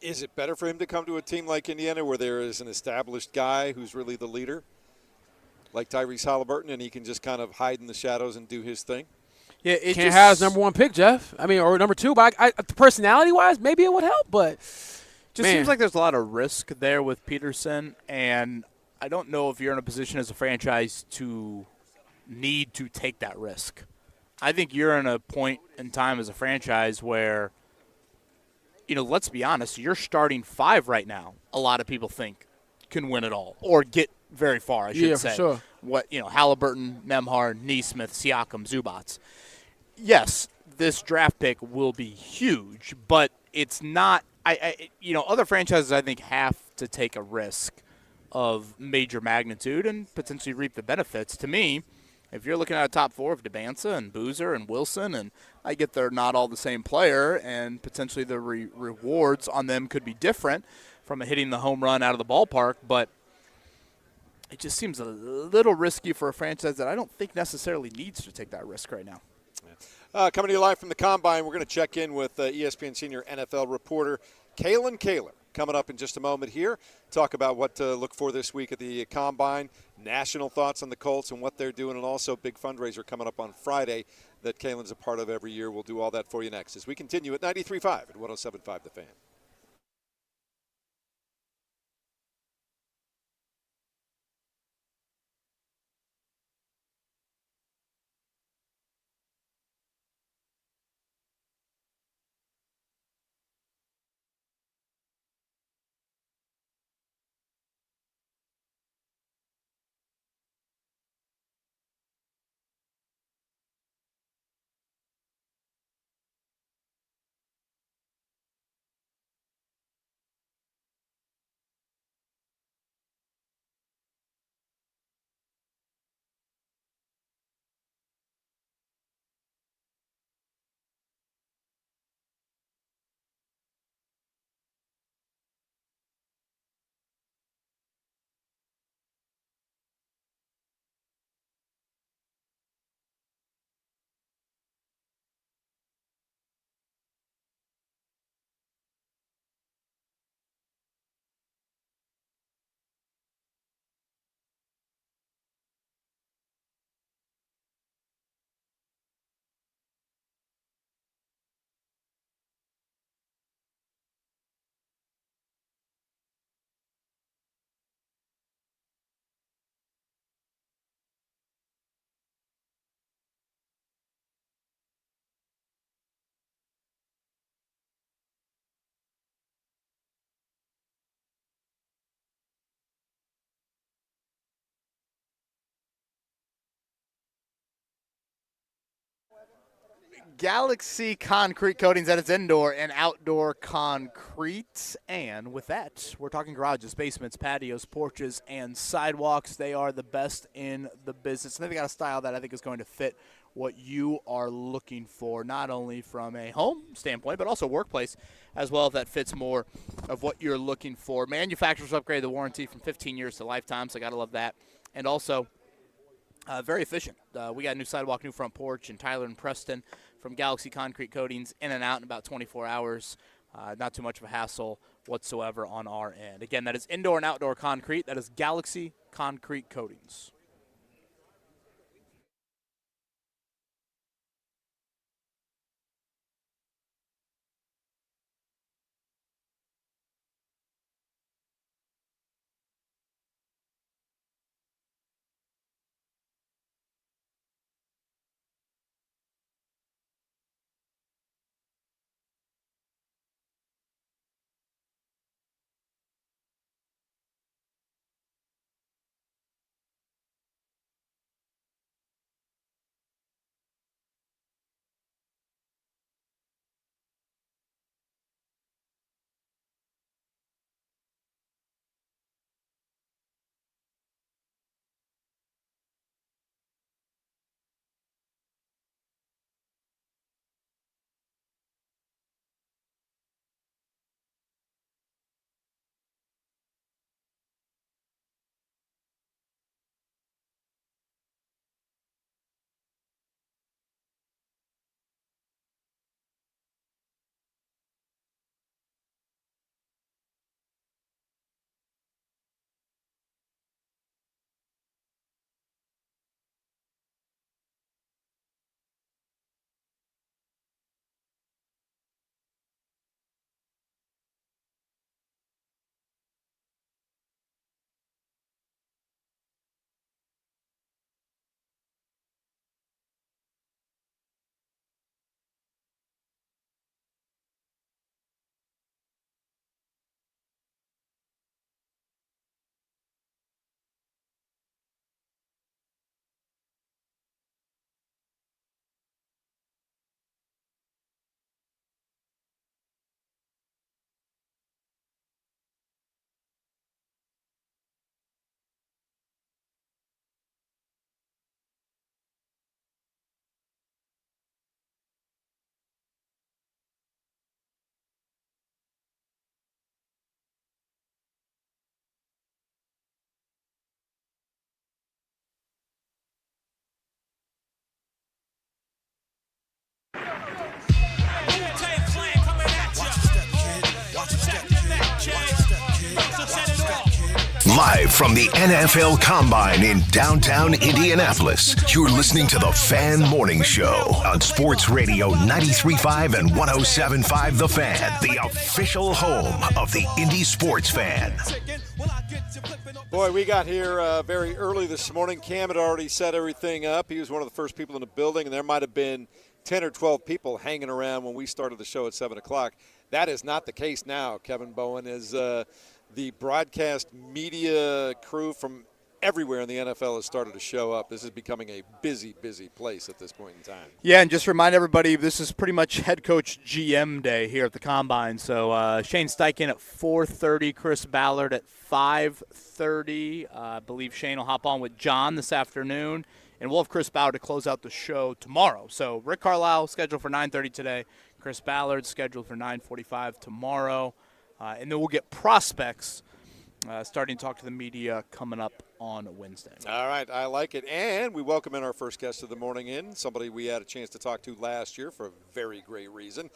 G: is it better for him to come to a team like Indiana where there is an established guy who's really the leader, like Tyrese Halliburton, and he can just kind of hide in the shadows and do his thing?
H: Yeah,
I: it can't have his number one pick, Jeff. I mean, or number two. But personality-wise, maybe it would help. But
H: just seems like there's a lot of risk there with Peterson, and I don't know if you're in a position as a franchise to need to take that risk. I think you're in a point in time as a franchise where, let's be honest, you're starting five right now. A lot of people think can win it all or get very far, I should say.
I: For sure.
H: Halliburton, Nembhard, Nesmith, Siakam, Zubats. Yes, this draft pick will be huge, but it's not. Other franchises I think have to take a risk of major magnitude and potentially reap the benefits. To me, if you're looking at a top four of DeBanza and Boozer and Wilson, and I get they're not all the same player, and potentially the rewards on them could be different from hitting the home run out of the ballpark, but it just seems a little risky for a franchise that I don't think necessarily needs to take that risk right now.
G: Coming to you live from the Combine, we're going to check in with ESPN senior NFL reporter Kalen Kaler. Coming up in just a moment here, talk about what to look for this week at the Combine, national thoughts on the Colts and what they're doing, and also a big fundraiser coming up on Friday that Kalen's a part of every year. We'll do all that for you next as we continue at 93.5 and 107.5 The Fan.
H: Galaxy Concrete Coatings at its indoor and outdoor concrete. And with that, we're talking garages, basements, patios, porches, and sidewalks. They are the best in the business. And they've got a style that I think is going to fit what you are looking for, not only from a home standpoint, but also workplace as well, if that fits more of what you're looking for. Manufacturers upgrade the warranty from 15 years to lifetime, so I got to love that. And also, very efficient. We got a new sidewalk, new front porch in Tyler and Preston from Galaxy Concrete Coatings, in and out in about 24 hours. Not too much of a hassle whatsoever on our end. Again, that is indoor and outdoor concrete. That is Galaxy Concrete Coatings.
F: Live from the NFL Combine in downtown Indianapolis, you're listening to the Fan Morning Show on Sports Radio 93.5 and 107.5 The Fan, the official home of the Indy Sports Fan.
G: Boy, we got here very early this morning. Cam had already set everything up. He was one of the first people in the building, and there might have been 10 or 12 people hanging around when we started the show at 7 o'clock. That is not the case now, Kevin Bowen, as the broadcast media crew from everywhere in the NFL has started to show up. This is becoming a busy, busy place at this point in time.
H: Yeah, and just remind everybody, this is pretty much head coach GM day here at the Combine. So Shane Steichen at 4:30, Chris Ballard at 5:30. I believe Shane will hop on with John this afternoon. And we'll have Chris Ballard to close out the show tomorrow. So Rick Carlisle scheduled for 9:30 today. Chris Ballard scheduled for 9:45 tomorrow. And then we'll get prospects starting to talk to the media coming up on Wednesday.
G: All right, I like it. And we welcome in our first guest of the morning somebody we had a chance to talk to last year for a very great reason.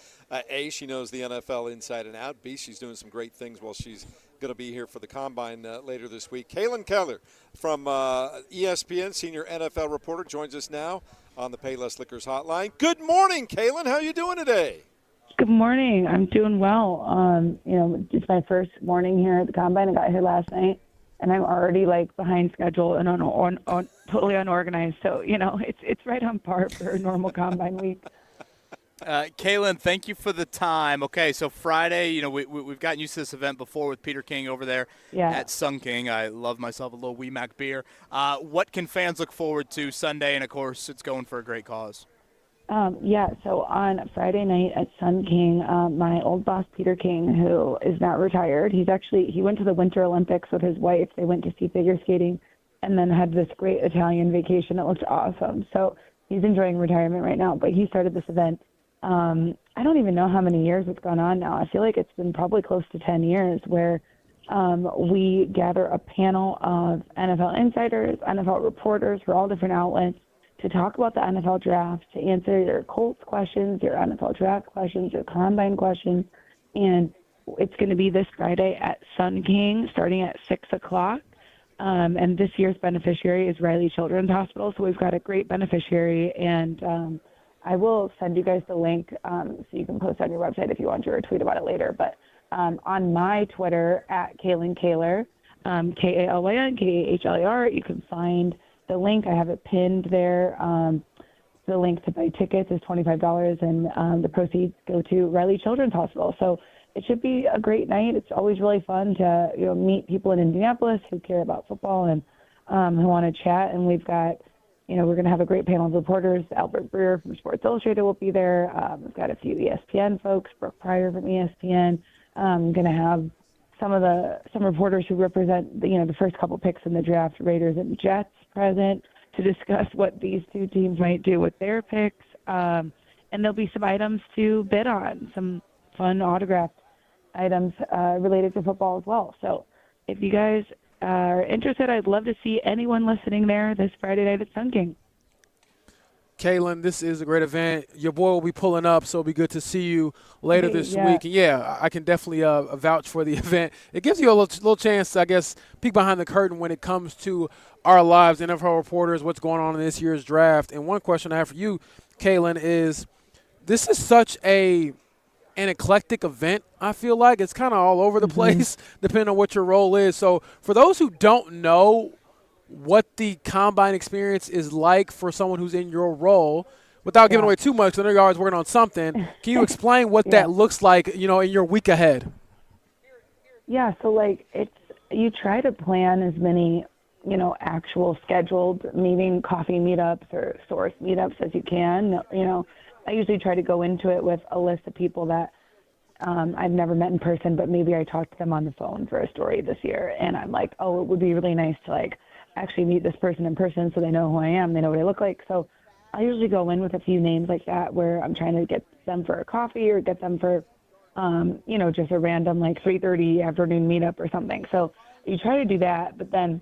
G: A, she knows the NFL inside and out. B, she's doing some great things while she's going to be here for the Combine later this week. Kaylin Keller from ESPN, senior NFL reporter, joins us now on the Payless Liquors hotline. Good morning, Kaylin. How are you doing today?
O: Good morning. I'm doing well. It's my first morning here at the Combine. I got here last night, and I'm already behind schedule and on totally unorganized. So it's right on par for a normal Combine week.
H: Kaylin, thank you for the time. Okay, so Friday, we've gotten used to this event before with Peter King over there at Sun King. I love myself a little Wee Mac beer. What can fans look forward to Sunday? And, of course, it's going for a great cause.
O: So on Friday night at Sun King, my old boss, Peter King, who is now retired, he went to the Winter Olympics with his wife. They went to see figure skating and then had this great Italian vacation. It looked awesome. So he's enjoying retirement right now, but he started this event. I don't even know how many years it's gone on now. I feel like it's been probably close to 10 years where we gather a panel of NFL insiders, NFL reporters for all different outlets to talk about the NFL draft, to answer your Colts questions, your NFL draft questions, your Combine questions. And it's going to be this Friday at Sun King starting at 6 o'clock. And this year's beneficiary is Riley Children's Hospital. So we've got a great beneficiary. And I will send you guys the link so you can post on your website if you want to or tweet about it later. But on my Twitter, at Kaylin Kaler, Kalyn Kahler, you can find the link. I have it pinned there. The link to buy tickets is $25, and the proceeds go to Riley Children's Hospital. So it should be a great night. It's always really fun to meet people in Indianapolis who care about football and who want to chat. And we've got, we're going to have a great panel of reporters. Albert Breer from Sports Illustrated will be there. We've got a few ESPN folks, Brooke Pryor from ESPN. I'm going to have some reporters who represent the first couple picks in the draft, Raiders and Jets, present to discuss what these two teams might do with their picks. And there'll be some items to bid on, some fun autographed items related to football as well. So if you guys are interested, I'd love to see anyone listening there this Friday night at Sun King.
I: Kaylin, this is a great event. Your boy will be pulling up, so it'll be good to see you later this week. And, I can definitely vouch for the event. It gives you a little chance to, I guess, peek behind the curtain when it comes to our lives, NFL reporters, what's going on in this year's draft. And one question I have for you, Kaylin, is this is such an eclectic event, I feel like. It's kind of all over the place, depending on what your role is. So for those who don't know what the Combine experience is like for someone who's in your role, without giving away too much, I know you're always working on something. Can you explain what that looks like, in your week ahead?
O: Yeah, so you try to plan as many, actual scheduled coffee meetups or source meetups as you can. I usually try to go into it with a list of people that I've never met in person, but maybe I talked to them on the phone for a story this year, and I'm like, oh, it would be really nice to actually meet this person in person so they know who I am, they know what I look like. So I usually go in with a few names like that where I'm trying to get them for a coffee or get them for, just a random 3:30 afternoon meetup or something. So you try to do that, but then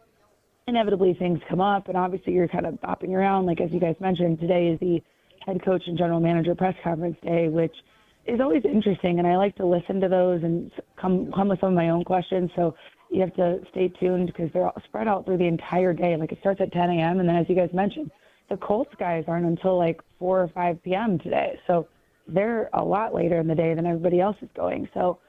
O: inevitably things come up, and obviously you're kind of bopping around. As you guys mentioned, today is the head coach and general manager press conference day, which is always interesting, and I like to listen to those and come with some of my own questions. So you have to stay tuned because they're all spread out through the entire day. Like, it starts at 10 a.m., and then as you guys mentioned, the Colts guys aren't until like 4 or 5 p.m. today. So they're a lot later in the day than everybody else is going. So,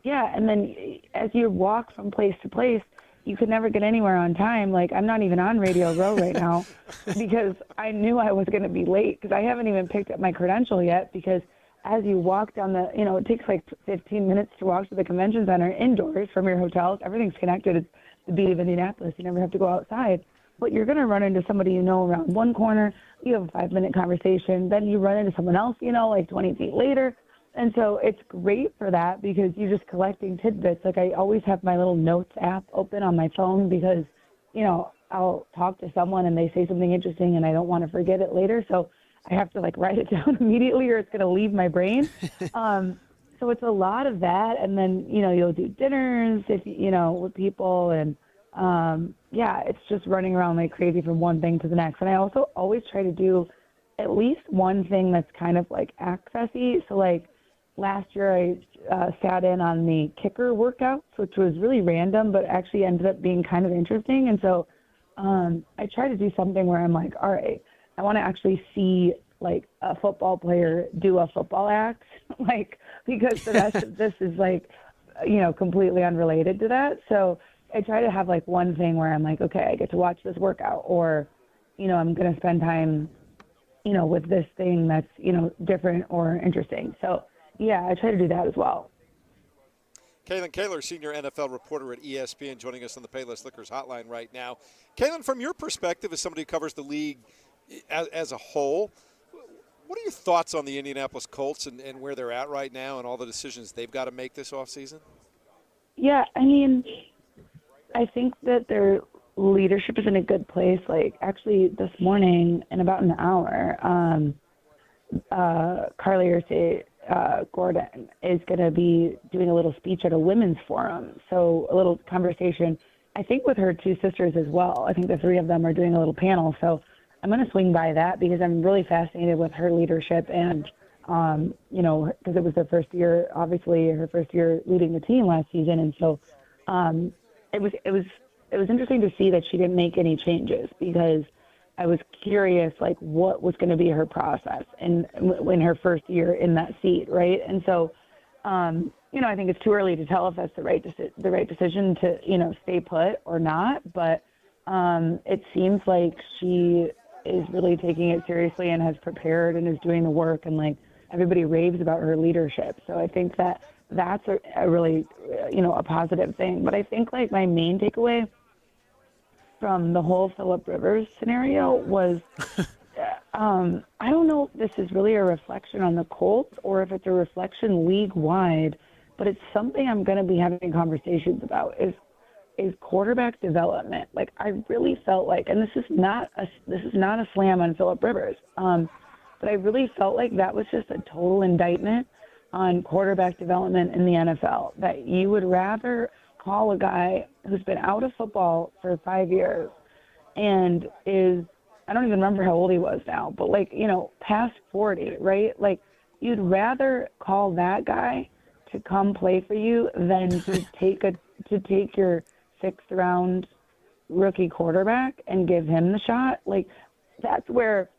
O: yeah, and then as you walk from place to place, you could never get anywhere on time. Like, I'm not even on Radio Row right now because I knew I was going to be late because I haven't even picked up my credential yet because as you walk down the, it takes like 15 minutes to walk to the convention center indoors from your hotels. Everything's connected. It's the beauty of Indianapolis. You never have to go outside. But you're going to run into somebody you know around one corner. You have a 5-minute conversation. Then you run into someone else, like 20 feet later. And so it's great for that because you're just collecting tidbits. Like, I always have my little notes app open on my phone because, I'll talk to someone and they say something interesting and I don't want to forget it later. So I have to, write it down immediately or it's going to leave my brain. So it's a lot of that. And then, you'll do dinners, with people. And, yeah, it's just running around like crazy from one thing to the next. And I also always try to do at least one thing that's kind of accessy. So, last year I sat in on the kicker workouts, which was really random, but actually ended up being kind of interesting. And so I try to do something where I'm like, all right, I want to actually see a football player do a football act, because the rest of this is completely unrelated to that. So I try to have one thing where I'm like, okay, I get to watch this workout, or, I'm going to spend time, with this thing that's, different or interesting. So yeah, I try to do that as well.
G: Kaylin Kaler, senior NFL reporter at ESPN, joining us on the Payless Liquors hotline right now. Kaylin, from your perspective as somebody who covers the league as a whole, what are your thoughts on the Indianapolis Colts and where they're at right now and all the decisions they've got to make this offseason?
O: Yeah, I mean, I think that their leadership is in a good place. Actually, this morning, in about an hour, Carlisle Gordon is going to be doing a little speech at a women's forum. So a little conversation, I think, with her two sisters as well. I think the three of them are doing a little panel. So I'm going to swing by that because I'm really fascinated with her leadership and, because it was her first year, obviously her first year leading the team last season. And so it was interesting to see that she didn't make any changes because I was curious, what was going to be her process in her first year in that seat, right? And so, I think it's too early to tell if that's the right decision to, stay put or not. But it seems like she is really taking it seriously and has prepared and is doing the work, and everybody raves about her leadership. So I think that that's a really, a positive thing. But I think my main takeaway from the whole Phillip Rivers scenario was, I don't know if this is really a reflection on the Colts or if it's a reflection league-wide, but it's something I'm going to be having conversations about is quarterback development. I really felt and this is not a slam on Phillip Rivers, but I really felt that was just a total indictment on quarterback development in the NFL, that you would rather call a guy who's been out of football for 5 years and is, I don't even remember how old he was now, but past 40, right? You'd rather call that guy to come play for you than to take your 6th round rookie quarterback and give him the shot. That's where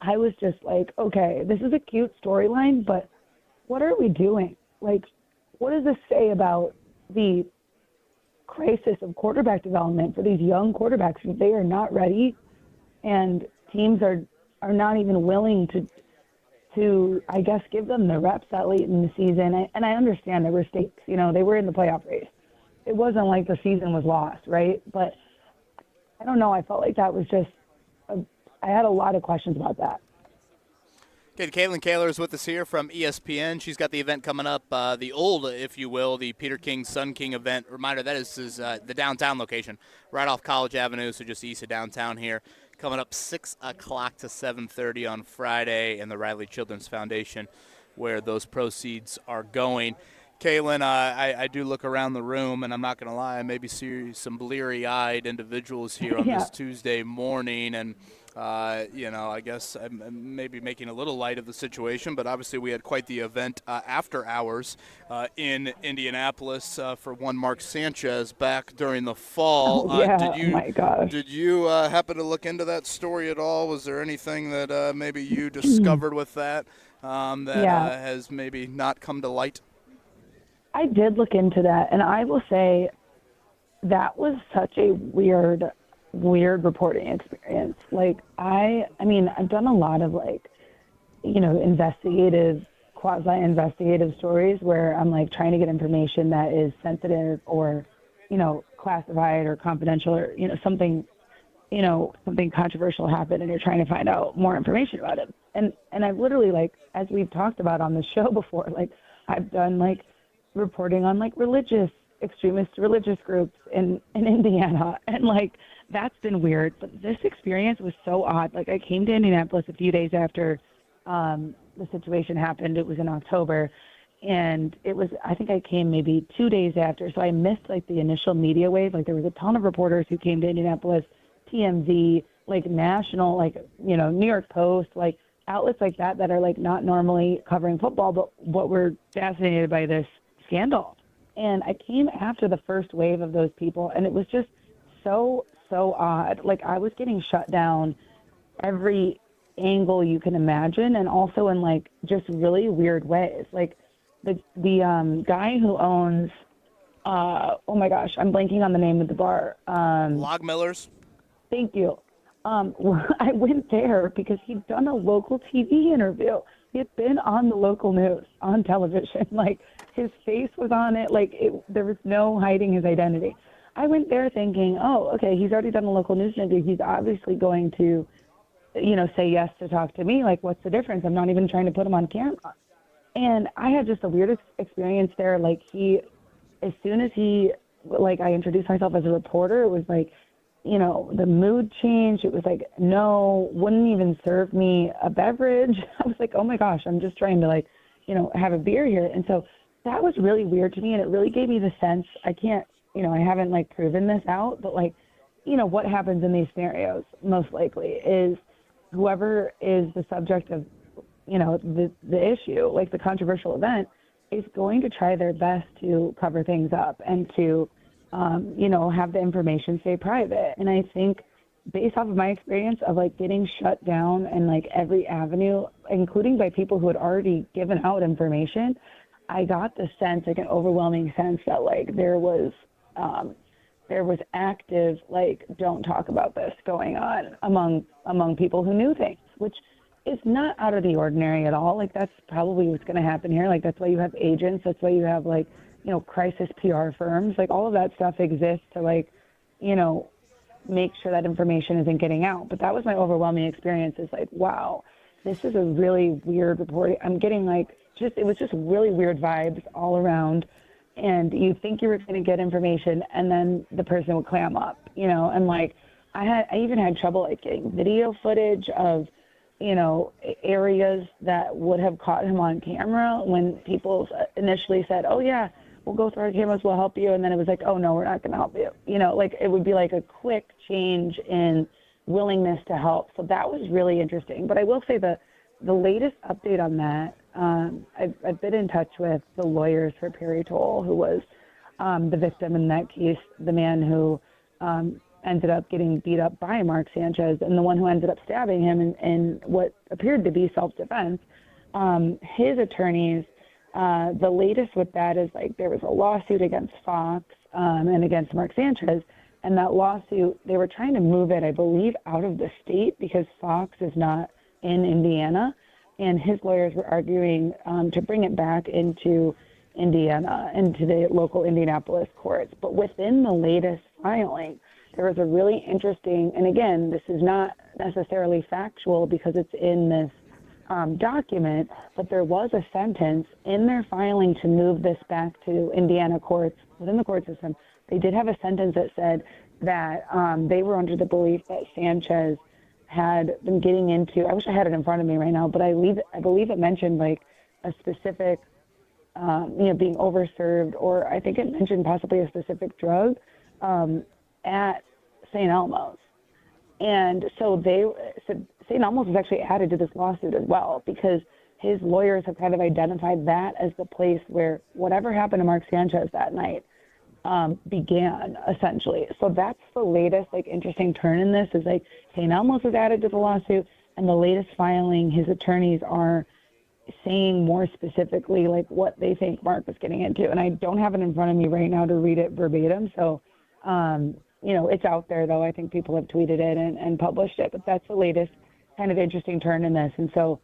O: I was just okay, this is a cute storyline, but what are we doing? What does this say about the crisis of quarterback development for these young quarterbacks? They are not ready, and teams are not even willing to I guess give them the reps that late in the season. And I understand there were stakes. They were in the playoff race. It wasn't like the season was lost, right? But I don't know. I felt that was just I had a lot of questions about that.
H: Okay, Caitlin Kaler is with us here from ESPN. She's got the event coming up, the old, if you will, the Peter King, Sun King event. Reminder, that is the downtown location, right off College Avenue, so just east of downtown here. Coming up 6 o'clock to 7:30 on Friday in the Riley Children's Foundation, where those proceeds are going. Kaylin, I do look around the room, and I'm not going to lie, I maybe see some bleary-eyed individuals here on this Tuesday morning, and I guess I'm maybe making a little light of the situation, but obviously we had quite the event after hours in Indianapolis for one Mark Sanchez back during the fall.
O: My gosh.
H: Did you happen to look into that story at all? Was there anything that maybe you discovered with that has maybe not come to light?
O: I did look into that, and I will say that was such a weird reporting experience. Like, I've done a lot of quasi-investigative stories where I'm like trying to get information that is sensitive or, classified or confidential or, something controversial happened and you're trying to find out more information about it. And I've literally, as we've talked about on the show before, I've done reporting on extremist religious groups in Indiana, and that's been weird. But this experience was so odd. I came to Indianapolis a few days after the situation happened. It was in October, and I think I came maybe 2 days after, so I missed the initial media wave. There was a ton of reporters who came to Indianapolis, TMZ, national, New York Post, outlets like that are not normally covering football, but what were fascinated by this scandal. And I came after the first wave of those people, and it was just so odd. I was getting shut down every angle you can imagine, and also in just really weird ways. The guy who owns oh my gosh, I'm blanking on the name of the bar.
H: Log Millers.
O: Thank you. I went there because he'd done a local TV interview. He had been on the local news, on television. His face was on it. There was no hiding his identity. I went there thinking, oh, okay, he's already done a local news interview. He's obviously going to, say yes to talk to me. What's the difference? I'm not even trying to put him on camera. And I had just the weirdest experience there. As soon as I introduced myself as a reporter, it was the mood changed. It was no, wouldn't even serve me a beverage. I was oh my gosh, I'm just trying to have a beer here. And so that was really weird to me. And it really gave me the sense, I can't, I haven't proven this out, but what happens in these scenarios most likely is whoever is the subject of, the issue, the controversial event, is going to try their best to cover things up and to, have the information stay private. And I think based off of my experience of getting shut down and every avenue, including by people who had already given out information, I got the sense, an overwhelming sense that there was active, don't talk about this going on among people who knew things, which is not out of the ordinary at all. That's probably what's going to happen here. That's why you have agents. That's why you have crisis PR firms. All of that stuff exists to make sure that information isn't getting out. But that was my overwhelming experience, is wow, this is a really weird reporting. I'm getting it was just really weird vibes all around. And you think you were going to get information, and then the person would clam up, and I even had trouble getting video footage of, areas that would have caught him on camera when people initially said, oh yeah, we'll go through our cameras, we'll help you. And then it was oh no, we're not going to help you. It would be a quick change in willingness to help. So that was really interesting. But I will say the latest update on that, I've been in touch with the lawyers for Perry Toll, who was the victim in that case, the man who ended up getting beat up by Mark Sanchez, and the one who ended up stabbing him in what appeared to be self-defense. His attorneys, the latest with that is there was a lawsuit against Fox and against Mark Sanchez, and that lawsuit, they were trying to move it, I believe, out of the state because Fox is not in Indiana, and his lawyers were arguing to bring it back into Indiana, into the local Indianapolis courts. But within the latest filing, there was a really interesting, and again, this is not necessarily factual because it's in this document, but there was a sentence in their filing to move this back to Indiana courts, within the court system. They did have a sentence that said that they were under the belief that Sanchez had been getting into, I wish I had it in front of me right now, but I believe it mentioned a specific being overserved, or I think it mentioned possibly a specific drug at St. Elmo's. And so St. Elmo's was actually added to this lawsuit as well, because his lawyers have kind of identified that as the place where whatever happened to Mark Sanchez that night began, essentially. So that's the latest, interesting turn in this, is St. Elmo's was added to the lawsuit, and the latest filing, his attorneys are saying more specifically, what they think Mark was getting into. And I don't have it in front of me right now to read it verbatim, so it's out there, though. I think people have tweeted it and published it, but that's the latest kind of interesting turn in this. And so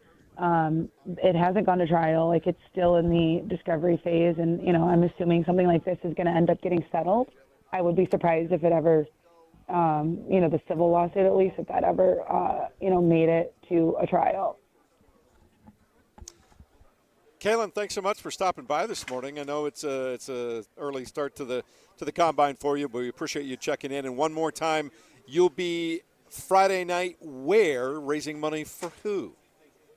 O: it hasn't gone to trial. It's still in the discovery phase, and, I'm assuming something like this is going to end up getting settled. I would be surprised if it ever, the civil lawsuit at least, if that ever, made it to a trial.
G: Kaylin, thanks so much for stopping by this morning. I know it's a early start to the combine for you, but we appreciate you checking in. And one more time, you'll be Friday night where, raising money for who?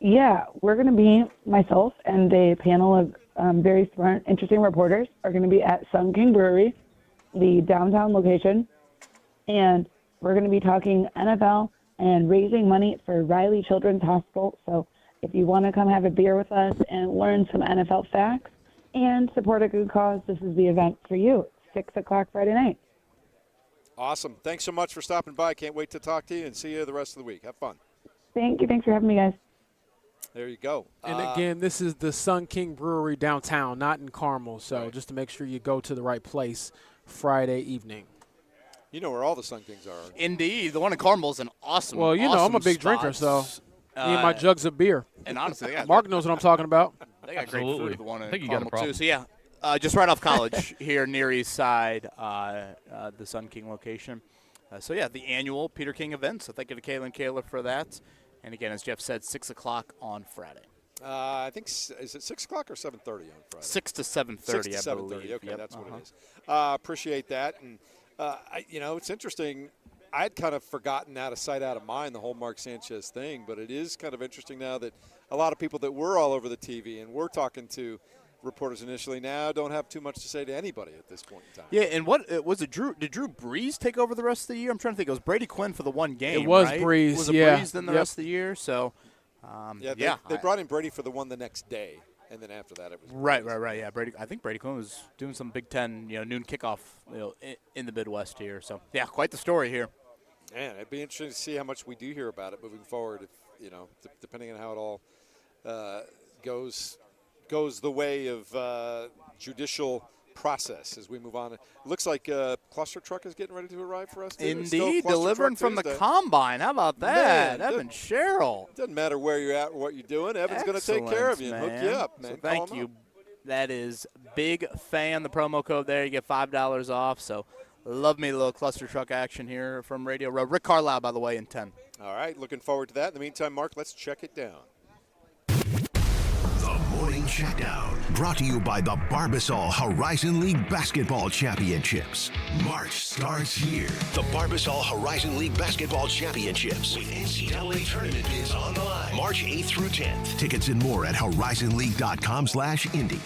O: Yeah, we're going to be, myself and a panel of very smart, interesting reporters are going to be at Sun King Brewery, the downtown location, and we're going to be talking NFL and raising money for Riley Children's Hospital. So if you want to come have a beer with us and learn some NFL facts and support a good cause, this is the event for you. 6 o'clock Friday night.
G: Awesome. Thanks so much for stopping by. Can't wait to talk to you and see you the rest of the week. Have fun.
O: Thank you. Thanks for having me, guys.
G: There you go.
I: And again, this is the Sun King Brewery downtown, not in Carmel. So just to make sure you go to the right place Friday evening.
G: You know where all the Sun Kings are.
H: Indeed. The one in Carmel is an awesome
I: Well, you know, I'm a big drinker, so me and my jugs of beer.
H: And honestly, yeah,
I: Mark knows what I'm talking about.
H: They got great food at the one in
J: I think you got a
H: Carmel,
J: problem.
H: too. So, yeah, just right off College here near East Side, the Sun King location. So, yeah, the annual Peter King event. So thank you to Kaylin Kaler for that. And, again, as Jeff said, 6 o'clock on Friday.
G: I think, is it 6 o'clock or 7:30 on Friday?
H: 6 to 7:30,
G: 6 to
H: I
G: 7:30.
H: believe.
G: Okay,
H: Yep.
G: that's what it is. Appreciate that. And, it's interesting. I'd kind of forgotten out of sight, out of mind the whole Mark Sanchez thing, but it is kind of interesting now that a lot of people that were all over the TV and were talking to reporters initially now don't have too much to say to anybody at this point in time.
H: Yeah, and what was it? Did Drew Brees take over the rest of the year? I'm trying to think. It was Brady Quinn for the one game.
I: It was
H: right?
I: Brees.
H: Was it
I: yeah.
H: Brees then the rest of the year? So,
G: They brought in Brady for the one the next day, and then after that it was
H: right. Yeah, Brady. I think Brady Quinn was doing some Big Ten, noon kickoff, in the Midwest here. So, yeah, quite the story here.
G: Man, it'd be interesting to see how much we do hear about it moving forward. If depending on how it all goes the way of judicial process as we move on. It looks like cluster truck is getting ready to arrive for us.
H: Indeed, delivering from the combine. How about that, Evan Sherrill?
G: Doesn't matter where you're at or what you're doing. Evan's going to take care of you and hook you up, man.
H: So thank you. That is big fan. The promo code there, you get $5 off. So. Love me a little cluster truck action here from Radio Row. Rick Carlisle, by the way, in 10.
G: All right, looking forward to that. In the meantime, Mark, let's check it down.
F: The Morning Checkdown, brought to you by the Barbasol Horizon League Basketball Championships. March starts here. The Barbasol Horizon League Basketball Championships with NCAA tournament bids on the line. March 8th through 10th. Tickets and more at horizonleague.com/Indy.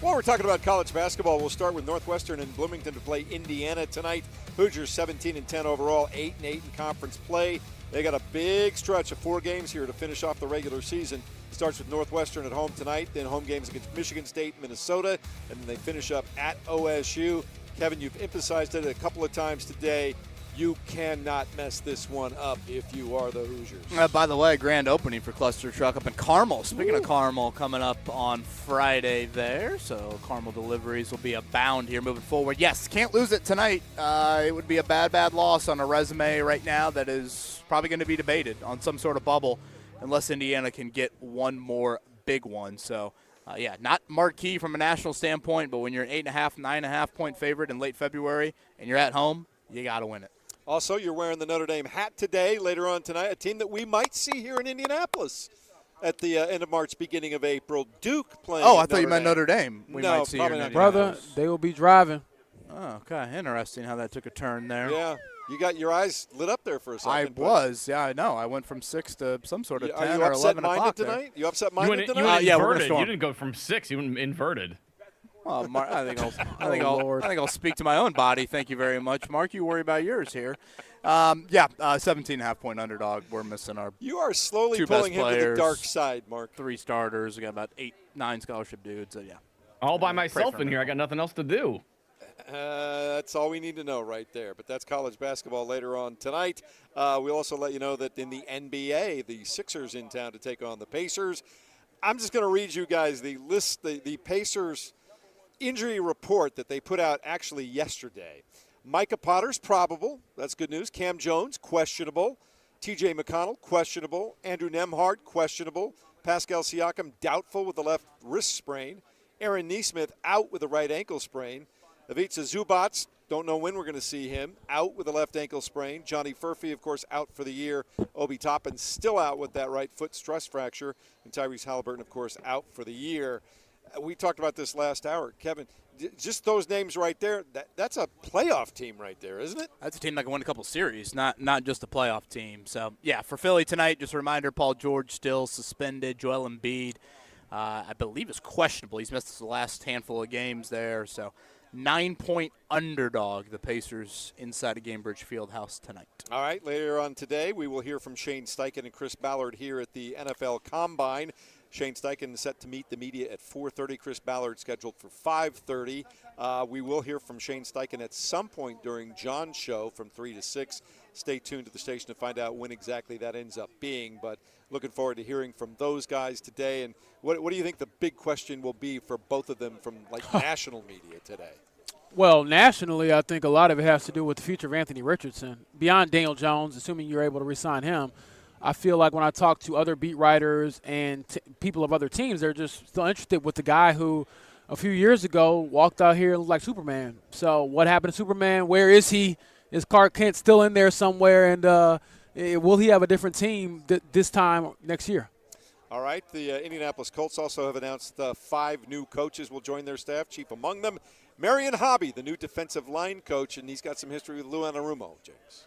G: While we're talking about college basketball, we'll start with Northwestern and Bloomington to play Indiana tonight. Hoosiers 17-10 overall, 8-8 in conference play. They got a big stretch of 4 games here to finish off the regular season. It starts with Northwestern at home tonight, then home games against Michigan State, Minnesota, and then they finish up at OSU. Kevin, you've emphasized it a couple of times today. You cannot mess this one up if you are the Hoosiers.
H: By the way, grand opening for Cluster Truck up in Carmel. Speaking of Carmel, coming up on Friday there. So Carmel deliveries will be abound here moving forward. Yes, can't lose it tonight. It would be a bad loss on a resume right now that is probably going to be debated on some sort of bubble unless Indiana can get one more big one. So, not marquee from a national standpoint, but when you're an 8.5, 9.5 point favorite in late February and you're at home, you got to win it.
G: Also, you're wearing the Notre Dame hat today, later on tonight, a team that we might see here in Indianapolis at the end of March, beginning of April. Duke playing.
H: Oh, I thought you meant Notre Dame. We might see
G: probably
H: here
G: not.
I: Brother, they will be driving.
H: Oh, okay. Interesting how that took a turn there.
G: Yeah. You got your eyes lit up there for a second.
H: Yeah, I know. I went from 6 to some sort of 10
G: Are you
H: or 11 o'clock
G: tonight? You upset-minded
J: You
G: tonight?
H: Yeah, we're
J: inverted.
H: gonna
J: You didn't go from 6. You went inverted.
H: Well, I think I'll speak to my own body. Thank you very much, Mark. You worry about yours here. 17.5 point underdog. We're missing our.
G: You are slowly
H: two
G: pulling
H: best
G: him to the
H: players,
G: dark side, Mark.
H: 3 starters. We got about 8-9 scholarship dudes. So yeah.
J: All by myself in here. I got nothing else to do.
G: That's all we need to know right there. But that's college basketball later on tonight. We'll also let you know that in the NBA, the Sixers in town to take on the Pacers. I'm just going to read you guys the list, the Pacers injury report that they put out actually yesterday. Micah Potter's probable. That's good news. Cam Jones, questionable. TJ McConnell, questionable. Andrew Nembhard, questionable. Pascal Siakam, doubtful with the left wrist sprain. Aaron Nesmith, out with a right ankle sprain. Ivica Zubac, don't know when we're going to see him, out with a left ankle sprain. Johnny Furphy, of course, out for the year. Obi Toppin still out with that right foot stress fracture. And Tyrese Halliburton, of course, out for the year. We talked about this last hour. Kevin, just those names right there, that's a playoff team right there, isn't it?
H: That's a team that can win a couple series, not just a playoff team. So, yeah, for Philly tonight, just a reminder, Paul George still suspended. Joel Embiid, I believe, is questionable. He's missed the last handful of games there. So, 9-point underdog, the Pacers inside of Gainbridge Fieldhouse tonight.
G: All right, later on today, we will hear from Shane Steichen and Chris Ballard here at the NFL Combine. Shane Steichen set to meet the media at 4:30. Chris Ballard scheduled for 5:30. We will hear from Shane Steichen at some point during John's show from 3 to 6. Stay tuned to the station to find out when exactly that ends up being. But looking forward to hearing from those guys today. And what do you think the big question will be for both of them from national media today?
I: Well, nationally, I think a lot of it has to do with the future of Anthony Richardson. Beyond Daniel Jones, assuming you're able to re-sign him, I feel like when I talk to other beat writers and people of other teams, they're just still interested with the guy who a few years ago walked out here and looked like Superman. So what happened to Superman? Where is he? Is Clark Kent still in there somewhere? And will he have a different team this time next year?
G: All right, the Indianapolis Colts also have announced 5 new coaches will join their staff, chief among them Marion Hobby, the new defensive line coach, and he's got some history with Lou Anarumo, James.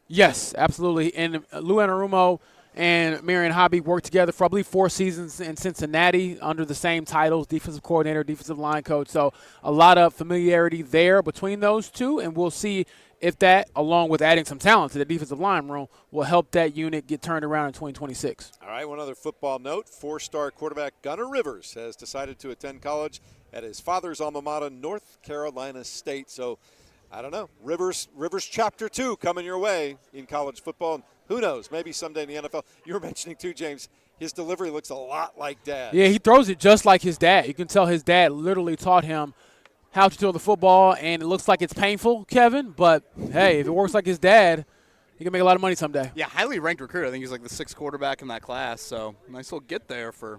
I: Yes, absolutely. And Lou Anarumo and Marion Hobby worked together for, I believe, 4 seasons in Cincinnati under the same titles, defensive coordinator, defensive line coach. So a lot of familiarity there between those two, and we'll see if that, along with adding some talent to the defensive line room, will help that unit get turned around in 2026.
G: All right, one other football note. 4-star quarterback Gunnar Rivers has decided to attend college at his father's alma mater, North Carolina State. So, I don't know. Rivers Chapter 2 coming your way in college football. And who knows, maybe someday in the NFL. You were mentioning, too, James, his delivery looks a lot like Dad's.
I: Yeah, he throws it just like his dad. You can tell his dad literally taught him how to throw the football, and it looks like it's painful, Kevin. But, hey, if it works like his dad, he can make a lot of money someday.
H: Yeah, highly ranked recruit. I think he's like the 6th quarterback in that class. So, nice little get there for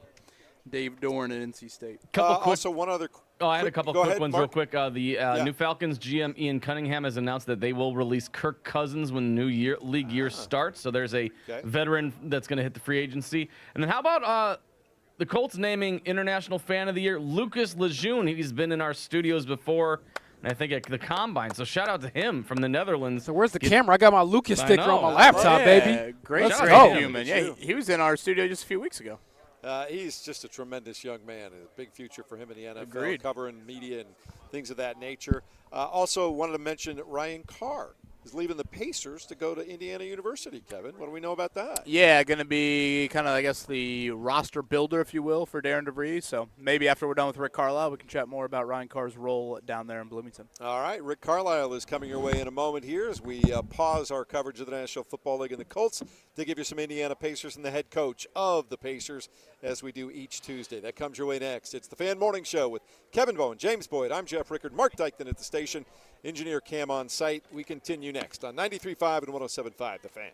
H: Dave Dorn at NC State.
G: Also, one other.
J: I had a couple quick ones
G: Mark.
J: real quick. The new Falcons GM Ian Cunningham has announced that they will release Kirk Cousins when the new league year starts. So there's a veteran that's going to hit the free agency. And then how about the Colts naming International Fan of the Year Lucas Lejeune? He's been in our studios before, and I think at the Combine. So shout out to him from the Netherlands.
I: So where's the camera? I got my Lucas sticker on my laptop, baby.
H: Great
I: Let's go.
H: human. Yeah, he was in our studio just a few weeks ago.
G: He's just a tremendous young man. A big future for him in the NFL,
H: Agreed.
G: covering media and things of that nature. Also wanted to mention Ryan Carr is leaving the Pacers to go to Indiana University, Kevin. What do we know about that?
H: Yeah, going to be kind of, I guess, the roster builder, if you will, for Darren DeVries. So maybe after we're done with Rick Carlisle, we can chat more about Ryan Carr's role down there in Bloomington.
G: All right, Rick Carlisle is coming your way in a moment here as we pause our coverage of the National Football League and the Colts to give you some Indiana Pacers and the head coach of the Pacers as we do each Tuesday. That comes your way next. It's the Fan Morning Show with Kevin Bowen, James Boyd. I'm Jeff Rickard, Mark Dykton at the station, engineer Cam on site. We continue next on 93.5 and 107.5 The Fan.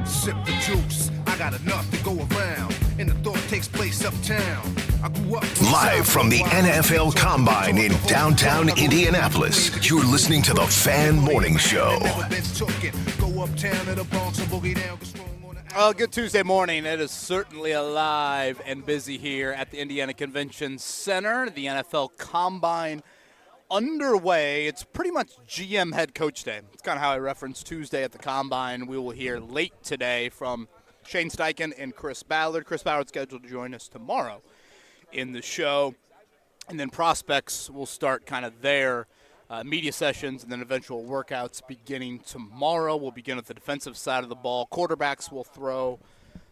Q: Sip the juice, I got enough to go around, and the thought takes place uptown. I grew up
F: Live from the NFL Combine in downtown Indianapolis, you're listening to the Fan Morning Show.
Q: Go uptown to the Bronx and boogie down.
H: Well, good Tuesday morning. It is certainly alive and busy here at the Indiana Convention Center. The NFL Combine underway. It's pretty much GM head coach day. It's kind of how I referenced Tuesday at the Combine. We will hear late today from Shane Steichen and Chris Ballard. Chris Ballard scheduled to join us tomorrow in the show. And then prospects will start kind of their media sessions and then eventual workouts beginning tomorrow. We'll begin with the defensive side of the ball. Quarterbacks will throw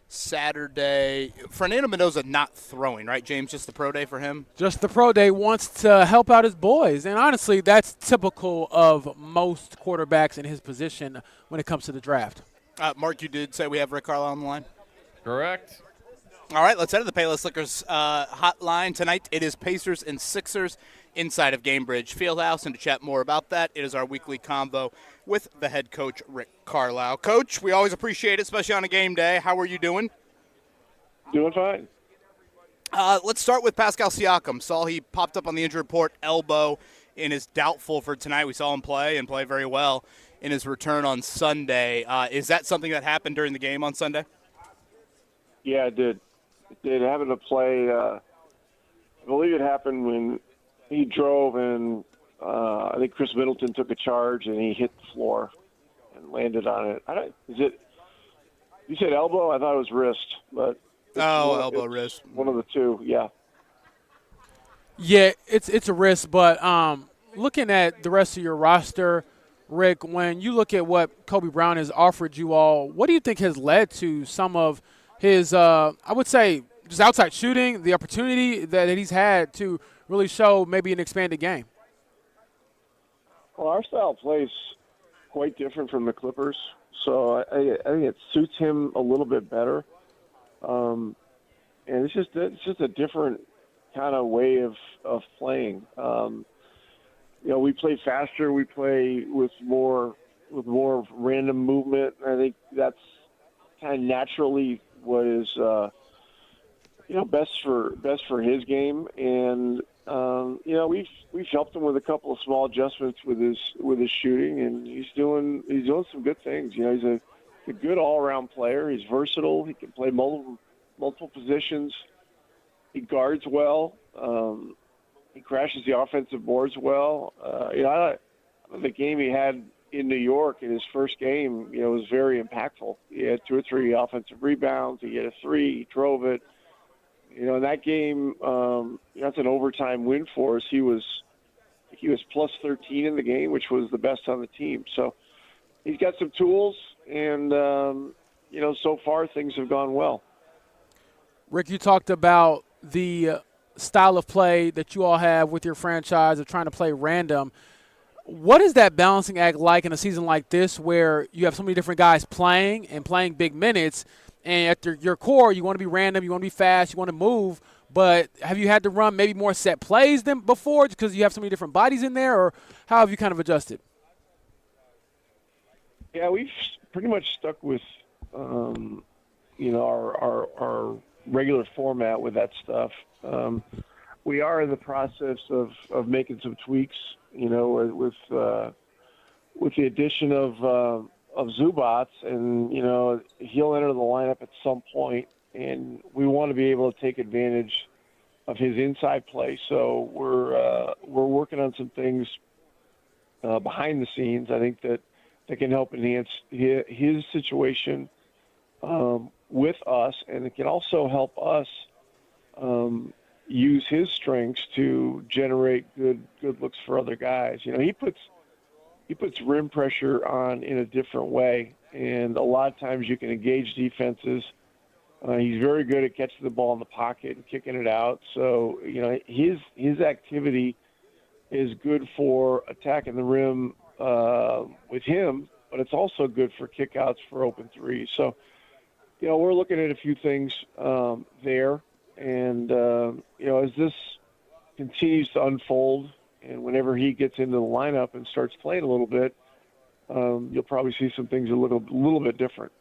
H: Saturday. Fernando Mendoza not throwing, right, James? Just the pro day for him?
I: Just the pro day. Wants to help out his boys. And honestly, that's typical of most quarterbacks in his position when it comes to the draft.
H: Mark, you did say we have Rick Carlisle on the line?
J: Correct.
H: All right, let's head to the Payless Liquors hotline. Tonight it is Pacers and Sixers inside of Gamebridge Fieldhouse. And to chat more about that, it is our weekly convo with the head coach, Rick Carlisle. Coach, we always appreciate it, especially on a game day. How are you doing?
R: Doing fine.
H: Let's start with Pascal Siakam. Saw he popped up on the injury report, elbow, and is doubtful for tonight. We saw him play and play very well in his return on Sunday. Is that something that happened during the game on Sunday?
R: Yeah, it did. It did. Having to play, I believe it happened when he drove and I think Chris Middleton took a charge and he hit the floor and landed on it. You said elbow? I thought it was wrist, but
H: elbow, wrist.
R: One of the two, yeah.
I: Yeah, it's a risk, but looking at the rest of your roster, Rick, when you look at what Kobe Brown has offered you all, what do you think has led to some of his, I would say, just outside shooting, the opportunity that he's had to really show maybe an expanded game?
R: Well, our style of play is quite different from the Clippers, so I think it suits him a little bit better. And it's just a different kind of way of playing. We play faster. We play with more random movement. I think that's kind of naturally what is best for his game. And we've helped him with a couple of small adjustments with his shooting, and he's doing some good things. He's a good all-around player. He's versatile. He can play multiple positions. He guards well. He crashes the offensive boards well. The game he had in New York in his first game, was very impactful. He had 2 or 3 offensive rebounds. He had a 3. He drove it. In that game, that's an overtime win for us. He was plus 13 in the game, which was the best on the team. So he's got some tools, and so far things have gone well.
I: Rick, you talked about the style of play that you all have with your franchise of trying to play random. What is that balancing act like in a season like this where you have so many different guys playing and playing big minutes, and at your core you want to be random, you want to be fast, you want to move, but have you had to run maybe more set plays than before because you have so many different bodies in there, or how have you kind of adjusted?
R: Yeah, we've pretty much stuck with our regular format with that stuff. We are in the process of making some tweaks, with the addition of Zubats, and he'll enter the lineup at some point, and we want to be able to take advantage of his inside play. So we're working on some things behind the scenes. I think that can help enhance his situation with us, and it can also help us use his strengths to generate good looks for other guys. He puts rim pressure on in a different way, and a lot of times you can engage defenses. He's very good at catching the ball in the pocket and kicking it out. So his activity is good for attacking the rim with him, but it's also good for kickouts for open threes. So we're looking at a few things there. And, as this continues to unfold, and whenever he gets into the lineup and starts playing a little bit, you'll probably see some things a little bit different.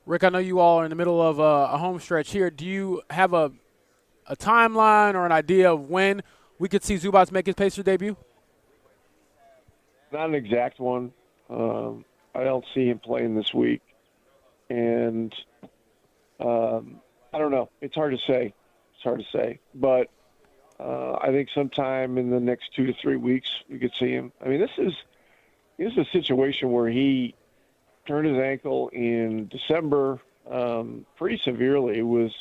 I: Rick, I know you all are in the middle of a home stretch here. Do you have a timeline or an idea of when we could see Zubats make his Pacers debut?
R: Not an exact one. I don't see him playing this week. And I don't know. It's hard to say. But I think sometime in the next 2 to 3 weeks we could see him. I mean, this is a situation where he turned his ankle in December pretty severely. It was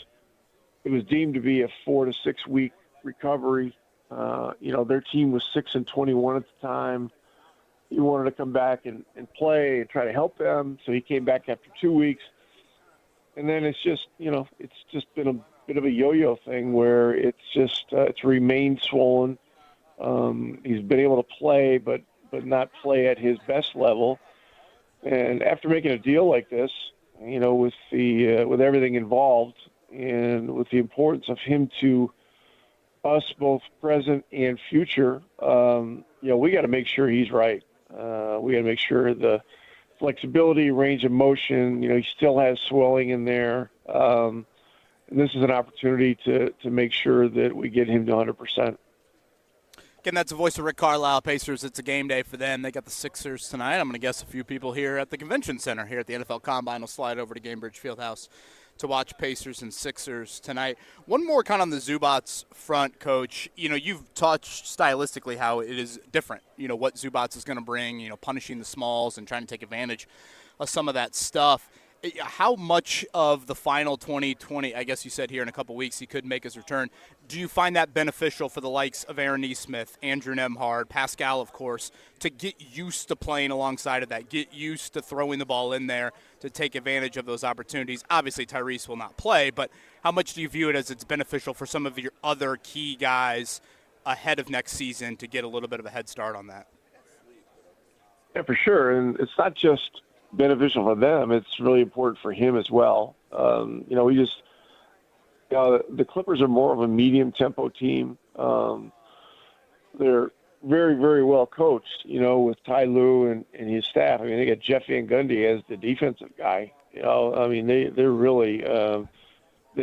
R: deemed to be a 4 to 6 week recovery. Their team was 6-21 at the time. He wanted to come back and play and try to help them, so he came back after 2 weeks. And then it's just been a bit of a yo-yo thing where it's remained swollen. He's been able to play, but not play at his best level. And after making a deal like this, with everything involved and with the importance of him to us, both present and future, we got to make sure he's right. We got to make sure the flexibility, range of motion, he still has swelling in there. And this is an opportunity to make sure that we get him to 100%.
H: Again, that's the voice of Rick Carlisle. Pacers, it's a game day for them. They got the Sixers tonight. I'm going to guess a few people here at the Convention Center here at the NFL Combine will slide over to Gainbridge Fieldhouse to watch Pacers and Sixers tonight. One more kind of on the Zubats front, Coach. You've touched stylistically how it is different, what Zubats is going to bring, punishing the smalls and trying to take advantage of some of that stuff. How much of the final 2020, I guess you said here in a couple weeks he could make his return, do you find that beneficial for the likes of Aaron Nesmith, Andrew Nembhard, Pascal, of course, to get used to playing alongside of that, get used to throwing the ball in there to take advantage of those opportunities? Obviously, Tyrese will not play, but how much do you view it as it's beneficial for some of your other key guys ahead of next season to get a little bit of a head start on that?
R: Yeah, for sure. And it's not just beneficial for them, it's really important for him as well. The Clippers are more of a medium tempo team. They're very, very well coached, with Ty Lue and his staff. I mean, they got Jeff Van Gundy as the defensive guy. They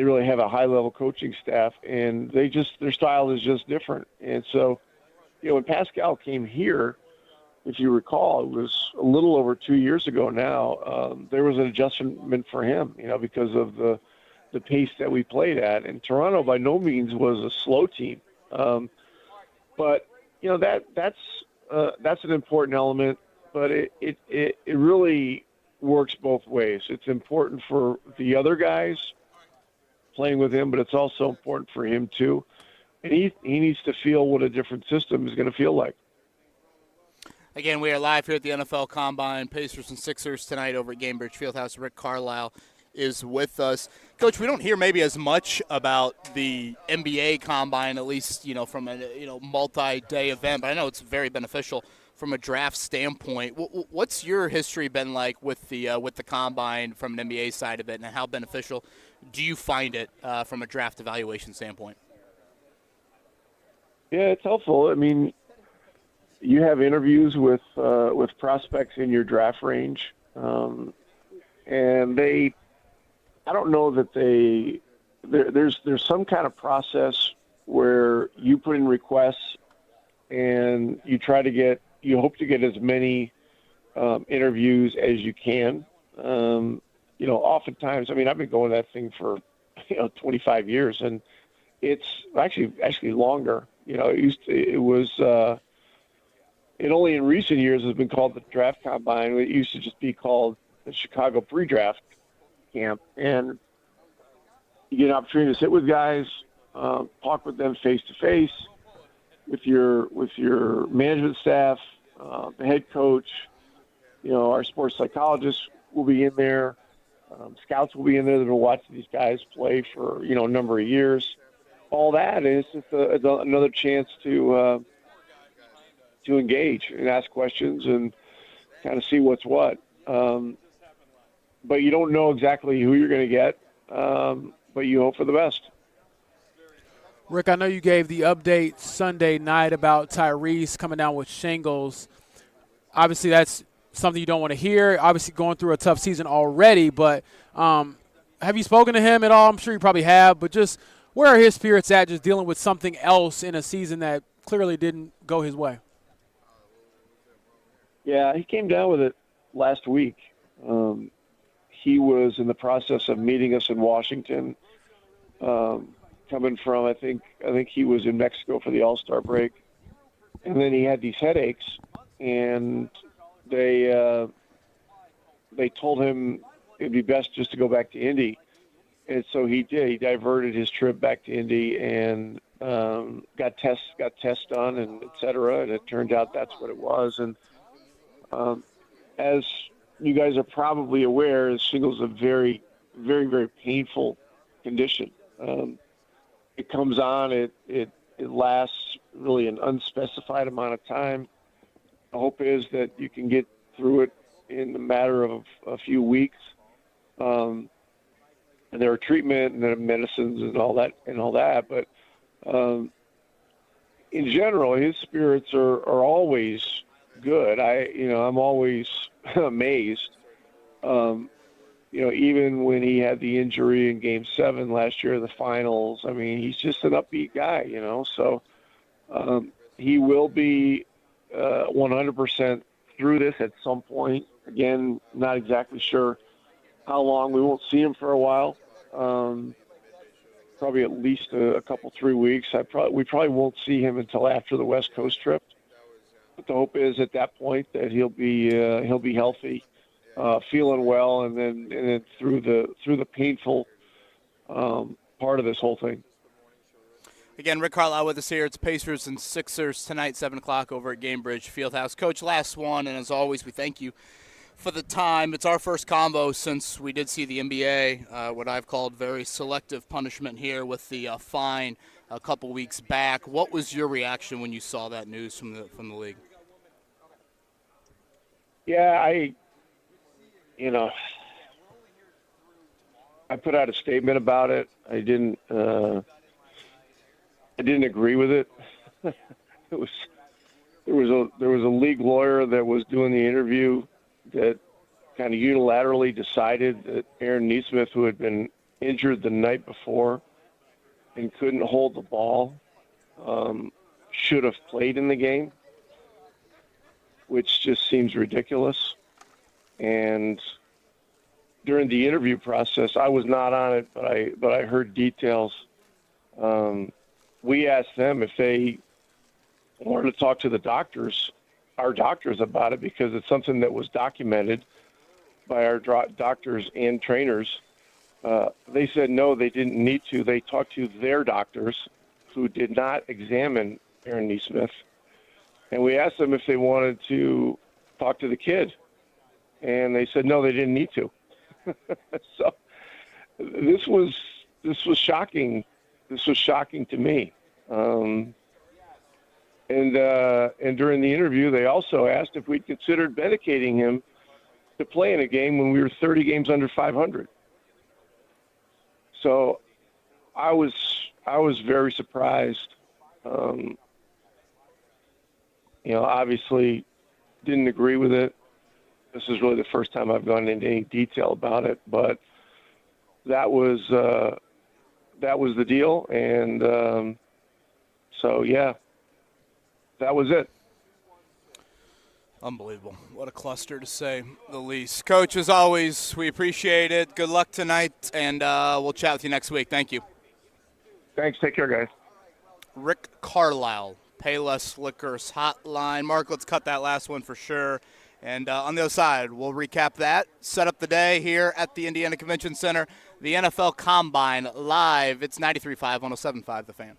R: really have a high level coaching staff, and their style is just different. And so, when Pascal came here, if you recall, it was a little over 2 years ago now, there was an adjustment for him, because of the pace that we played at. And Toronto by no means was a slow team. But that's an important element, but it really works both ways. It's important for the other guys playing with him, but it's also important for him too. And he needs to feel what a different system is going to feel like.
H: Again, we are live here at the NFL Combine. Pacers and Sixers tonight over at Gainbridge Fieldhouse. Rick Carlisle is with us. Coach, we don't hear maybe as much about the NBA Combine, at least, from a multi-day event, but I know it's very beneficial from a draft standpoint. What's your history been like with the Combine from an NBA side of it, and how beneficial do you find it from a draft evaluation standpoint?
R: Yeah, it's helpful. I mean, you have interviews with prospects in your draft range, and I don't know that there's some kind of process where you put in requests and you hope to get as many interviews as you can. Oftentimes, I mean, I've been going that thing for 25 years, and it's actually longer. It only in recent years has been called the Draft Combine. It used to just be called the Chicago Pre-Draft Camp. And you get an opportunity to sit with guys, talk with them face-to-face, with your management staff, the head coach. Our sports psychologists will be in there. Scouts will be in there that will watch these guys play for, a number of years. All that is just another chance to engage and ask questions and kind of see what's what. But you don't know exactly who you're going to get, but you hope for the best.
I: Rick, I know you gave the update Sunday night about Tyrese coming down with shingles. Obviously, that's something you don't want to hear. Obviously going through a tough season already, but have you spoken to him at all? I'm sure you probably have, but just where are his spirits at just dealing with something else in a season that clearly didn't go his way?
R: Yeah, he came down with it last week. He was in the process of meeting us in Washington, coming from I think he was in Mexico for the All-Star break, and then he had these headaches, and they told him it'd be best just to go back to Indy, and so he did. He diverted his trip back to Indy and got tests done and et cetera, and it turned out that's what it was. And as you guys are probably aware, shingles is a very, very, very painful condition. It comes on, it lasts really an unspecified amount of time. The hope is that you can get through it in a matter of a few weeks. And there are treatment and there are medicines and all that. But in general, his spirits are always good. I'm always amazed. Even when he had the injury in Game 7 last year of the finals, I mean, he's just an upbeat guy, So he will be 100% through this at some point. Again, not exactly sure how long. We won't see him for a while. Probably at least a couple, 3 weeks. We probably won't see him until after the West Coast trip. But the hope is at that point that he'll be healthy, feeling well, and then through the painful part of this whole thing.
H: Again, Rick Carlisle with us here. It's Pacers and Sixers tonight, 7 o'clock over at Gamebridge Fieldhouse. Coach, last one, and as always, we thank you for the time. It's our first combo since we did see the NBA, what I've called very selective punishment here with the fine a couple weeks back. What was your reaction when you saw that news from the league?
R: Yeah, I put out a statement about it. I didn't agree with it. There was a league lawyer that was doing the interview that kind of unilaterally decided that Aaron Nesmith, who had been injured the night before and couldn't hold the ball, should have played in the game, which just seems ridiculous. And during the interview process, I was not on it, but I heard details. We asked them if they wanted to talk to our doctors about it, because it's something that was documented by our doctors and trainers. They said no, they didn't need to. They talked to their doctors, who did not examine Aaron Nesmith. And we asked them if they wanted to talk to the kid, and they said no, they didn't need to. So this was shocking. This was shocking to me. And during the interview, they also asked if we'd considered medicating him to play in a game when we were 30 games under 500. So I was very surprised. Obviously didn't agree with it. This is really the first time I've gone into any detail about it, but that was the deal. And so, yeah, that was it.
H: Unbelievable. What a cluster, to say the least. Coach, as always, we appreciate it. Good luck tonight, and we'll chat with you next week. Thank you.
R: Thanks. Take care, guys.
H: Rick Carlisle, Payless Liquors Hotline. Mark, let's cut that last one for sure. And on the other side, we'll recap that, set up the day here at the Indiana Convention Center, the NFL Combine live. It's 93.5, 107.5, The Fan.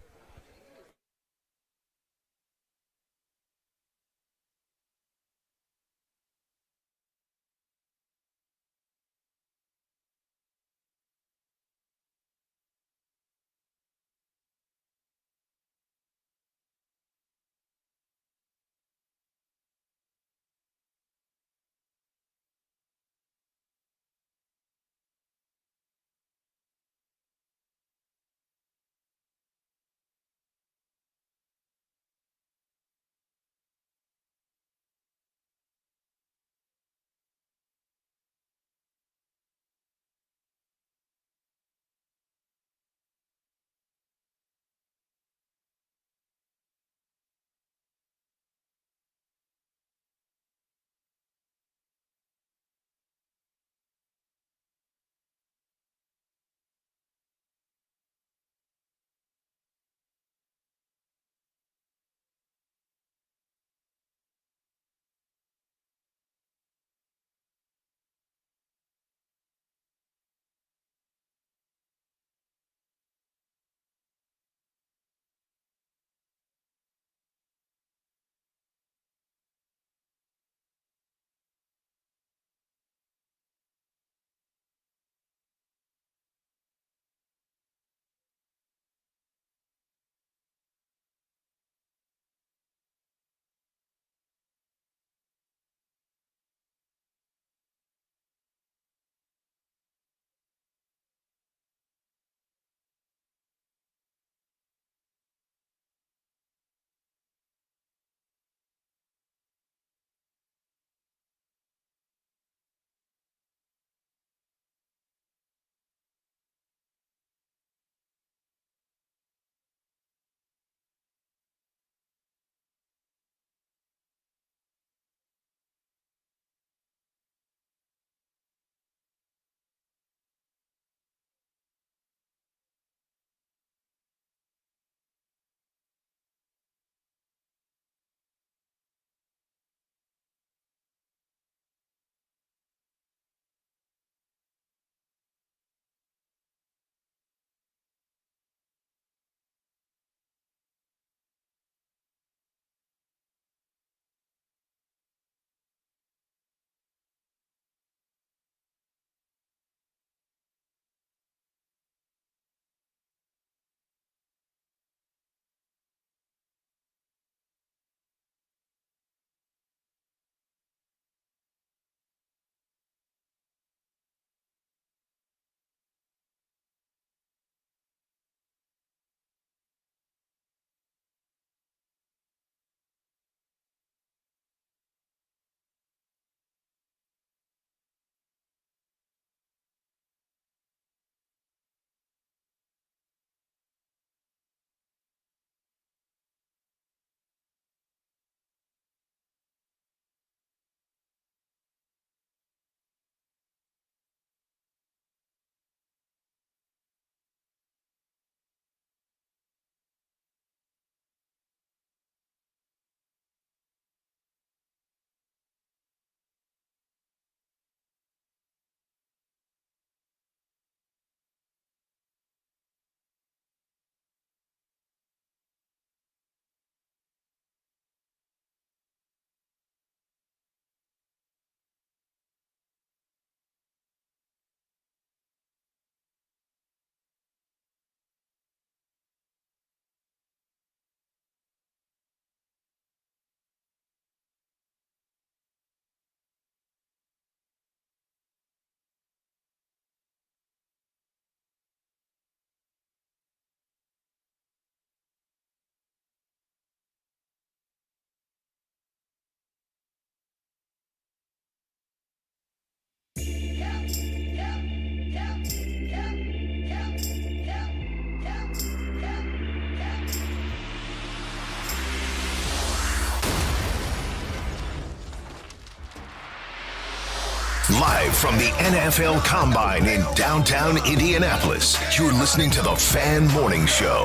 F: Live from the NFL Combine in downtown Indianapolis, you're listening to the Fan Morning Show.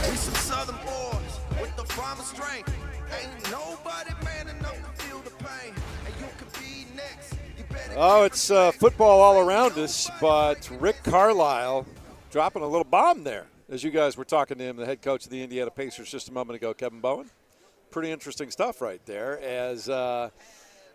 Q: We some Southern boys with the farmer strength. Ain't nobody man enough to feel the pain. And you could be next. You better
G: Oh, it's football all around us, but Rick Carlisle dropping a little bomb there. As you guys were talking to him, the head coach of the Indiana Pacers just a moment ago, Kevin Bowen. Pretty interesting stuff right there. As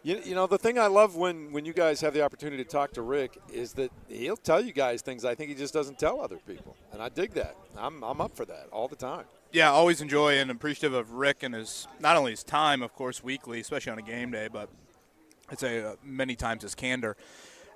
G: you know, the thing I love when you guys have the opportunity to talk to Rick is that he'll tell you guys things I think he just doesn't tell other people, and I dig that. I'm up for that all the time.
H: Yeah, always enjoy and appreciative of Rick and his not only his time, of course, weekly, especially on a game day, but I'd say many times his candor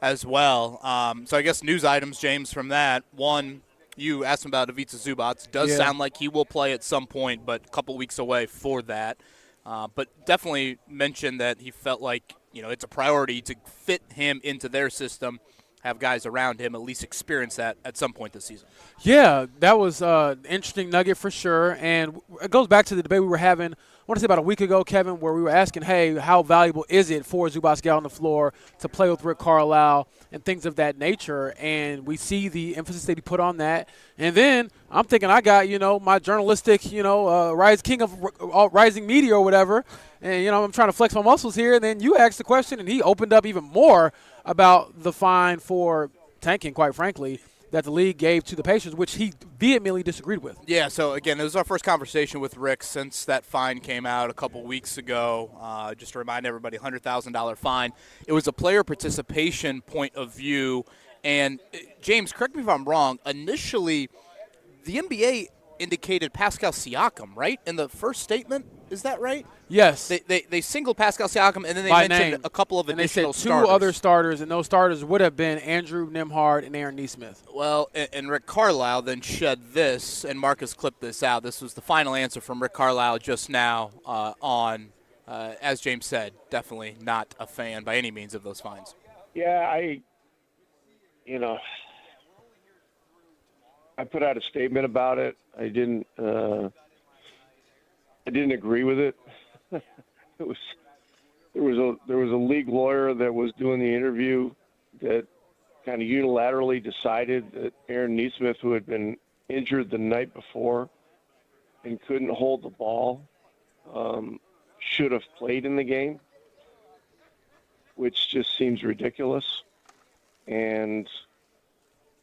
H: as well. So I guess news items, James, from that. One, you asked him about Ivica Zubac. Does sound like he will play at some point, but a couple weeks away for that. But definitely mentioned that he felt like, it's a priority to fit him into their system, have guys around him at least experience that at some point this season.
I: Yeah, that was an interesting nugget for sure. And it goes back to the debate we were having, I want to say about a week ago, Kevin, where we were asking, hey, how valuable is it for Zubac to get on the floor to play with Rick Carlisle and things of that nature? And we see the emphasis that he put on that. And then I'm thinking I got, my journalistic, king of rising media or whatever. And, I'm trying to flex my muscles here. And then you asked the question, and he opened up even more about the fine for tanking, quite frankly, that the league gave to the Pacers, which he vehemently disagreed with.
H: Yeah, so again, it was our first conversation with Rick since that fine came out a couple weeks ago. Just to remind everybody, $100,000 fine. It was a player participation point of view. And, James, correct me if I'm wrong, initially the NBA indicated Pascal Siakam, right, in the first statement? Is that right?
I: Yes.
H: They singled Pascal Siakam, and then they
I: by
H: mentioned
I: name.
H: a couple of
I: and
H: additional
I: they said
H: starters.
I: two other starters, and those starters would have been Andrew Nembhard and Aaron Nesmith.
H: Well, and Rick Carlisle then shed this, and Marcus clipped this out. This was the final answer from Rick Carlisle just now on, as James said, definitely not a fan by any means of those fines.
R: Yeah, I put out a statement about it. I didn't agree with it. There was a league lawyer that was doing the interview that kind of unilaterally decided that Aaron Nesmith, who had been injured the night before and couldn't hold the ball, should have played in the game, which just seems ridiculous. And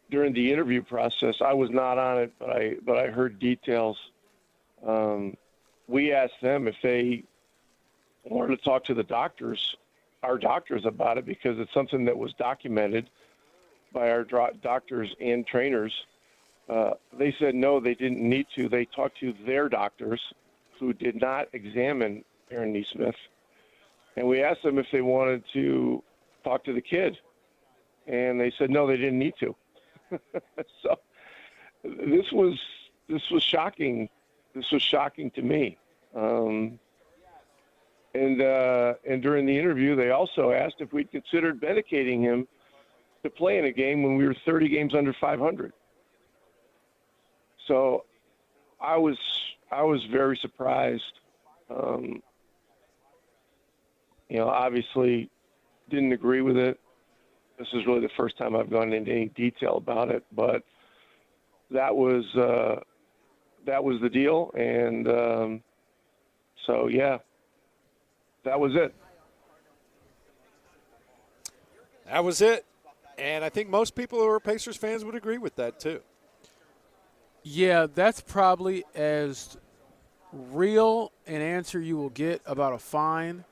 R: during the interview process, I was not on it, but I heard details. We asked them if they wanted to talk to the doctors, our doctors, about it, because it's something that was documented by our doctors and trainers. They said no, they didn't need to. They talked to their doctors, who did not examine Aaron Nesmith, and we asked them if they wanted to talk to the kid, and they said no, they didn't need to. So this was shocking. This was shocking to me. And during the interview, they also asked if we'd considered medicating him to play in a game when we were 30 games under 500. So I was very surprised. Obviously didn't agree with it. This is really the first time I've gone into any detail about it, but that was the deal. And so, yeah, that was it.
G: That was it. And I think most people who are Pacers fans would agree with that, too.
I: Yeah, that's probably as real an answer you will get about a fine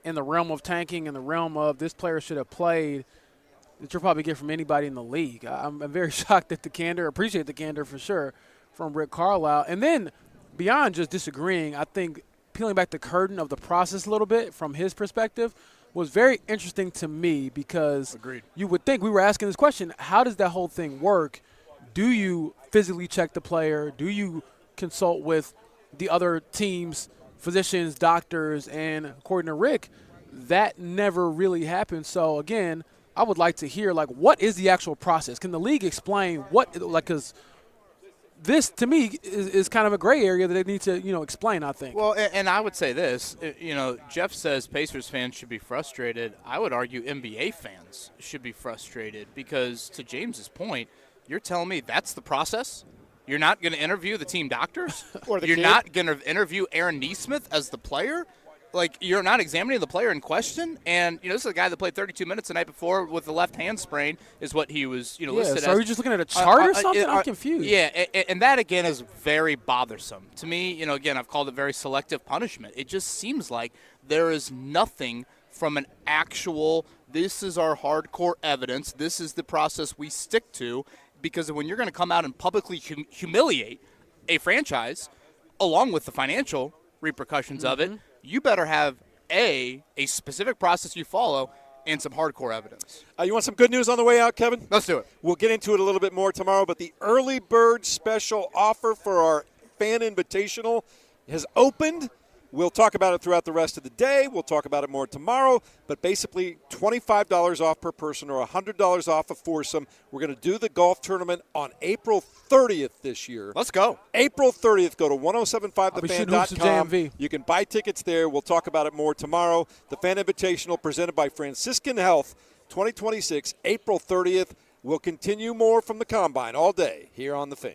I: in the realm of tanking, in the realm of this player should have played, that you'll probably get from anybody in the league. I'm very shocked at the candor, appreciate the candor for sure from Rick Carlisle. And then beyond just disagreeing, I think peeling back the curtain of the process a little bit from his perspective was very interesting to me, because you would think, we were asking this question, how does that whole thing work? Do you physically check the player? Do you consult with the other teams, physicians, doctors? And according to Rick, that never really happened. So, again, I would like to hear, what is the actual process? Can the league explain because this to me is kind of a gray area that they need to explain. I think.
H: Well, and I would say this. Jeff says Pacers fans should be frustrated. I would argue NBA fans should be frustrated because, to James's point, you're telling me that's the process. You're not going to interview the team doctors,
G: or
H: you're not going to interview Aaron Nesmith as the player. Like, you're not examining the player in question, and this is a guy that played 32 minutes the night before with the left hand sprain, is what he was, listed as.
I: So are you just looking at a chart or something? I'm confused.
H: Yeah, and that again is very bothersome to me. Again, I've called it very selective punishment. It just seems like there is nothing from an actual. This is our hardcore evidence. This is the process we stick to, because when you're going to come out and publicly humiliate a franchise, along with the financial repercussions of it, you better have a specific process you follow and some hardcore evidence.
G: You want some good news on the way out, Kevin?
H: Let's do it.
G: We'll get into it a little bit more tomorrow, but the early bird special offer for our Fan Invitational has opened. We'll talk about it throughout the rest of the day. We'll talk about it more tomorrow. But basically, $25 off per person or $100 off a foursome. We're going to do the golf tournament on April 30th this year.
H: Let's go.
G: April 30th. Go to 1075thefan.com. You can buy tickets there. We'll talk about it more tomorrow. The Fan Invitational presented by Franciscan Health 2026, April 30th. We'll continue more from the Combine all day here on The Fan.